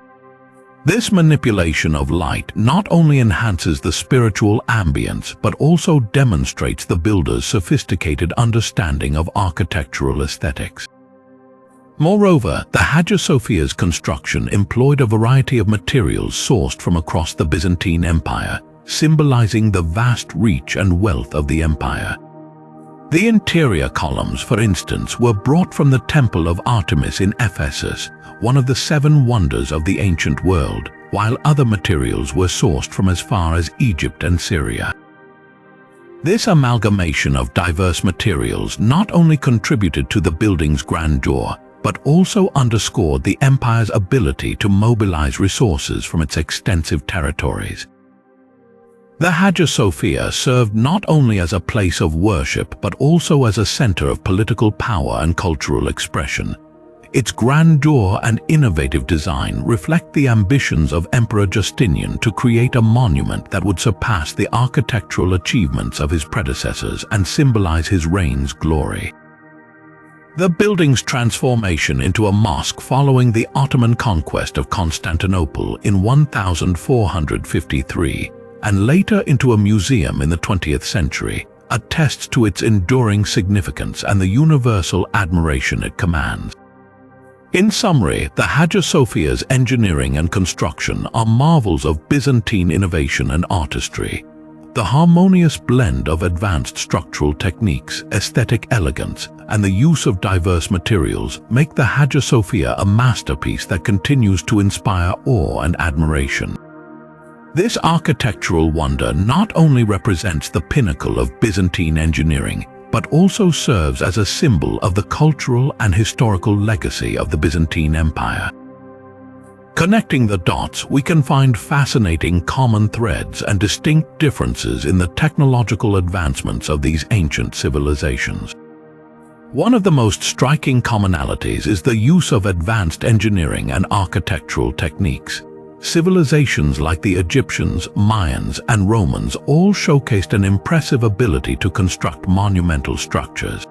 This manipulation of light not only enhances the spiritual ambience but also demonstrates the builder's sophisticated understanding of architectural aesthetics. Moreover, the Hagia Sophia's construction employed a variety of materials sourced from across the Byzantine Empire, symbolizing the vast reach and wealth of the empire. The interior columns, for instance, were brought from the Temple of Artemis in Ephesus, one of the 7 wonders of the ancient world, while other materials were sourced from as far as Egypt and Syria. This amalgamation of diverse materials not only contributed to the building's grandeur, but also underscored the empire's ability to mobilize resources from its extensive territories. The Hagia Sophia served not only as a place of worship but also as a center of political power and cultural expression. Its grandeur and innovative design reflect the ambitions of Emperor Justinian to create a monument that would surpass the architectural achievements of his predecessors and symbolize his reign's glory. The building's transformation into a mosque following the Ottoman conquest of Constantinople in 1453 and later into a museum in the 20th century attests to its enduring significance and the universal admiration it commands. In summary, the Hagia Sophia's engineering and construction are marvels of Byzantine innovation and artistry. The harmonious blend of advanced structural techniques, aesthetic elegance, and the use of diverse materials make the Hagia Sophia a masterpiece that continues to inspire awe and admiration. This architectural wonder not only represents the pinnacle of Byzantine engineering, but also serves as a symbol of the cultural and historical legacy of the Byzantine Empire. Connecting the dots, we can find fascinating common threads and distinct differences in the technological advancements of these ancient civilizations. One of the most striking commonalities is the use of advanced engineering and architectural techniques. Civilizations like the Egyptians, Mayans, and Romans all showcased an impressive ability to construct monumental structures.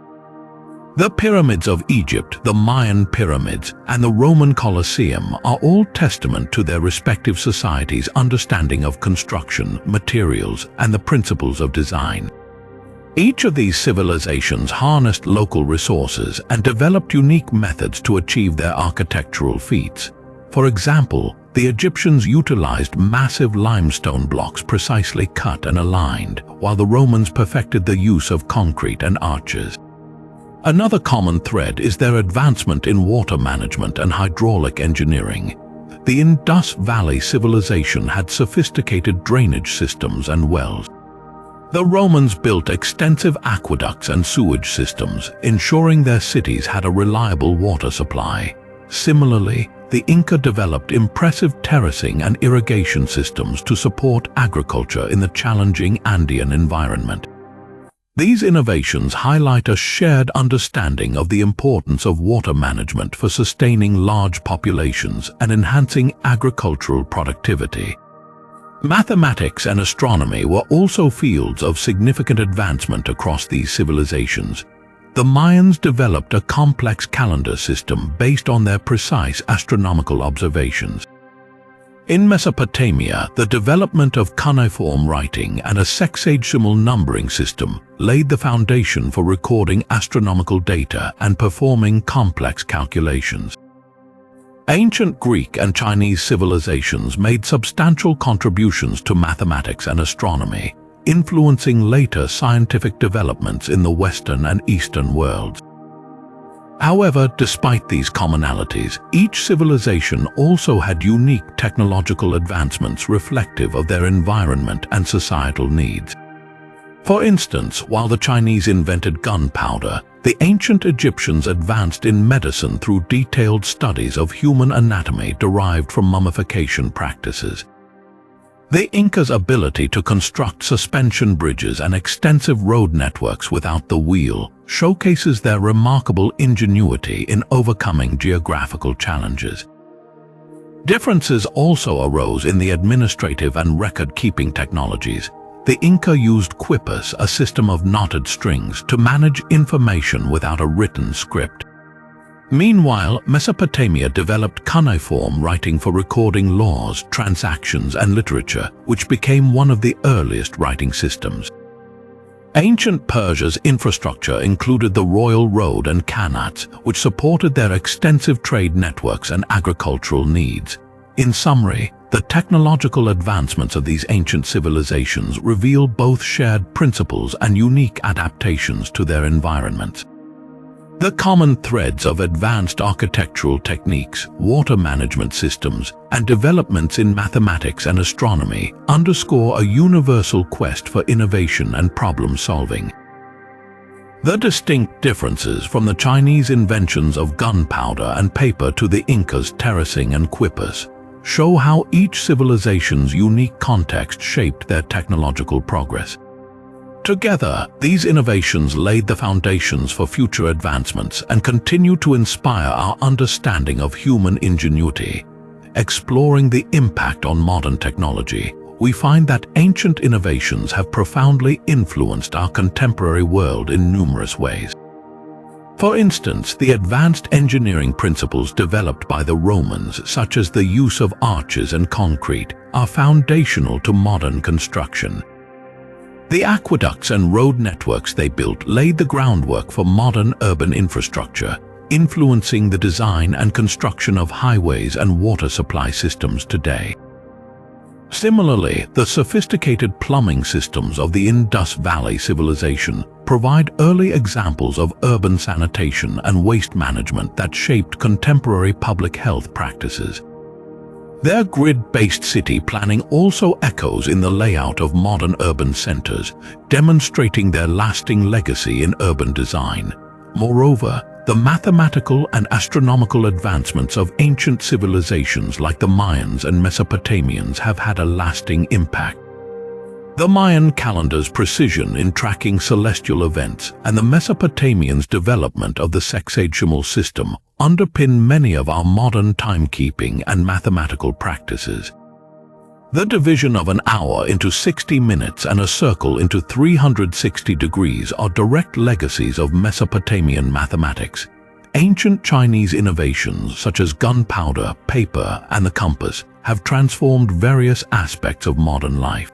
The pyramids of Egypt, the Mayan pyramids, and the Roman Colosseum are all testament to their respective societies' understanding of construction, materials, and the principles of design. Each of these civilizations harnessed local resources and developed unique methods to achieve their architectural feats. For example, the Egyptians utilized massive limestone blocks precisely cut and aligned, while the Romans perfected the use of concrete and arches. Another common thread is their advancement in water management and hydraulic engineering. The Indus Valley civilization had sophisticated drainage systems and wells. The Romans built extensive aqueducts and sewage systems, ensuring their cities had a reliable water supply. Similarly, the Inca developed impressive terracing and irrigation systems to support agriculture in the challenging Andean environment. These innovations highlight a shared understanding of the importance of water management for sustaining large populations and enhancing agricultural productivity. Mathematics and astronomy were also fields of significant advancement across these civilizations. The Mayans developed a complex calendar system based on their precise astronomical observations. In Mesopotamia, the development of cuneiform writing and a sexagesimal numbering system laid the foundation for recording astronomical data and performing complex calculations. Ancient Greek and Chinese civilizations made substantial contributions to mathematics and astronomy, influencing later scientific developments in the Western and Eastern worlds. However, despite these commonalities, each civilization also had unique technological advancements reflective of their environment and societal needs. For instance, while the Chinese invented gunpowder, the ancient Egyptians advanced in medicine through detailed studies of human anatomy derived from mummification practices. The Incas' ability to construct suspension bridges and extensive road networks without the wheel showcases their remarkable ingenuity in overcoming geographical challenges. Differences also arose in the administrative and record-keeping technologies. The Inca used quippus, a system of knotted strings, to manage information without a written script. Meanwhile, Mesopotamia developed cuneiform writing for recording laws, transactions, and literature, which became one of the earliest writing systems. Ancient Persia's infrastructure included the royal road and khanats, which supported their extensive trade networks and agricultural needs. In summary, the technological advancements of these ancient civilizations reveal both shared principles and unique adaptations to their environments. The common threads of advanced architectural techniques, water management systems, and developments in mathematics and astronomy underscore a universal quest for innovation and problem-solving. The distinct differences from the Chinese inventions of gunpowder and paper to the Incas' terracing and quippers show how each civilization's unique context shaped their technological progress. Together, these innovations laid the foundations for future advancements and continue to inspire our understanding of human ingenuity. Exploring the impact on modern technology, we find that ancient innovations have profoundly influenced our contemporary world in numerous ways. For instance, the advanced engineering principles developed by the Romans, such as the use of arches and concrete, are foundational to modern construction. The aqueducts and road networks they built laid the groundwork for modern urban infrastructure, influencing the design and construction of highways and water supply systems today. Similarly, the sophisticated plumbing systems of the Indus Valley civilization provide early examples of urban sanitation and waste management that shaped contemporary public health practices. Their grid-based city planning also echoes in the layout of modern urban centers, demonstrating their lasting legacy in urban design. Moreover, the mathematical and astronomical advancements of ancient civilizations like the Mayans and Mesopotamians have had a lasting impact. The Mayan calendar's precision in tracking celestial events and the Mesopotamians' development of the sexagesimal system underpin many of our modern timekeeping and mathematical practices. The division of an hour into 60 minutes and a circle into 360 degrees are direct legacies of Mesopotamian mathematics. Ancient Chinese innovations such as gunpowder, paper, and the compass have transformed various aspects of modern life.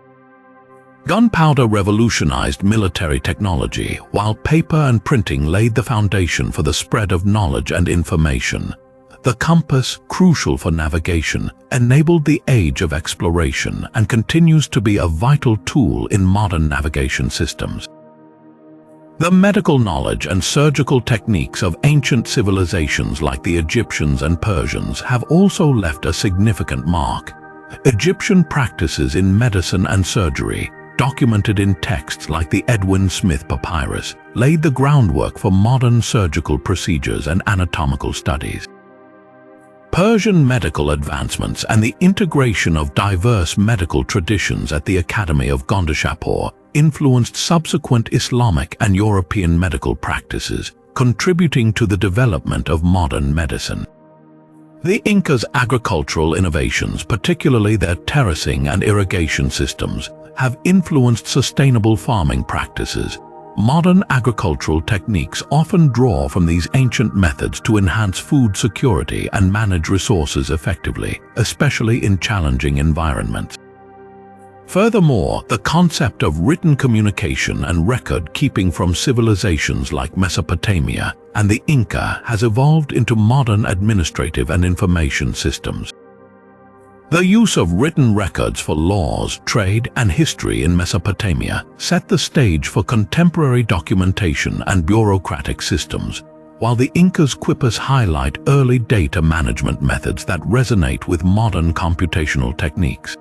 Gunpowder revolutionized military technology, while paper and printing laid the foundation for the spread of knowledge and information. The compass, crucial for navigation, enabled the age of exploration and continues to be a vital tool in modern navigation systems. The medical knowledge and surgical techniques of ancient civilizations like the Egyptians and Persians have also left a significant mark. Egyptian practices in medicine and surgery, documented in texts like the Edwin Smith Papyrus, laid the groundwork for modern surgical procedures and anatomical studies. Persian medical advancements and the integration of diverse medical traditions at the Academy of Gondishapur influenced subsequent Islamic and European medical practices, contributing to the development of modern medicine. The Incas' agricultural innovations, particularly their terracing and irrigation systems, have influenced sustainable farming practices. Modern agricultural techniques often draw from these ancient methods to enhance food security and manage resources effectively, especially in challenging environments. Furthermore, the concept of written communication and record-keeping from civilizations like Mesopotamia and the Inca has evolved into modern administrative and information systems. The use of written records for laws, trade, and history in Mesopotamia set the stage for contemporary documentation and bureaucratic systems, while the Incas' quippers highlight early data management methods that resonate with modern computational techniques.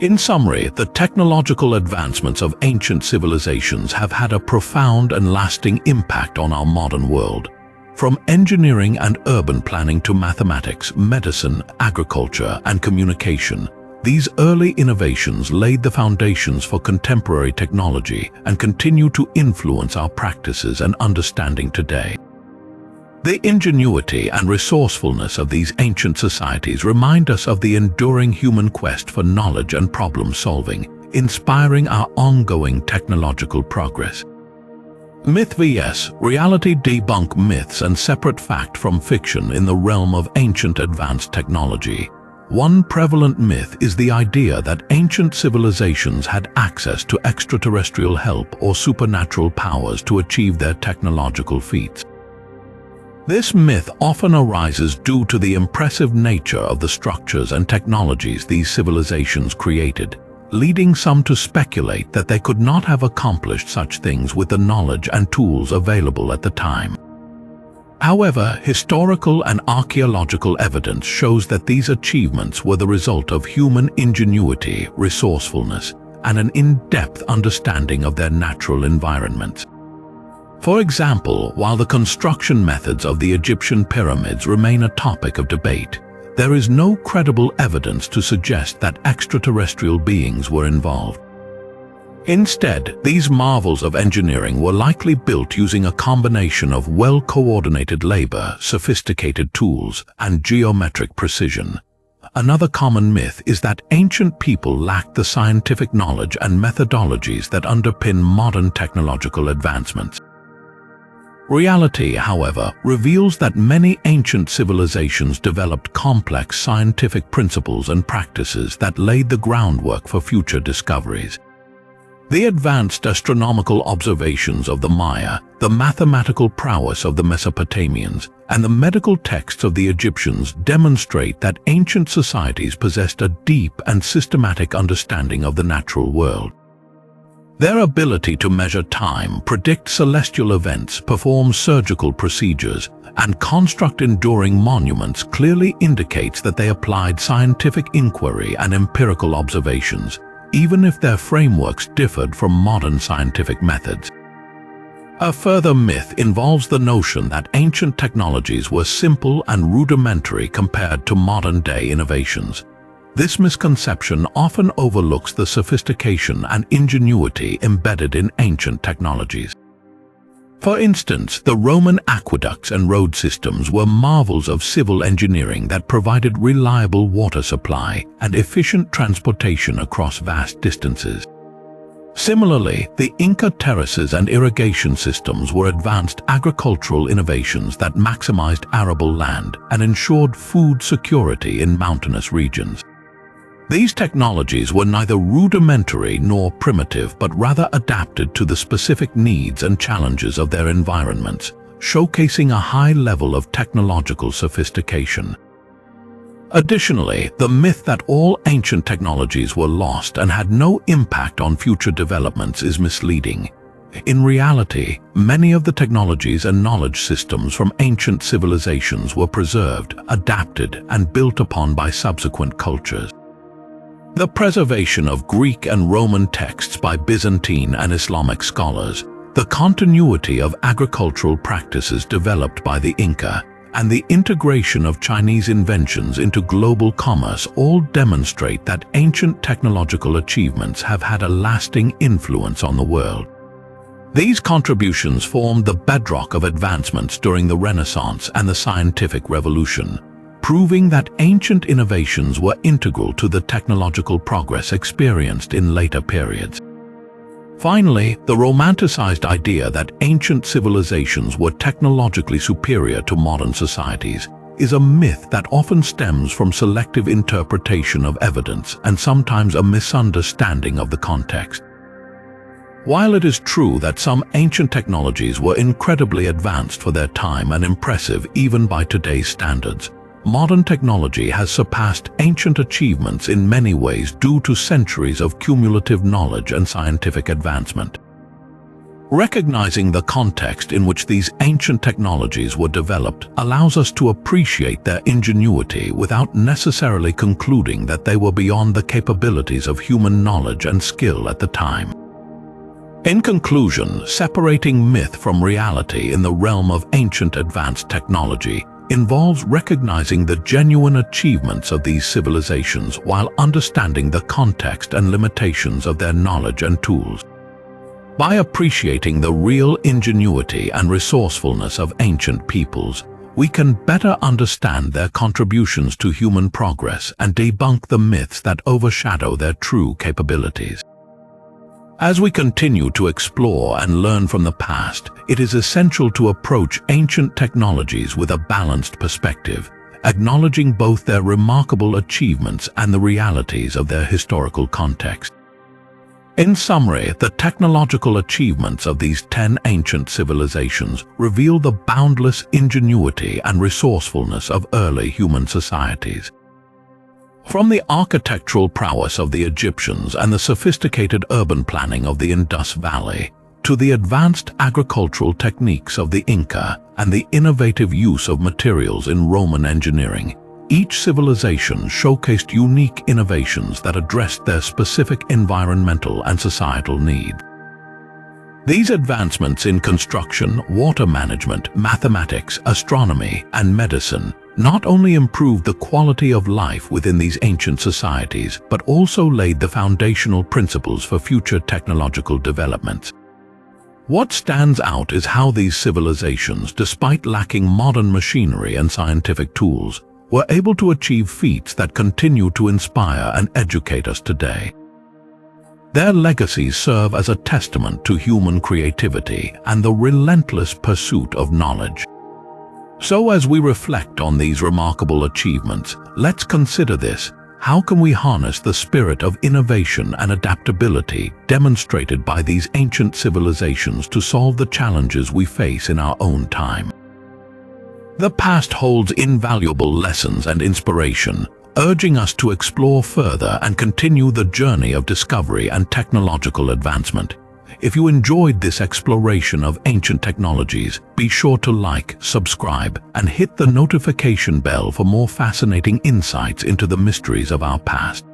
In summary, the technological advancements of ancient civilizations have had a profound and lasting impact on our modern world. From engineering and urban planning to mathematics, medicine, agriculture, and communication, these early innovations laid the foundations for contemporary technology and continue to influence our practices and understanding today. The ingenuity and resourcefulness of these ancient societies remind us of the enduring human quest for knowledge and problem-solving, inspiring our ongoing technological progress. Myth vs. Reality debunk myths and separate fact from fiction in the realm of ancient advanced technology. One prevalent myth is the idea that ancient civilizations had access to extraterrestrial help or supernatural powers to achieve their technological feats. This myth often arises due to the impressive nature of the structures and technologies these civilizations created, leading some to speculate that they could not have accomplished such things with the knowledge and tools available at the time. However, historical and archaeological evidence shows that these achievements were the result of human ingenuity, resourcefulness, and an in-depth understanding of their natural environments. For example, while the construction methods of the Egyptian pyramids remain a topic of debate, there is no credible evidence to suggest that extraterrestrial beings were involved. Instead, these marvels of engineering were likely built using a combination of well-coordinated labor, sophisticated tools, and geometric precision. Another common myth is that ancient people lacked the scientific knowledge and methodologies that underpin modern technological advancements. Reality, however, reveals that many ancient civilizations developed complex scientific principles and practices that laid the groundwork for future discoveries. The advanced astronomical observations of the Maya, the mathematical prowess of the Mesopotamians, and the medical texts of the Egyptians demonstrate that ancient societies possessed a deep and systematic understanding of the natural world. Their ability to measure time, predict celestial events, perform surgical procedures, and construct enduring monuments clearly indicates that they applied scientific inquiry and empirical observations, even if their frameworks differed from modern scientific methods. A further myth involves the notion that ancient technologies were simple and rudimentary compared to modern-day innovations. This misconception often overlooks the sophistication and ingenuity embedded in ancient technologies. For instance, the Roman aqueducts and road systems were marvels of civil engineering that provided reliable water supply and efficient transportation across vast distances. Similarly, the Inca terraces and irrigation systems were advanced agricultural innovations that maximized arable land and ensured food security in mountainous regions. These technologies were neither rudimentary nor primitive, but rather adapted to the specific needs and challenges of their environments, showcasing a high level of technological sophistication. Additionally, the myth that all ancient technologies were lost and had no impact on future developments is misleading. In reality, many of the technologies and knowledge systems from ancient civilizations were preserved, adapted, and built upon by subsequent cultures. The preservation of Greek and Roman texts by Byzantine and Islamic scholars, the continuity of agricultural practices developed by the Inca, and the integration of Chinese inventions into global commerce all demonstrate that ancient technological achievements have had a lasting influence on the world. These contributions formed the bedrock of advancements during the Renaissance and the scientific revolution, proving that ancient innovations were integral to the technological progress experienced in later periods. Finally, the romanticized idea that ancient civilizations were technologically superior to modern societies is a myth that often stems from selective interpretation of evidence and sometimes a misunderstanding of the context. While it is true that some ancient technologies were incredibly advanced for their time and impressive even by today's standards, modern technology has surpassed ancient achievements in many ways due to centuries of cumulative knowledge and scientific advancement. Recognizing the context in which these ancient technologies were developed allows us to appreciate their ingenuity without necessarily concluding that they were beyond the capabilities of human knowledge and skill at the time. In conclusion, separating myth from reality in the realm of ancient advanced technology involves recognizing the genuine achievements of these civilizations while understanding the context and limitations of their knowledge and tools. By appreciating the real ingenuity and resourcefulness of ancient peoples, we can better understand their contributions to human progress and debunk the myths that overshadow their true capabilities. As we continue to explore and learn from the past, it is essential to approach ancient technologies with a balanced perspective, acknowledging both their remarkable achievements and the realities of their historical context. In summary, the technological achievements of these 10 ancient civilizations reveal the boundless ingenuity and resourcefulness of early human societies. From the architectural prowess of the Egyptians and the sophisticated urban planning of the Indus Valley, to the advanced agricultural techniques of the Inca and the innovative use of materials in Roman engineering, each civilization showcased unique innovations that addressed their specific environmental and societal needs. These advancements in construction, water management, mathematics, astronomy, and medicine not only improved the quality of life within these ancient societies, but also laid the foundational principles for future technological developments. What stands out is how these civilizations, despite lacking modern machinery and scientific tools, were able to achieve feats that continue to inspire and educate us today. Their legacies serve as a testament to human creativity and the relentless pursuit of knowledge. So as we reflect on these remarkable achievements, let's consider this: how can we harness the spirit of innovation and adaptability demonstrated by these ancient civilizations to solve the challenges we face in our own time? The past holds invaluable lessons and inspiration, urging us to explore further and continue the journey of discovery and technological advancement. If you enjoyed this exploration of ancient technologies, be sure to like, subscribe, and hit the notification bell for more fascinating insights into the mysteries of our past.